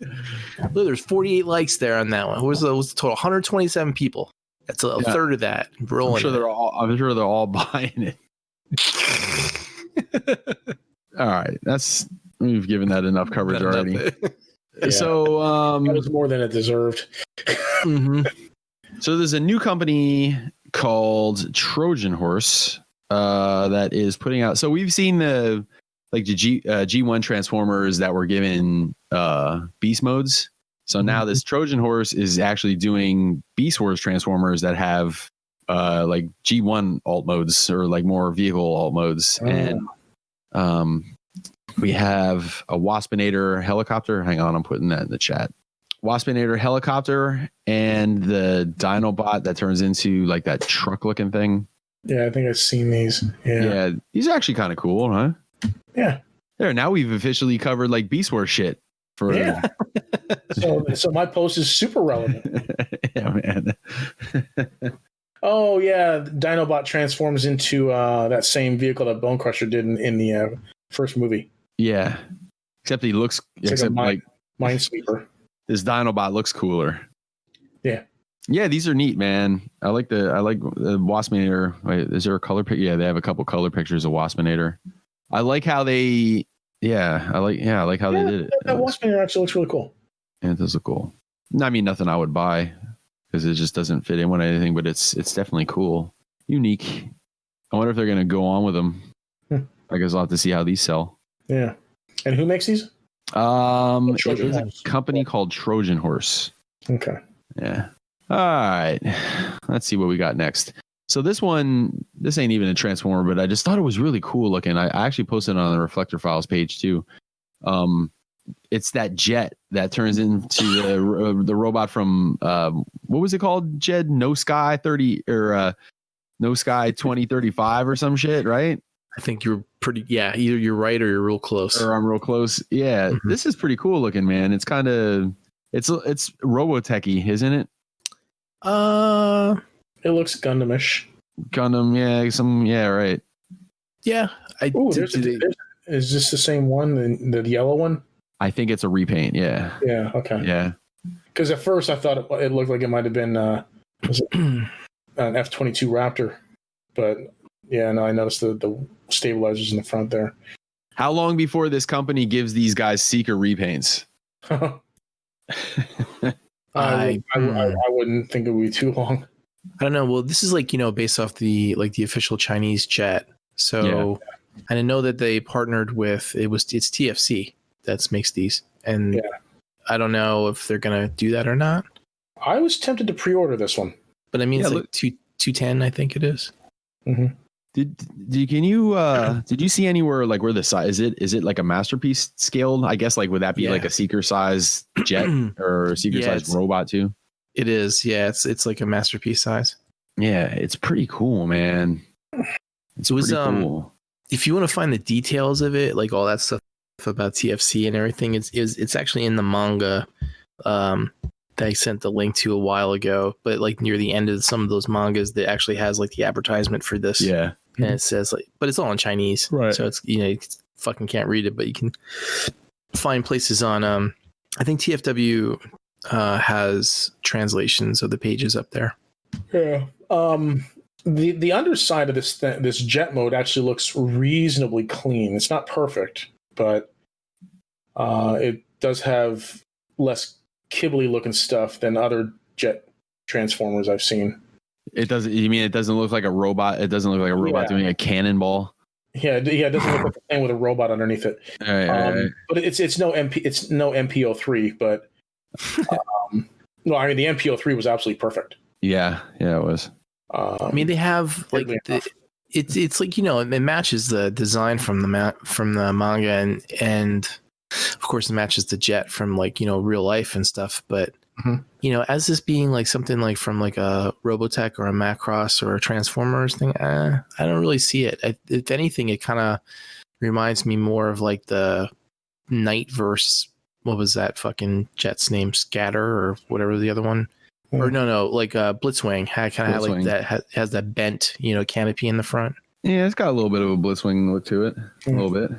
Look, there's 48 likes there on that one. What was the total? 127 people. That's a third of that. Rolling. I'm sure they're all buying it. All right. We've given that enough coverage already. Yeah. So that was more than it deserved. Mm-hmm. So there's a new company called Trojan Horse that is putting out. So we've seen the G1 Transformers that were given beast modes. So now this Trojan Horse is actually doing Beast Wars Transformers that have like G1 alt modes or like more vehicle alt modes. And we have a Waspinator helicopter. Hang on, I'm putting that in the chat. Waspinator helicopter and the Dinobot that turns into like that truck looking thing. Yeah, I think I've seen these. Yeah, these are actually kind of cool, huh? Yeah. There, now we've officially covered like Beast Wars shit. So my post is super relevant. Yeah, man. Oh yeah, Dinobot transforms into that same vehicle that Bone Crusher did in the first movie. Yeah, except he looks like Minesweeper. This Dinobot looks cooler. Yeah, these are neat, man. I like the Waspinator. Wait, is there a color pic? Yeah, they have a couple color pictures of Waspinator. I like how they. I like how they did it. That Waspinator actually looks really cool. Yeah, it does look cool. I mean, nothing I would buy. because it just doesn't fit in with anything. But it's definitely cool, unique. I wonder if they're gonna go on with them. I guess I'll have to see how these sell. Yeah. And who makes these? It is a company called Trojan Horse. Okay. Yeah. All right. Let's see what we got next. So this ain't even a transformer, but I just thought it was really cool looking. I actually posted it on the Reflector Files page too. It's that jet that turns into the robot from what was it called? Jed No Sky 30 or No Sky 2035 or some shit, right? I think you're pretty. Yeah, either you're right or you're real close. Or I'm real close. Yeah, This is pretty cool looking, man. It's kind of it's Robotech-y, isn't it? It looks Gundam-ish. Gundam, right. Yeah. Is this the same one, the yellow one? I think it's a repaint. Yeah. Yeah. Okay. Yeah. Because at first I thought it looked like it might have been an F-22 Raptor, but yeah, no, I noticed the stabilizers in the front there. How long before this company gives these guys Seeker repaints? I wouldn't think it would be too long. I don't know. Well, this is based off the official Chinese jet. So I didn't know that they partnered with it's TFC that makes these, and I don't know if they're gonna do that or not. I was tempted to pre-order this one, but I mean, it's like 210, I think it is. Mm-hmm. Did you see anywhere like where the size is it like a masterpiece scaled? I guess would that be like a Seeker size jet or Seeker size robot too? It is. Yeah, it's like a masterpiece size. Yeah, it's pretty cool, man. It's pretty cool. If you want to find the details of it, like all that stuff about TFC and everything, it's actually in the manga that I sent the link to a while ago. But near the end of some of those mangas, that actually has the advertisement for this. Yeah. And it says but it's all in Chinese, right? So it's you fucking can't read it, but you can find places on. I think TFW has translations of the pages up there. Yeah. The underside of this jet mode actually looks reasonably clean. It's not perfect, but it does have less kibbly looking stuff than other jet transformers I've seen. It doesn't. You mean it doesn't look like a robot? It doesn't look like a robot doing a cannonball. Yeah. It doesn't look like a thing with a robot underneath it. Right. But it's no MPO3. But no, I mean the MPO3 was absolutely perfect. Yeah, it was. I mean, they have it's like it matches the design from the manga and of course it matches the jet from real life and stuff. But as this being something from a Robotech or a Macross or a Transformers thing, I don't really see it. If anything, it kind of reminds me more of the Nightverse. What was that fucking jet's name? Scatter or whatever the other one. Or no, Blitzwing has that bent, canopy in the front. Yeah, it's got a little bit of a Blitzwing look to it, a little bit.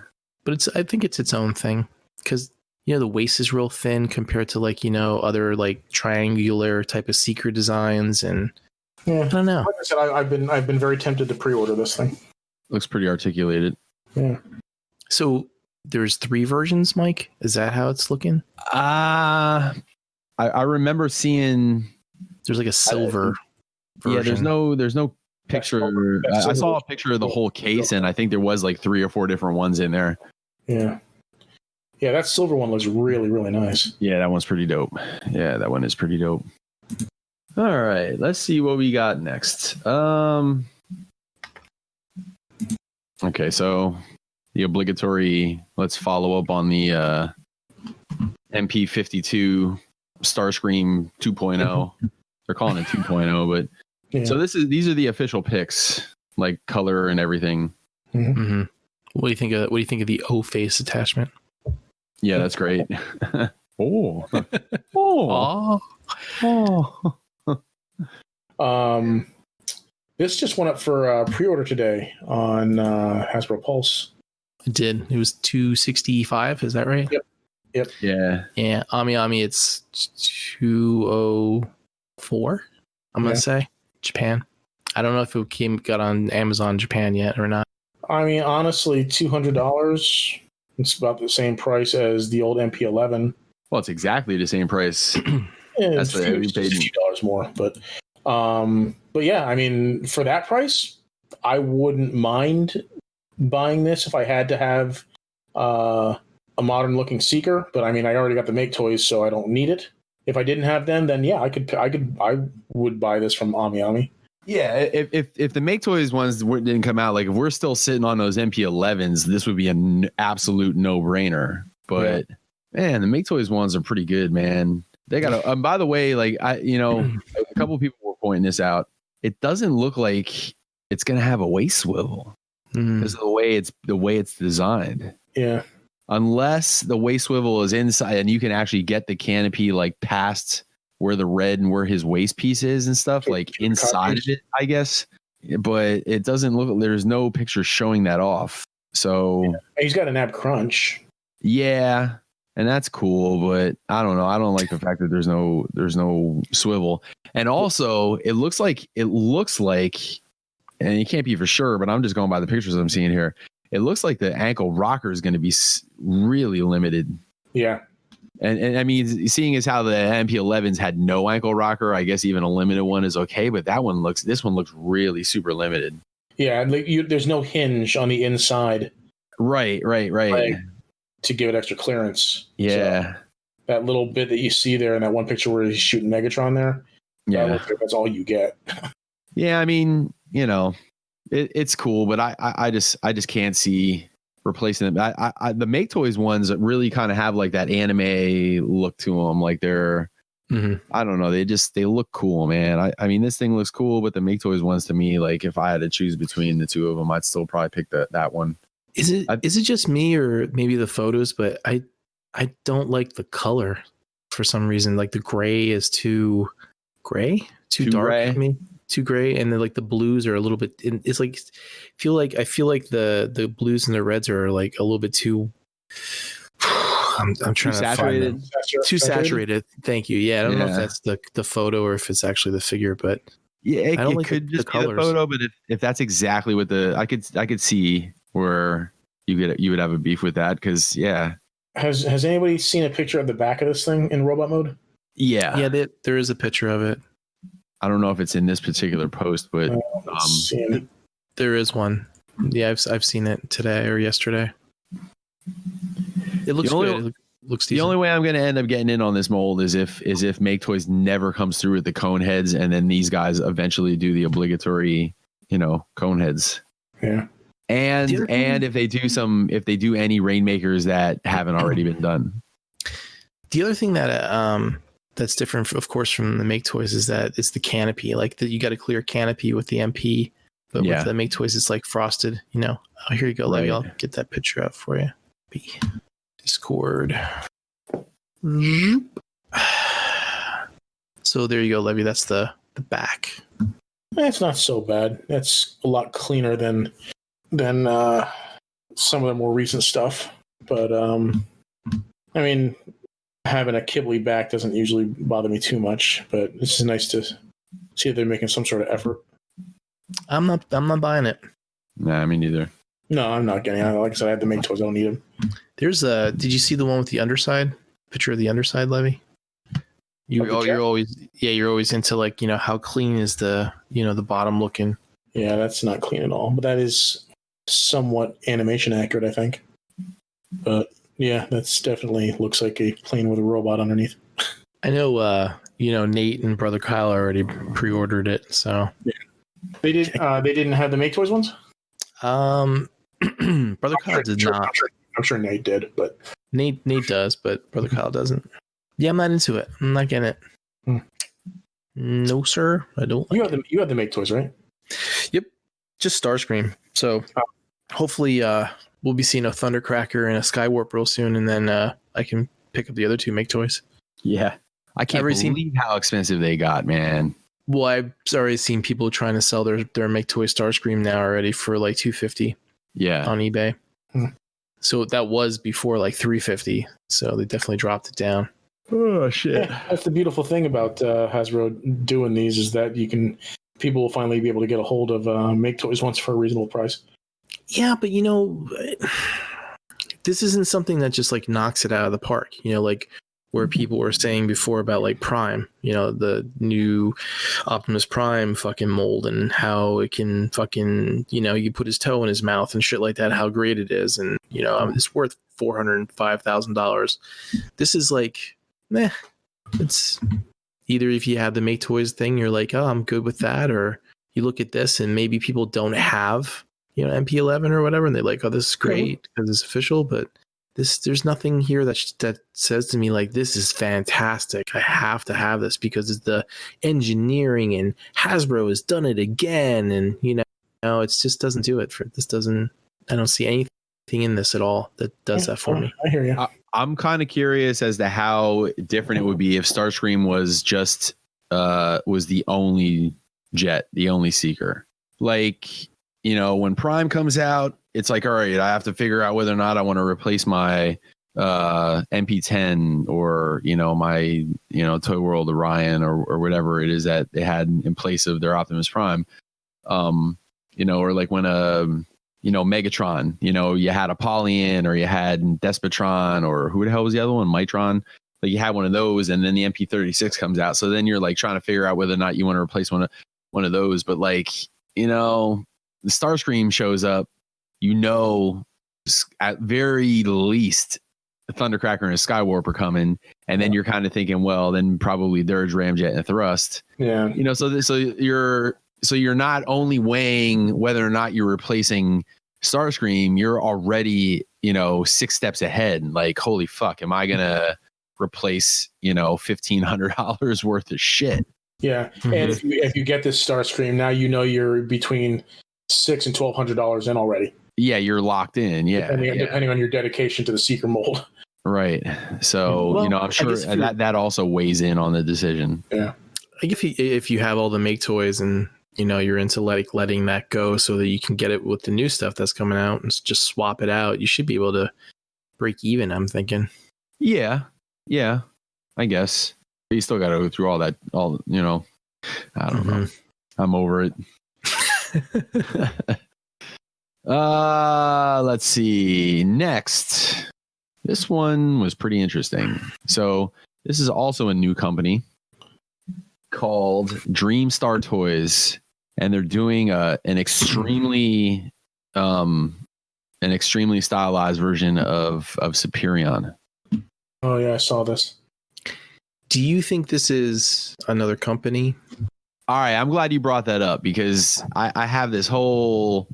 But I think it's its own thing because the waist is real thin compared to other triangular type of Seeker designs, and I don't know. Like I said, I've been very tempted to pre-order this thing. Looks pretty articulated. Yeah. So there's 3 versions, Mike. Is that how it's looking? I remember seeing. There's a silver version. Yeah, there's no picture. I saw a picture of the whole case, and I think there was 3 or 4 different ones in there. Yeah. Yeah, that silver one looks really, really nice. Yeah, that one's pretty dope. Yeah, that one is pretty dope. All right, let's see what we got next. Okay, so the obligatory, let's follow up on the MP52 Starscream 2.0. They're calling it 2.0, but so these are the official picks, color and everything. Mm-hmm. What do you think of the O face attachment? Yeah, that's great. Oh. This just went up for pre-order today on Hasbro Pulse. It did. It was $265. Is that right? Yep. Yeah. Ami, it's 204. I'm gonna say Japan. I don't know if it got on Amazon Japan yet or not. I mean, honestly, $200. It's about the same price as the old MP11. Well, it's exactly the same price That's what we paid. A few dollars more, but yeah, I mean, for that price, I wouldn't mind buying this if I had to have a modern looking Seeker. But I mean, I already got the Make Toys, so I don't need it. If I didn't have them, then yeah, I would buy this from Ami Ami. Yeah, if the Make Toys ones didn't come out, like if we're still sitting on those MP11s, this would be an absolute no-brainer. But man, the Make Toys ones are pretty good, man. They got a. By the way, like a couple people were pointing this out. It doesn't look like it's gonna have a waist swivel because of the way it's designed. Yeah. Unless the waist swivel is inside and you can actually get the canopy like past where the red and where his waist piece is and stuff, like inside of it, I guess. But it doesn't look. There's no picture showing that off. So he's got an ab crunch. Yeah. And that's cool, but I don't know. I don't like the fact that there's no swivel. And also, it looks like, and you can't be for sure, but I'm just going by the pictures I'm seeing here. It looks like the ankle rocker is going to be really limited. Yeah. And I mean, seeing as how the MP11s had no ankle rocker, I guess even a limited one is okay, but this one looks really super limited. Yeah, like there's no hinge on the inside. Right. Like, to give it extra clearance. Yeah. So that little bit that you see there in that one picture where he's shooting Megatron there. Yeah. That's all you get. Yeah, I mean, it's cool, but I just can't see replacing them. The Make Toys ones really kind of have like that anime look to them. Like they're, I don't know. They look cool, man. I mean, this thing looks cool, but the Make Toys ones to me, like if I had to choose between the two of them, I'd still probably pick that one. Is it just me or maybe the photos? But I don't like the color for some reason. Like the gray is too gray, too dark gray. for me, too gray, and then like the blues are a little bit. It's like I feel like the blues and the reds are like a little bit too. I'm trying to saturated. find them. Too saturated. Thank you. Yeah, I don't know if that's the photo or if it's actually the figure, but yeah, I don't it like could the just be the colors. photo. But if that's exactly what I could see where you would have a beef with that because Has anybody seen a picture of the back of this thing in robot mode? Yeah, there is a picture of it. I don't know if it's in this particular post, but there is one. Yeah, I've seen it today or yesterday. It looks good. It looks decent. The only way I'm going to end up getting in on this mold is if Make Toys never comes through with the cone heads, and then these guys eventually do the obligatory, cone heads. Yeah. And if they do any rainmakers that haven't already been done. The other thing that that's different, of course, from the Make Toys is that it's the canopy. Like you got a clear canopy with the MP, but with the Make Toys, it's like frosted. Oh, here you go, Levy. I'll get that picture up for you. Discord. So there you go, Levy. That's the back. It's not so bad. That's a lot cleaner than some of the more recent stuff. But I mean, having a Kibble back doesn't usually bother me too much. But it's just nice to see that they're making some sort of effort. I'm not buying it. Nah, me neither. No, I'm not getting it. Like I said, I had the Make Toys. I don't need them. Did you see the one with the underside? Picture of the underside, Levy? You're always into like, how clean is the bottom looking. Yeah, that's not clean at all. But that is somewhat animation accurate, I think. But yeah, that's definitely looks like a plane with a robot underneath. I know Nate and Brother Kyle already pre-ordered it, so yeah. They didn't have the Make Toys ones? Brother Kyle did not. I'm sure Nate did, but Nate does, but Brother Kyle doesn't. Yeah, I'm not into it. I'm not getting it. No, sir. I don't. You have the Make Toys, right? Yep. Just Starscream. So hopefully we'll be seeing a Thundercracker and a Skywarp real soon, and then I can pick up the other two Make Toys. Yeah. I can't believe how expensive they got, man. Well, I've already seen people trying to sell their Make Toy Starscream now already for like $250. Yeah. On eBay. So that was before like $350. So they definitely dropped it down. Oh shit! Yeah, that's the beautiful thing about Hasbro doing these is that people will finally be able to get a hold of Make Toys once for a reasonable price. Yeah, but this isn't something that just like knocks it out of the park. Like where people were saying before about like Prime, the new Optimus Prime fucking mold and how it can fucking, you put his toe in his mouth and shit like that, how great it is. And, it's worth $405,000. This is like, meh. It's either if you have the Make Toys thing, you're like, oh, I'm good with that. Or you look at this and maybe people don't have, MP11 or whatever. And they're like, oh, this is great because it's official. But there's nothing here that says to me like, this is fantastic. I have to have this because it's the engineering and Hasbro has done it again. And, it just doesn't do it I don't see anything in this at all that does that for me. I hear you. I'm kind of curious as to how different it would be if Starscream was just was the only jet, the only seeker. Like, when Prime comes out, it's like, all right, I have to figure out whether or not I want to replace my MP10 or, my, Toy World Orion or whatever it is that they had in place of their Optimus Prime. Or like when Megatron, you had Apollyon or you had Despotron or who the hell was the other one? Mitron. Like you had one of those and then the MP36 comes out. So then you're like trying to figure out whether or not you want to replace one of those. But like, the Starscream shows up, at very least the Thundercracker and a Skywarp are coming. And then you're kind of thinking, well, then probably Dirge, Ramjet, and a Thrust. Yeah. So you're not only weighing whether or not you're replacing Starscream, you're already, 6 steps ahead. Like, holy fuck, am I going to replace, $1,500 worth of shit? Yeah. Mm-hmm. And if you get this Starscream, now you're between $600 and $1,200 in already. Yeah, you're locked in. Yeah. Depending on your dedication to the Seeker mold. Right. So, I'm sure that also weighs in on the decision. Yeah. Like if you have all the Make Toys and you're into letting that go so that you can get it with the new stuff that's coming out and just swap it out, you should be able to break even, I'm thinking. Yeah, I guess. But you still got to go through all that. I don't know. I'm over it. Let's see. Next, this one was pretty interesting. So this is also a new company called Dreamstar Toys, and they're doing an extremely stylized version of Superion. Oh yeah, I saw this. Do you think this is another company? All right, I'm glad you brought that up because I have this whole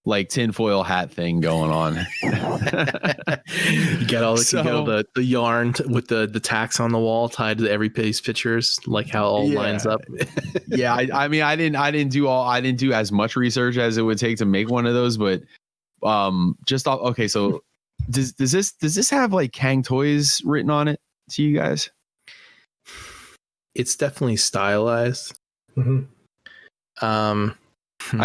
like tinfoil hat thing going on. You get all the yarn with the tacks on the wall tied to every page pictures, like how it all lines up. Yeah, I mean, I didn't do as much research as it would take to make one of those, but okay. So does this have like Kang Toys written on it to you guys? It's definitely stylized. Mm-hmm. I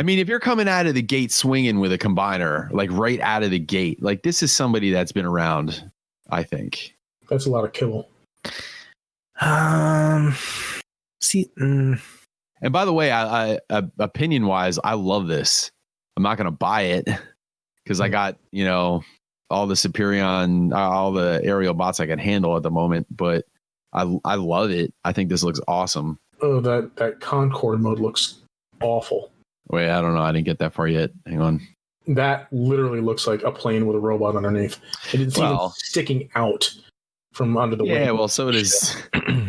mean, if you're coming out of the gate swinging with a combiner, like right out of the gate, like this is somebody that's been around, I think. That's a lot of kibble. See, and by the way, I opinion wise, I love this. I'm not going to buy it because I got, all the Superion, all the aerial bots I can handle at the moment, but I love it. I think this looks awesome. Oh, that Concord mode looks awful. Wait, I don't know. I didn't get that far yet. Hang on. That literally looks like a plane with a robot underneath. It's even sticking out from under the wing. Yeah, well, so does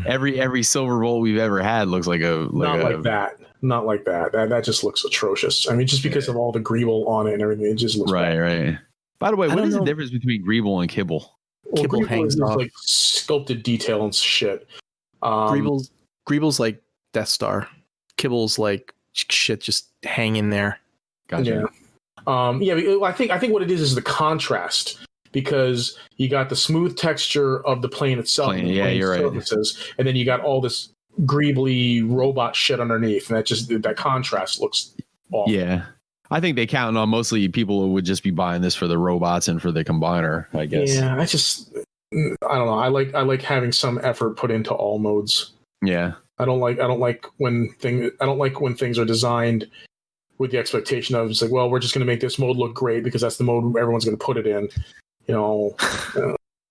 every Silver Bolt we've ever had looks like Not like that. That just looks atrocious. I mean, just because of all the greeble on it and everything, it just looks bad. Right. By the way, what is the difference between Greeble and Kibble? Well, Kibble hangs off like sculpted detail and shit. Greeble's like Death Star. Kibble's like shit just hanging there. Gotcha. Yeah. I think what it is the contrast, because you got the smooth texture of the plane itself. You're surfaces, right. And then you got all this greebly robot shit underneath, and that contrast looks awful. Yeah. I think they count on mostly people who would just be buying this for the robots and for the combiner, I guess. Yeah, I don't know. I like having some effort put into all modes. Yeah. I don't like when things are designed with the expectation of, it's like, well, we're just going to make this mode look great because that's the mode everyone's going to put it in.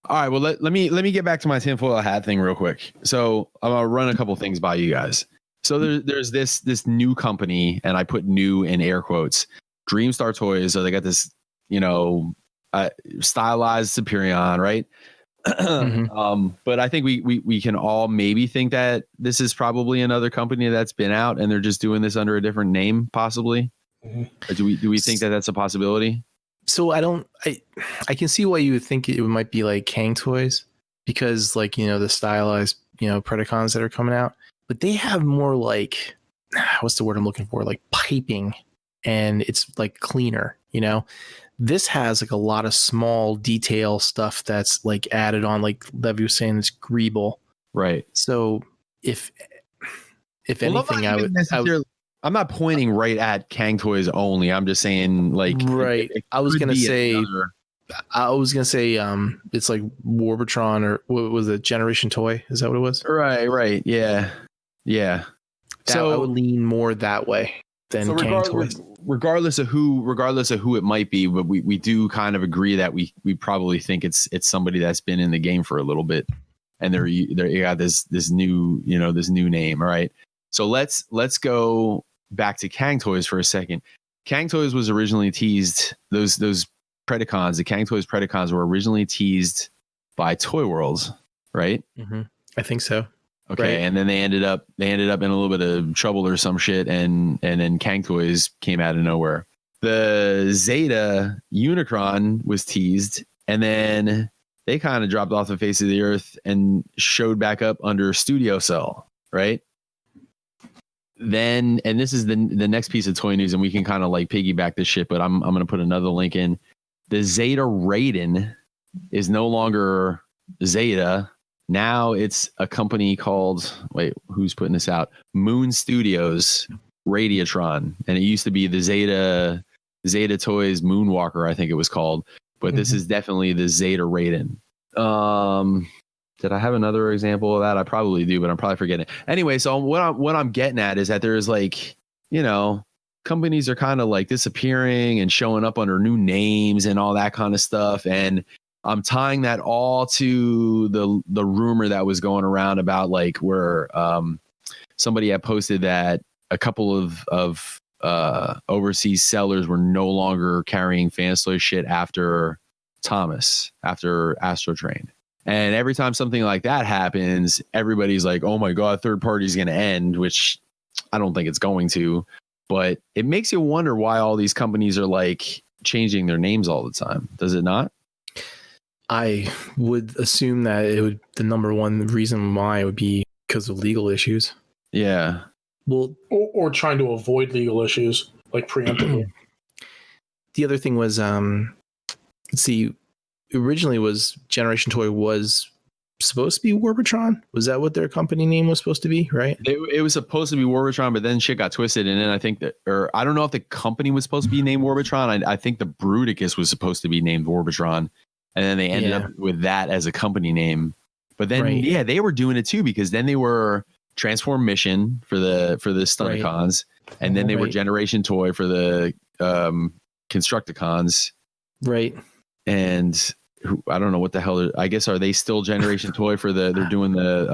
All right. Well, let me get back to my tinfoil hat thing real quick. So I'm gonna run a couple things by you guys. So there's this new company, and I put "new" in air quotes. Dreamstar Toys. So they got this, stylized Superion, right? But I think we can all maybe think that this is probably another company that's been out, and they're just doing this under a different name, possibly. Or do we think that that's a possibility? So I can see why you would think it might be like Kang Toys, because like, the stylized, Predacons that are coming out, but they have more like, what's the word I'm looking for? Like piping, and it's like cleaner, This has like a lot of small detail stuff that's like added on, like Levy was saying, it's greeble. Right. So if anything, I'm not pointing right at Kang Toys only. I'm just saying, like, right. I was gonna say, it's like Warbitron, or what was it, Generation Toy? Is that what it was? Right. Yeah. So I would lean more that way than Kang Toys. Regardless of who it might be, but we do kind of agree that we probably think it's somebody that's been in the game for a little bit, and they got this new this new name. All right. So let's go back to Kang Toys for a second. Kang Toys was originally teased, those Predacons, the Kang Toys Predacons were originally teased by Toy Worlds, right? Mm-hmm. I think so. Okay, right. And then they ended up in a little bit of trouble or some shit, and then Kang Toys came out of nowhere. The Zeta Unicron was teased, and then they kind of dropped off the face of the earth and showed back up under Studio Cell, right? Then, and this is the next piece of toy news, and we can kind of like piggyback this shit, but I'm going to put another link in. The Zeta Raiden is no longer Zeta. Now it's a company called, wait, who's putting this out? Moon Studios Radiatron. And it used to be the Zeta Toys Moonwalker, I think it was called. But this is definitely the Zeta Raiden. Did I have another example of that? I probably do, but I'm probably forgetting it. Anyway, so what I'm getting at is that there's like, companies are kind of like disappearing and showing up under new names and all that kind of stuff. And I'm tying that all to the rumor that was going around about like where somebody had posted that a couple of overseas sellers were no longer carrying Fanstoy shit after Astro Train. And every time something like that happens, everybody's like, oh my God, third party is going to end, which I don't think it's going to. But it makes you wonder why all these companies are like changing their names all the time. Does it not? I would assume that the number one reason why would be because of legal issues. Yeah. Well, or trying to avoid legal issues, like preemptively. The other thing was, let's see, originally was Generation Toy was supposed to be Warbitron. Was that what their company name was supposed to be? Right. It was supposed to be Warbitron, but then shit got twisted. And then I think I don't know if the company was supposed to be named Warbitron. I think the Bruticus was supposed to be named Warbitron. And then they ended up with that as a company name. But then, they were doing it too, because then they were Transform Mission for the Stunticons. Right. And then they were Generation Toy for the Constructicons. Right. And I don't know what the hell. I guess, are they still Generation Toy for they're doing the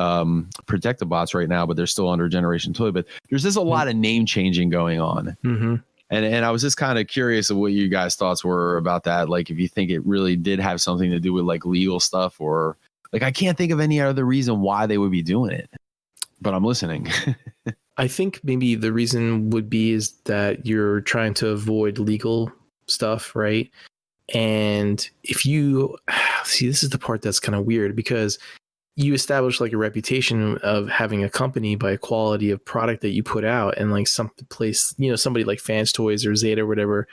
Protectobots right now, but they're still under Generation Toy. But there's just a lot of name changing going on. Mm-hmm. And I was just kind of curious of what you guys' thoughts were about that. Like, if you think it really did have something to do with like legal stuff, or like, I can't think of any other reason why they would be doing it, but I'm listening. I think maybe the reason would be is that you're trying to avoid legal stuff, right? And if you see, this is the part that's kind of weird, because you establish like a reputation of having a company by quality of product that you put out, and like some place, somebody like Fans Toys or Zeta or whatever,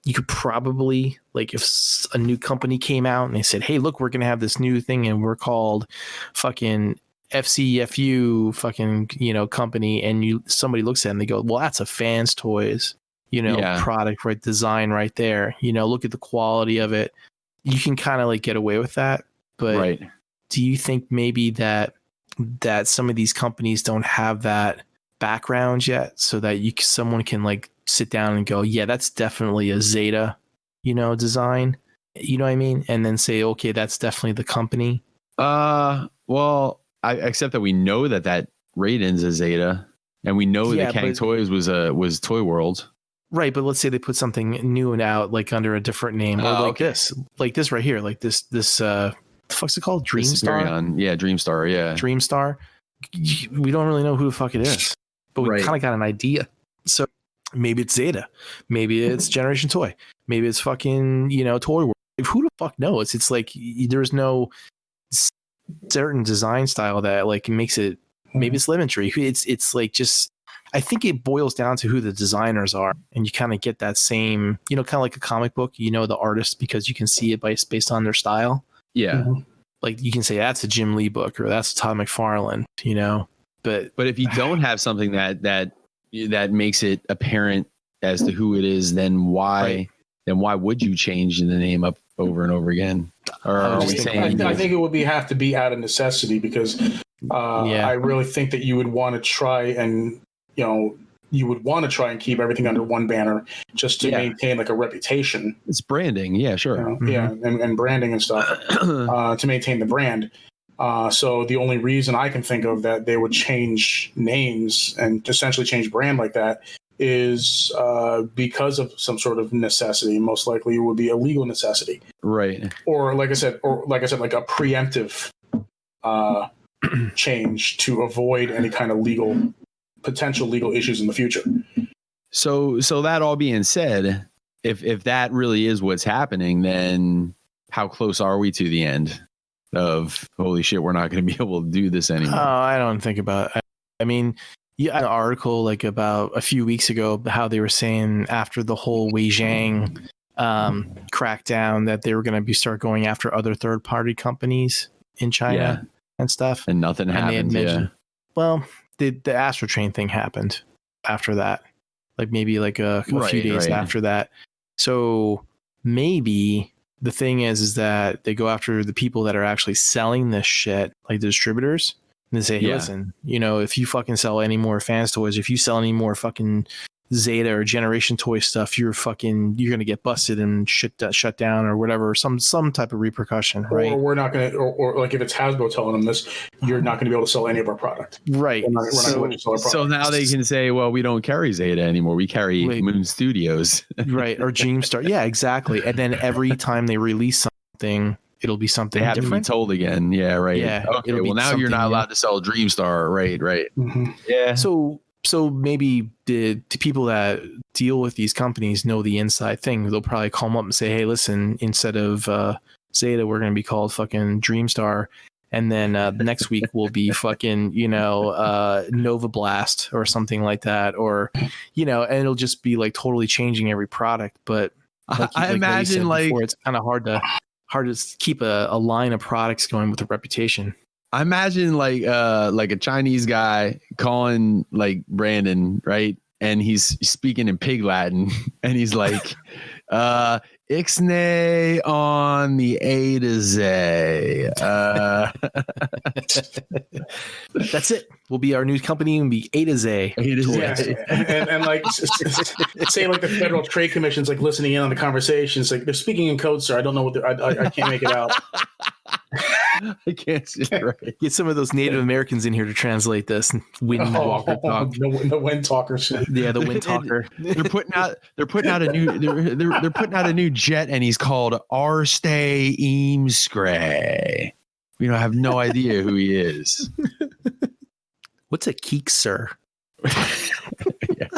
you could probably, like, if a new company came out and they said, hey, look, we're going to have this new thing and we're called fucking FCFU fucking, company. And somebody looks at it and they go, well, that's a Fans Toys, product, right? Design right there, look at the quality of it. You can kind of like get away with that. But right. Do you think maybe that some of these companies don't have that background yet, so that someone can like sit down and go, yeah, that's definitely a Zeta, design, You know what I mean? And then say, okay, that's definitely the company. Well, except that we know that raid ends as Zeta, and we know that Kang Toys was Toy World. Right, but let's say they put something new and out like under a different name, or this right here, like this the fuck's it called? Dreamstar? Yeah, Dreamstar, yeah. Dreamstar. We don't really know who the fuck it is, but we kind of got an idea. So maybe it's Zeta, maybe it's Generation Toy, maybe it's fucking, Toy World. Who the fuck knows? It's like there's no certain design style that like makes it. Maybe it's Lemon-Tree. It's like just. I think it boils down to who the designers are, and you kind of get that same, kind of like a comic book, the artist, because you can see it based on their style. Yeah. Like you can say that's a Jim Lee book or that's Todd McFarlane, but if you don't have something that makes it apparent as to who it is, then why would you change the name up over and over again? Or are we saying? I think it would have to be out of necessity, because I really think that you would want to try and keep everything under one banner just to maintain like a reputation. It's branding. Yeah, sure. Yeah. And branding and stuff to maintain the brand. So the only reason I can think of that they would change names and essentially change brand like that is because of some sort of necessity. Most likely it would be a legal necessity. Right. Or like I said, like a preemptive change to avoid any kind of potential legal issues in the future. So that all being said, if that really is what's happening, then how close are we to the end of holy shit, we're not going to be able to do this anymore? I don't think about it. I mean, an article like about a few weeks ago, how they were saying after the whole Weijing crackdown that they were going to start going after other third-party companies in China and stuff. And nothing happened. Well, the Astrotrain thing happened after that, like maybe like a few days after that. So maybe the thing is that they go after the people that are actually selling this shit, like the distributors, and they say, hey, listen, if you fucking sell any more Fans Toys, if you sell any more fucking Zeta or Generation Toy stuff, you're going to get busted and shut down or whatever, some type of repercussion, right? Or we're not going to, or like if it's Hasbro telling them this, you're not going to be able to sell any of our product. Right. We're not going to sell our product. So now they can say, well, we don't carry Zeta anymore. We carry Moon Studios. Right. Or Dreamstar. Yeah, exactly. And then every time they release something, it'll be something different. They have to be told again. Yeah, right. Yeah. Okay, well, now you're not allowed to sell Dreamstar. Right. Mm-hmm. Yeah. So maybe the people that deal with these companies know the inside thing. They'll probably call them up and say, hey, listen, instead of Zeta, we're going to be called fucking Dreamstar. And then the next week will be fucking, Nova Blast or something like that. Or, and it'll just be like totally changing every product. But I imagine before, it's kind of hard to keep a line of products going with a reputation. I imagine like a Chinese guy calling like Brandon, right? And he's speaking in Pig Latin, and he's like, Ixnay on the A to Z. That's it. We'll be our new company and be A to Z. A to Z. Yeah. and like say like the Federal Trade Commission's like listening in on the conversations. Like they're speaking in code, sir. I don't know what I can't make it out. I can't see it right. Get some of those Native Americans in here to translate this. Windwalker talk. The wind talkers. Yeah, the wind talker. They're putting out a new jet, and he's called Arstay Eamscray. We have no idea who he is. What's a keek, sir? Yeah.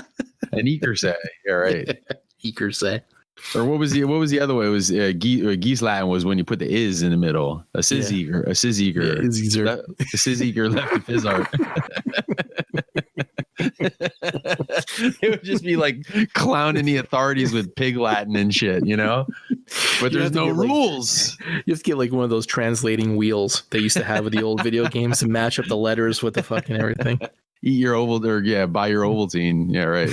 An Ekersay. Yeah, right. Ekersay. Or what was the other way? It was geese Latin was when you put the is in the middle. A sizzeger. A sizzeger. A sizzeger left with his art. It would just be like clowning the authorities with Pig Latin and shit, But there's no rules. You have to get like one of those translating wheels they used to have with the old video games and match up the letters with the fucking everything. Eat your buy your Ovaltine. Yeah, right.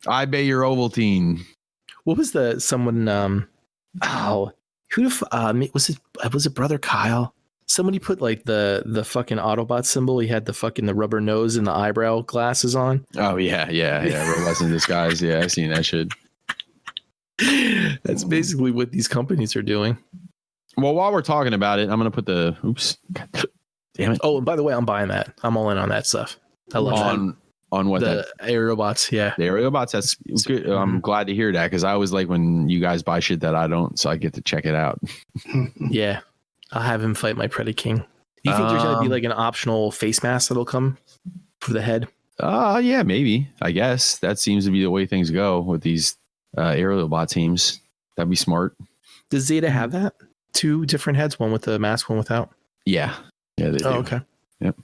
I bay your Ovaltine. What was someone? Was it Brother Kyle? Somebody put like the fucking Autobot symbol. He had the rubber nose and the eyebrow glasses on. Oh yeah. Robots in disguise. Yeah, I've seen that shit. That's basically what these companies are doing. Well, while we're talking about it, I'm gonna put the damn it. Oh, and by the way, I'm buying that. I'm all in on that stuff. I love on what the Aerobots. Yeah, the Aerobots. That's good. I'm glad to hear that because I always like when you guys buy shit that I don't, so I get to check it out. Yeah, I'll have him fight my Predaking. Do you think there's gonna be like an optional face mask that'll come for the head? Yeah, maybe. I guess that seems to be the way things go with these Aerobot teams. That'd be smart. Does Zeta have that? 2 different heads, one with the mask, one without? Yeah. They do. Okay. Yep.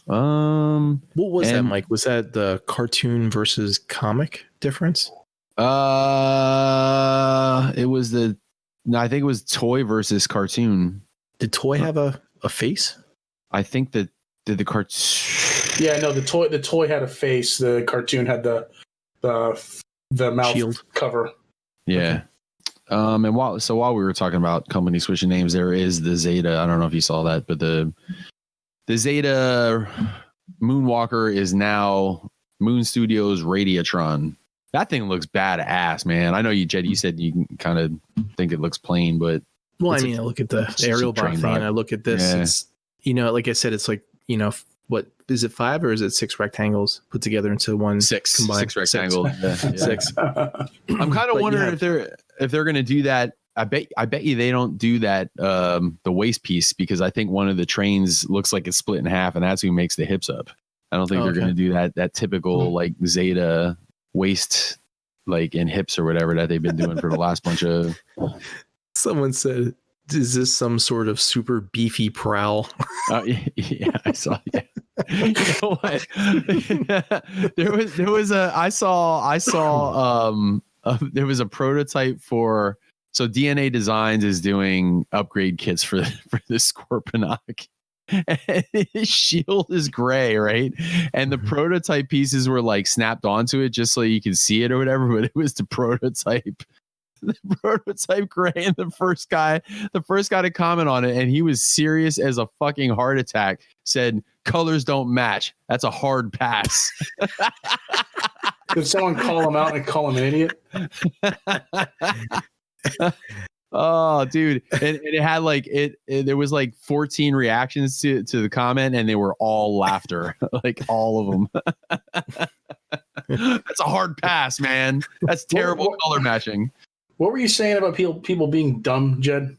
What was that, Mike? Was that the cartoon versus comic difference? It was I think it was toy versus cartoon. Did toy have a face? I think that the cartoon. Yeah, no, the toy had a face. The cartoon had the mouth shield cover. Yeah. Okay. And while we were talking about companies switching names, there is the Zeta. I don't know if you saw that, but the Zeta Moonwalker is now Moon Studios Radiatron. That thing looks badass, man. I know you, Jed, you said you kind of think it looks plain, but I mean, I look at the aerial bot thing and I look at this. Yeah. It's, like I said, it's like, what is it, 5 or is it 6 rectangles put together into one? 6 combined? 6 rectangles. Yeah. 6. I'm kind of wondering if they're going to do that. I bet you they don't do that. The waist piece, because I think one of the trains looks like it's split in half, and that's who makes the hips up. I don't think they're going to do that typical like Zeta waist, like in hips or whatever that they've been doing for the last bunch of. Someone said, "Is this some sort of super beefy prowl?" Yeah, I saw. Yeah. You know what? there was there was a prototype for. So DNA Designs is doing upgrade kits for the Scorponok. And his shield is gray, right? And the prototype pieces were like snapped onto it just so you can see it or whatever, but it was the prototype gray. And the first guy to comment on it, and he was serious as a fucking heart attack, said, "Colors don't match. That's a hard pass." Did someone call him out and call him an idiot? Oh, dude. And it had like there was like 14 reactions to the comment, and they were all laughter. Like all of them. That's a hard pass, man. That's terrible color matching. What were you saying about people being dumb, Jed?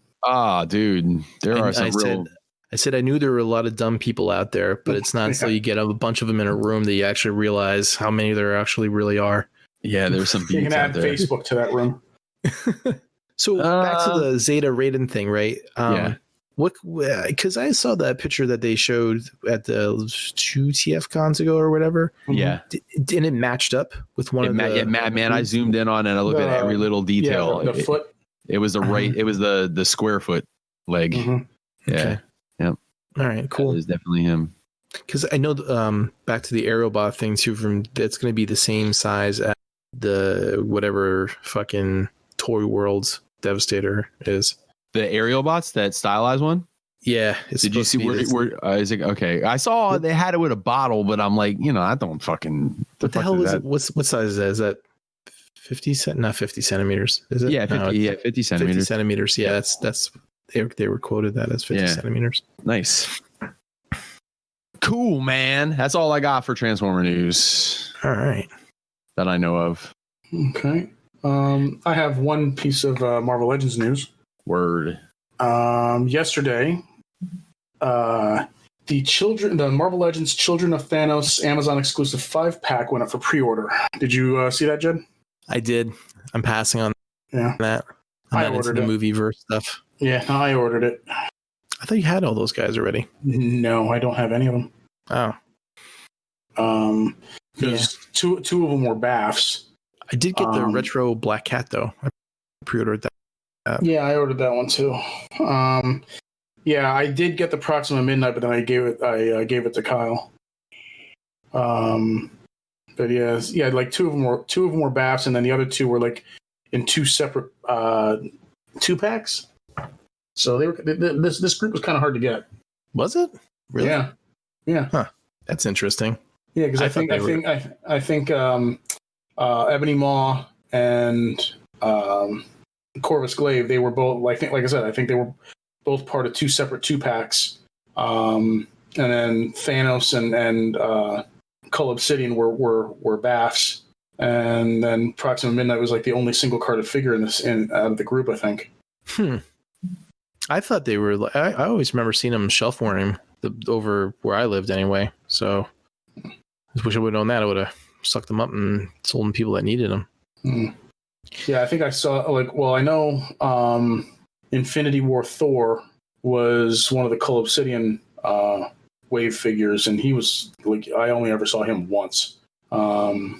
Dude, I said I knew there were a lot of dumb people out there, but it's not until you get a bunch of them in a room that you actually realize how many there actually really are. Yeah, there's some you can add Facebook to that room. So back to the Zeta Raiden thing, right? Yeah. What? Because I saw that picture that they showed at the 2 TF cons ago or whatever. Yeah. And it matched up with one of the. Yeah, man, I zoomed in on it and I looked at every little detail. Yeah, the foot. It was it was the square foot leg. Mm-hmm. Yeah. Okay. Yep. All right. Cool. That is definitely him. Because I know back to the Aerobot thing too. That's going to be the same size as the whatever fucking Toy World's Devastator is. The aerial bots, that stylized one? Yeah. Did you see where is it? Okay. I saw they had it with a bottle, but I'm like, I don't fucking. What the hell is it? What size is that? Is that 50 not 50 centimeters? Is it? Yeah, 50 centimeters. 50 centimeters. Yeah, that's they were quoted that as 50 centimeters. Nice. Cool, man. That's all I got for Transformer news. All right. That I know of. Okay. I have one piece of Marvel Legends news. Word. Yesterday, the Marvel Legends Children of Thanos Amazon exclusive 5-pack went up for pre-order. Did you see that, Jed? I did. I'm passing on that. I ordered the movie verse stuff. Yeah, I ordered it. I thought you had all those guys already. No, I don't have any of them. Oh. Because two of them were BAFs. I did get the retro Black Cat though. I pre-ordered that. Yeah, I ordered that one too. I did get the Proxima Midnight, but then I gave it to Kyle. But like two of them were BAFs, and then the other 2 were like in 2 separate 2-packs. So this group was kind of hard to get. Was it? Really? Yeah. Huh. That's interesting. Yeah, because I think Ebony Maw and Corvus Glaive, they were both, like I said, I think they were both part of two separate 2-packs. And then Thanos and Cull Obsidian were BAFs. And then Proxima Midnight was like the only single carded figure out of the group, I think. I thought they were. I always remember seeing them shelf warming over where I lived anyway. So I wish I would have known that. I would have sucked them up and sold them people that needed them. Yeah, I think I saw I know Infinity War Thor was one of the Cull Obsidian wave figures, and he was like, I only ever saw him once. I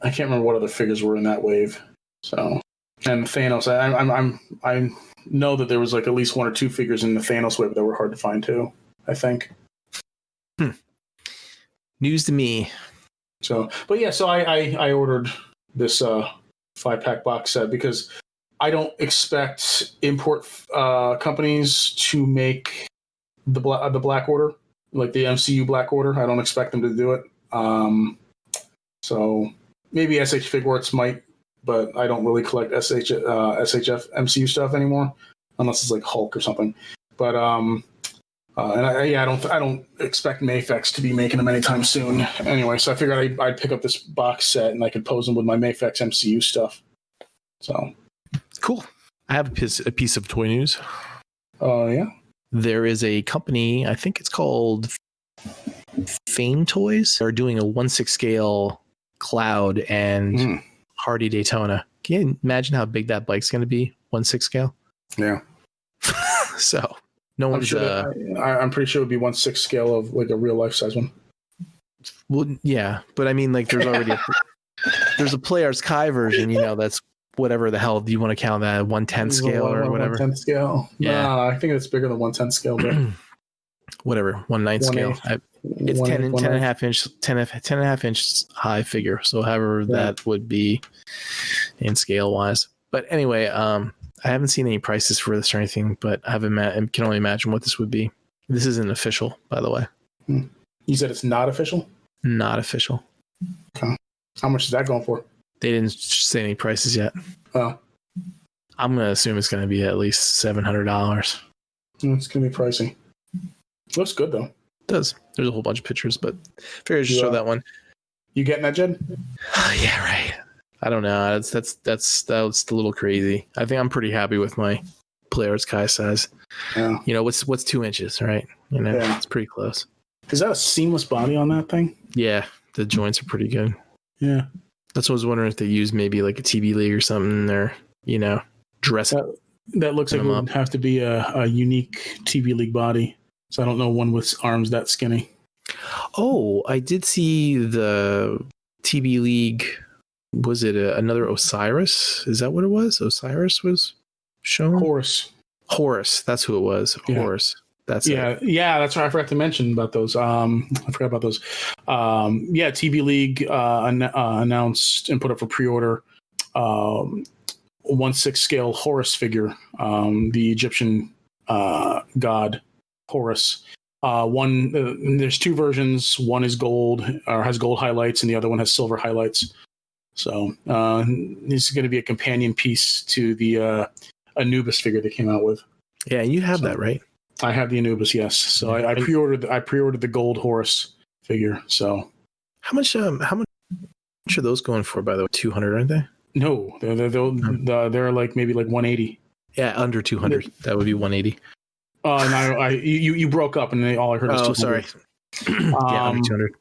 can't remember what other figures were in that wave. So, and Thanos, I know that there was like at least 1 or 2 figures in the Thanos wave that were hard to find too, I think. News to me. So, but yeah, so I ordered this 5-pack box set because I don't expect import companies to make the Black Order, like the MCU Black Order. I don't expect them to do it. So maybe SH Figuarts might, but I don't really collect SHF MCU stuff anymore, unless it's like Hulk or something. But I don't expect Mafex to be making them anytime soon. Anyway, so I figured I'd pick up this box set and I could pose them with my Mafex MCU stuff. So cool. I have a piece of toy news. Yeah. There is a company, I think it's called Fame Toys. They're doing a 1/6 scale Cloud and Hardy Daytona. Can you imagine how big that bike's going to be? 1/6 scale. Yeah. So no one's. I'm pretty sure it would be 1/6 scale of like a real life size one. Well, yeah, but I mean, like, there's already there's a Players Kai version. That's whatever the hell do you want to count that, 1/10 scale or whatever. 1/10 scale. Yeah, no, I think it's bigger than 1/10 scale, but whatever, 1/9 scale. It's 10.5 inch high figure. So however that would be in scale wise. But anyway, I haven't seen any prices for this or anything, but I can only imagine what this would be. This isn't official, by the way. You said it's not official? Not official. Okay. How much is that going for? They didn't say any prices yet. Oh. I'm going to assume it's going to be at least $700. It's going to be pricey. Looks good, though. It does. There's a whole bunch of pictures, but figured just show that one. You getting that, Jed? Yeah, right. I don't know. That's a little crazy. I think I'm pretty happy with my Players Kai size. Yeah. What's 2 inches, right? It's pretty close. Is that a seamless body on that thing? Yeah, the joints are pretty good. Yeah. That's what I was wondering, if they use maybe like a TB League or something, or dress that looks like it would have to be a unique TB League body. So I don't know one with arms that skinny. Oh, I did see the TB League. Was it another Osiris? Is that what it was? Osiris was shown? Horus. That's who it was. Yeah. Horus. That's it. Yeah, that's right. I forgot to mention about those. I forgot about those. TB League announced and put up for pre-order 1/6 scale Horus figure, the Egyptian god Horus. There's 2 versions. One is gold, or has gold highlights, and the other one has silver highlights. So this is going to be a companion piece to the Anubis figure they came out with. Yeah, you have that, right? I have the Anubis, yes. So I pre-ordered the gold Horus figure. So how much are those going for, by the way? 200, aren't they? No, they're like maybe like 180. Yeah, under 200. That would be 180. No, you broke up, and all I heard was 200. Sorry. Yeah, under 200.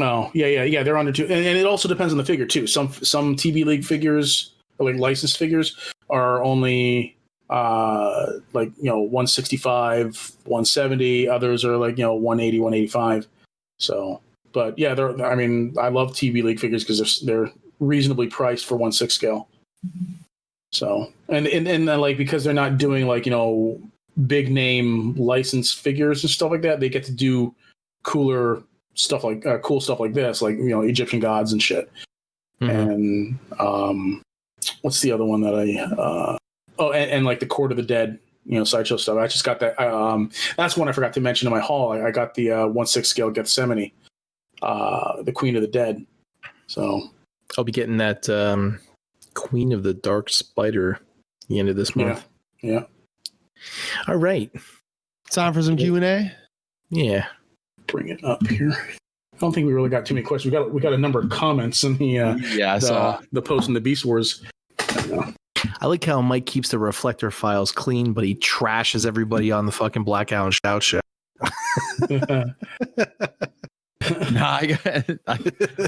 Oh, yeah. They're under 200, and it also depends on the figure too. Some TB League figures, or like licensed figures, are only 165, 170. Others are like 180, 185. So, but yeah, I love TB League figures because they're reasonably priced for 1/6 scale. So, and then like, because they're not doing like big name licensed figures and stuff like that, they get to do cool stuff like this, like Egyptian gods and shit. And what's the other one that and like the Court of the Dead, sideshow stuff. I just got that. That's one I forgot to mention in my haul. I got the 1/6 scale Gethsemane, the Queen of the Dead. So I'll be getting that Queen of the Dark Spider the end of this month. Yeah. All right. Time for some Q&A. Yeah. Bring it up here. I don't think we really got too many questions. We got a number of comments in the I saw the post in the Beast Wars. I like how Mike keeps the reflector files clean, but he trashes everybody on the fucking Blackout and Shout show.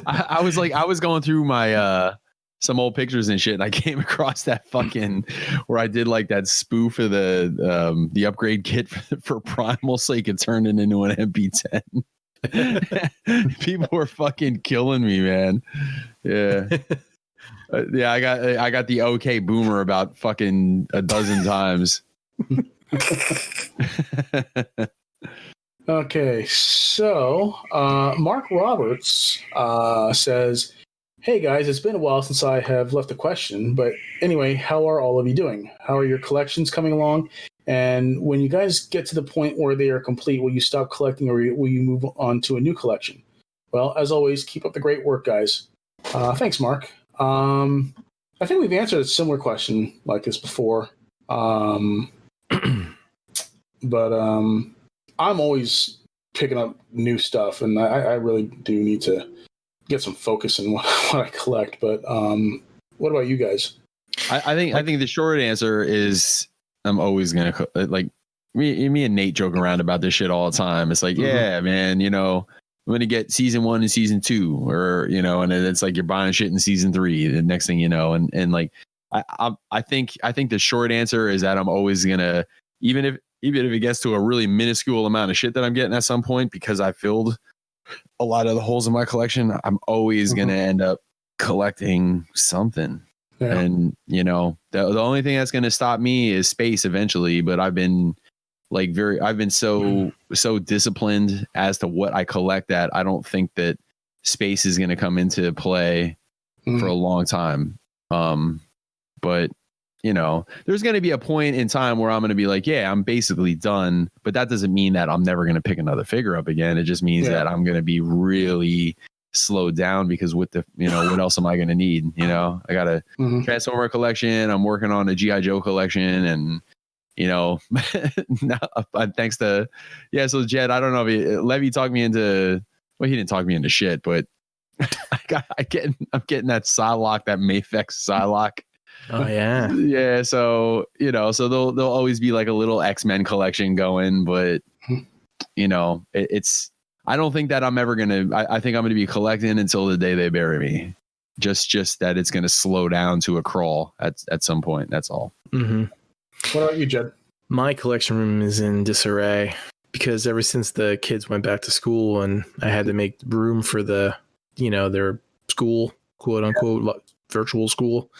I was going through my some old pictures and shit, and I came across that fucking where I did like that spoof of the upgrade kit for Primal, so you could turn it into an MP10. People were fucking killing me, man. Yeah. Yeah, I got the OK Boomer about fucking a dozen times. Okay, so Mark Roberts says, "Hey guys, it's been a while since I have left a question, but anyway, how are all of you doing? How are your collections coming along? And when you guys get to the point where they are complete, will you stop collecting or will you move on to a new collection? Well, as always, keep up the great work, guys." Thanks, Mark. I think we've answered a similar question like this before. But I'm always picking up new stuff, and I really do need to get some focus in what I collect. But what about you guys? I think the short answer is I'm always gonna like me and Nate joke around about this shit all the time. It's like, yeah, man, you know, I'm gonna get season 1 and season 2, or you know, and it's like you're buying shit in season 3. The next thing you know, and like I think the short answer is that I'm always gonna, even if it gets to a really minuscule amount of shit that I'm getting at some point, because I filled a lot of the holes in my collection, I'm always gonna end up collecting something. Yeah. And you know, the only thing that's gonna stop me is space eventually. But I've been so disciplined as to what I collect that I don't think that space is gonna come into play for a long time. But you know, there's going to be a point in time where I'm going to be like, yeah, I'm basically done. But that doesn't mean that I'm never going to pick another figure up again. It just means that I'm going to be really slowed down, because with the, you know, what else am I going to need? You know, I got a Transformer collection. I'm working on a G.I. Joe collection, and, you know, thanks to, so Jed, I don't know if Levy talked me into, well, he didn't talk me into shit, but I'm getting that Psylocke, that Mafex Psylocke. Oh yeah. Yeah. So, you know, so there'll always be like a little X-Men collection going, but you know, it's, I don't think that I'm ever going to, I think I'm going to be collecting until the day they bury me. Just that it's going to slow down to a crawl at some point. That's all. What about you, Jed? My collection room is in disarray because ever since the kids went back to school and I had to make room for the, you know, their school, quote unquote, virtual school.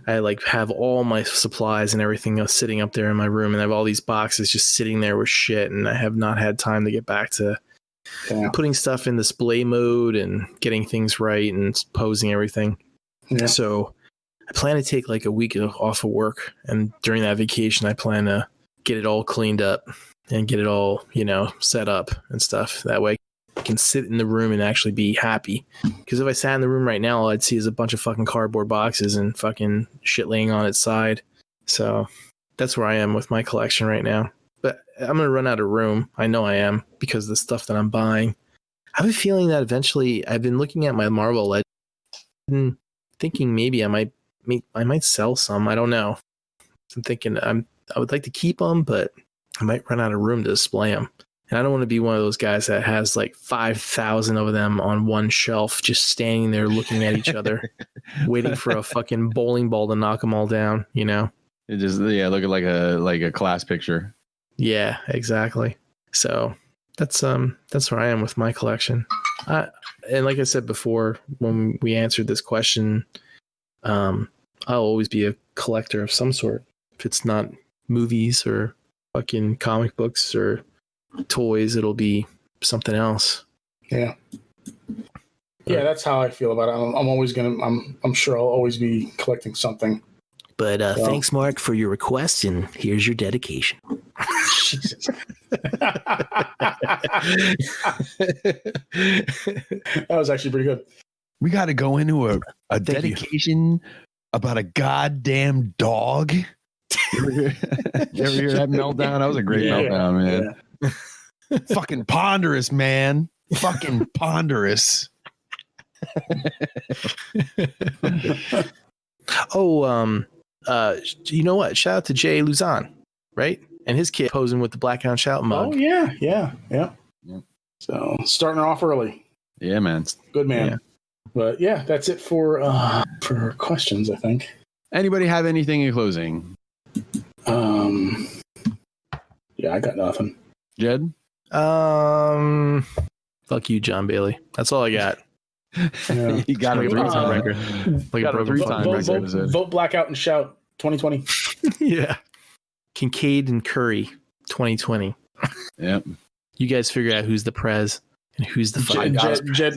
I like have all my supplies and everything sitting up there in my room, and I have all these boxes just sitting there with shit, and I have not had time to get back to putting stuff in display mode and getting things right and posing everything. So I plan to take like a week off of work, and during that vacation I plan to get it all cleaned up and get it all, you know, set up and stuff. That way I can sit in the room and actually be happy. Because if I sat in the room right now, all I'd see is a bunch of fucking cardboard boxes and fucking shit laying on its side. So that's where I am with my collection right now. But I'm going to run out of room. I know I am, because of the stuff that I'm buying. I have a feeling that eventually, I've been looking at my Marvel Legends and thinking maybe I might sell some. I don't know. I'm thinking I would like to keep them, but I might run out of room to display them. And I don't want to be one of those guys that has like 5,000 of them on one shelf, just standing there looking at each other, waiting for a fucking bowling ball to knock them all down, you know? It just, looking like a class picture. Yeah, exactly. So that's where I am with my collection. And like I said before, when we answered this question, I'll always be a collector of some sort. If it's not movies or fucking comic books or toys, it'll be something else. Yeah, that's how I feel about it. I'm sure I'll always be collecting something. But thanks, Mark, for your request, and here's your dedication. Jesus. That was actually pretty good. We got to go into a dedication about a goddamn dog. You ever hear that meltdown? That was a great meltdown, man. Yeah. Fucking ponderous, man. Fucking ponderous. You know what? Shout out to Jay Luzon, right? And his kid posing with the Blackout Shout mug. Oh yeah. So starting her off early. Yeah, man. Good man. Yeah. But yeah, that's it for questions, I think. Anybody have anything in closing? Yeah, I got nothing. Jed? Fuck you, John Bailey. That's all I got. Yeah. You got Like it a three-time record. Like got a a three-time record. Vote Blackout and Shout 2020. Yeah. Kincaid and Curry 2020. Yep. You guys figure out who's the prez and who's the fucking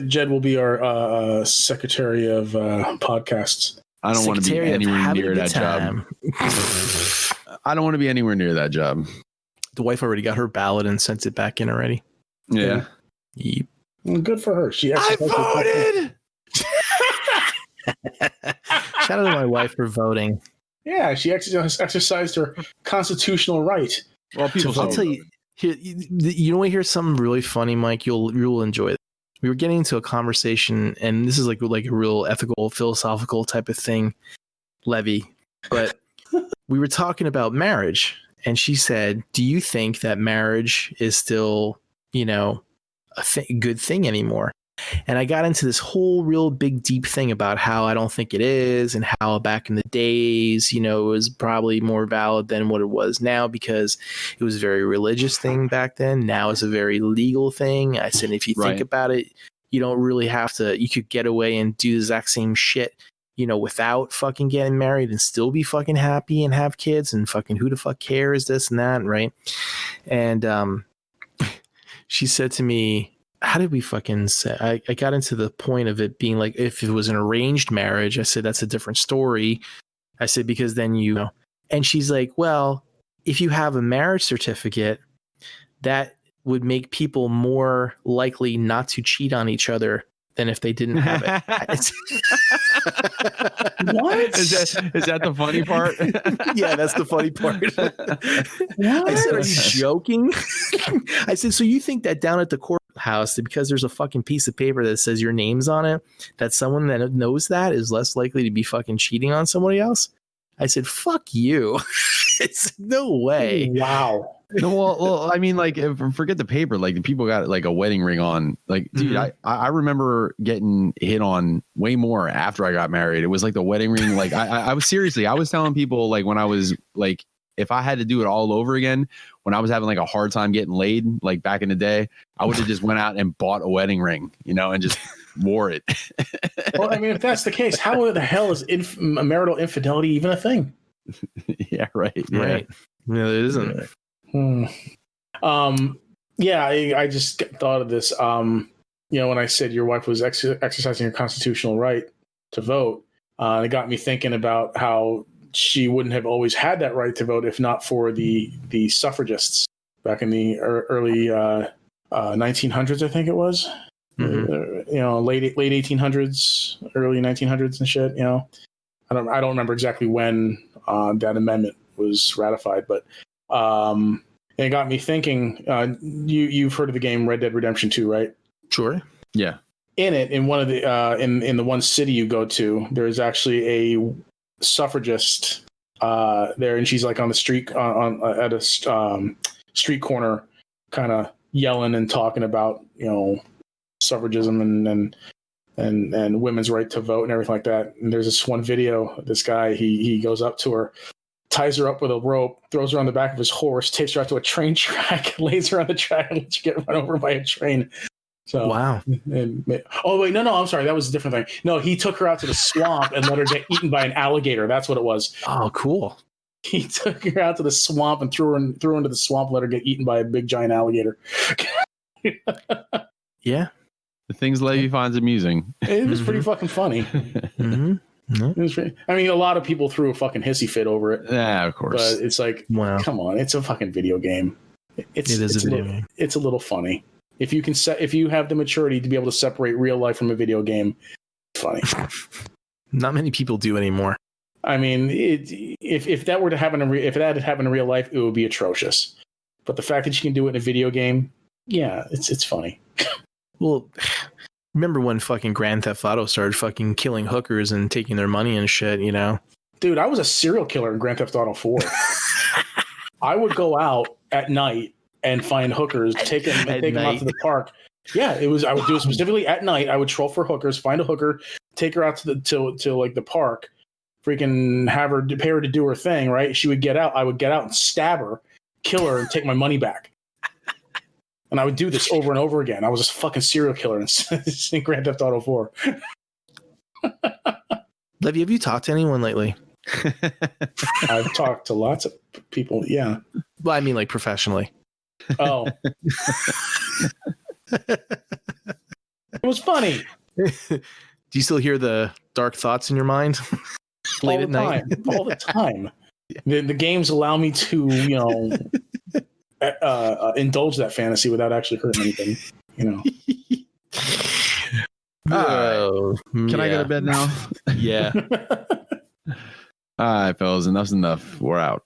Jed will be our secretary of podcasts. I don't want to be anywhere near that job. I don't want to be anywhere near that job. The wife already got her ballot and sent it back in already. Yeah. Yep. Well, good for her. She I voted. Shout out to my wife for voting. Yeah, she exercised her constitutional right. Well, people. I'll tell you. Here, you want to hear something really funny, Mike? You'll enjoy it. We were getting into a conversation, and this is like a real ethical, philosophical type of thing, Levy. But we were talking about marriage, and she said, "Do you think that marriage is still, a good thing anymore?" And I got into this whole real big deep thing about how I don't think it is, and how back in the days, it was probably more valid than what it was now because it was a very religious thing back then. Now it's a very legal thing. I said, if you think about it, you don't really have to, you could get away and do the exact same shit, without fucking getting married and still be fucking happy and have kids and fucking who the fuck cares, this and that, right? And she said to me, how did we fucking say? I got into the point of it being like, if it was an arranged marriage, I said, that's a different story. I said, because then and she's like, well, if you have a marriage certificate, that would make people more likely not to cheat on each other than if they didn't have it. What? Is that the funny part? Yeah, that's the funny part. I said, are you joking? I said, so you think that down at the courthouse, because there's a fucking piece of paper that says your name's on it, that someone that knows that is less likely to be fucking cheating on somebody else? I said, fuck you. It's no way. Wow. No, well, I mean, forget the paper. Like, the people got like a wedding ring on. Like, dude, I remember getting hit on way more after I got married. It was like the wedding ring. Like, I was seriously, I was telling people, like, when I was like, if I had to do it all over again, when I was having like a hard time getting laid, like back in the day, I would have just went out and bought a wedding ring, and just wore it. Well, I mean, if that's the case, how the hell is marital infidelity even a thing? Yeah, right. Yeah. Right. No, it isn't. Yeah, I just thought of this. When I said your wife was exercising her constitutional right to vote, it got me thinking about how she wouldn't have always had that right to vote if not for the suffragists back in the early 1900s, I think it was. Late 1800s, early 1900s and shit. I don't remember exactly when that amendment was ratified, but it got me thinking. You've heard of the game Red Dead Redemption 2, right? Sure. Yeah. In it, in one of the in the one city you go to, there's actually a suffragist there, and she's like on the street at a street corner, kind of yelling and talking about suffragism and women's right to vote and everything like that. And there's this one video, this guy, he goes up to her, ties her up with a rope, throws her on the back of his horse, takes her out to a train track, lays her on the track, and lets you get run over by a train. So wow. Oh wait, no, I'm sorry, that was a different thing. No, he took her out to the swamp and let her get eaten by an alligator. That's what it was. Oh, cool. He took her out to the swamp and threw her into the swamp, let her get eaten by a big giant alligator. Yeah. The things Levy finds amusing. It was pretty fucking funny. Mm-hmm. It was pretty, I mean, a lot of people threw a fucking hissy fit over it. Yeah, of course. But it's like, wow. Come on, it's a fucking video game. It's a video game. It's a little funny. If you have the maturity to be able to separate real life from a video game, it's funny. Not many people do anymore. I mean, if that were to happen if that had happened in real life, it would be atrocious. But the fact that you can do it in a video game, yeah, it's funny. Well, remember when fucking Grand Theft Auto started fucking killing hookers and taking their money and shit, you know? Dude, I was a serial killer in Grand Theft Auto 4. I would go out at night and find hookers, take them out to the park. Yeah, I would do it specifically at night. I would troll for hookers, find a hooker, take her out to like the park, freaking pay her to do her thing, right? She would get out. I would get out and stab her, kill her, and take my money back. And I would do this over and over again. I was a fucking serial killer in Grand Theft Auto 4. Levy, have you talked to anyone lately? I've talked to lots of people. Yeah. Well, I mean, like professionally. Oh. It was funny. Do you still hear the dark thoughts in your mind late at night? All the time. The games allow me to, indulge that fantasy without actually hurting anything. All right. Can I go to bed now? Yeah. All right, fellas. Enough's enough. We're out.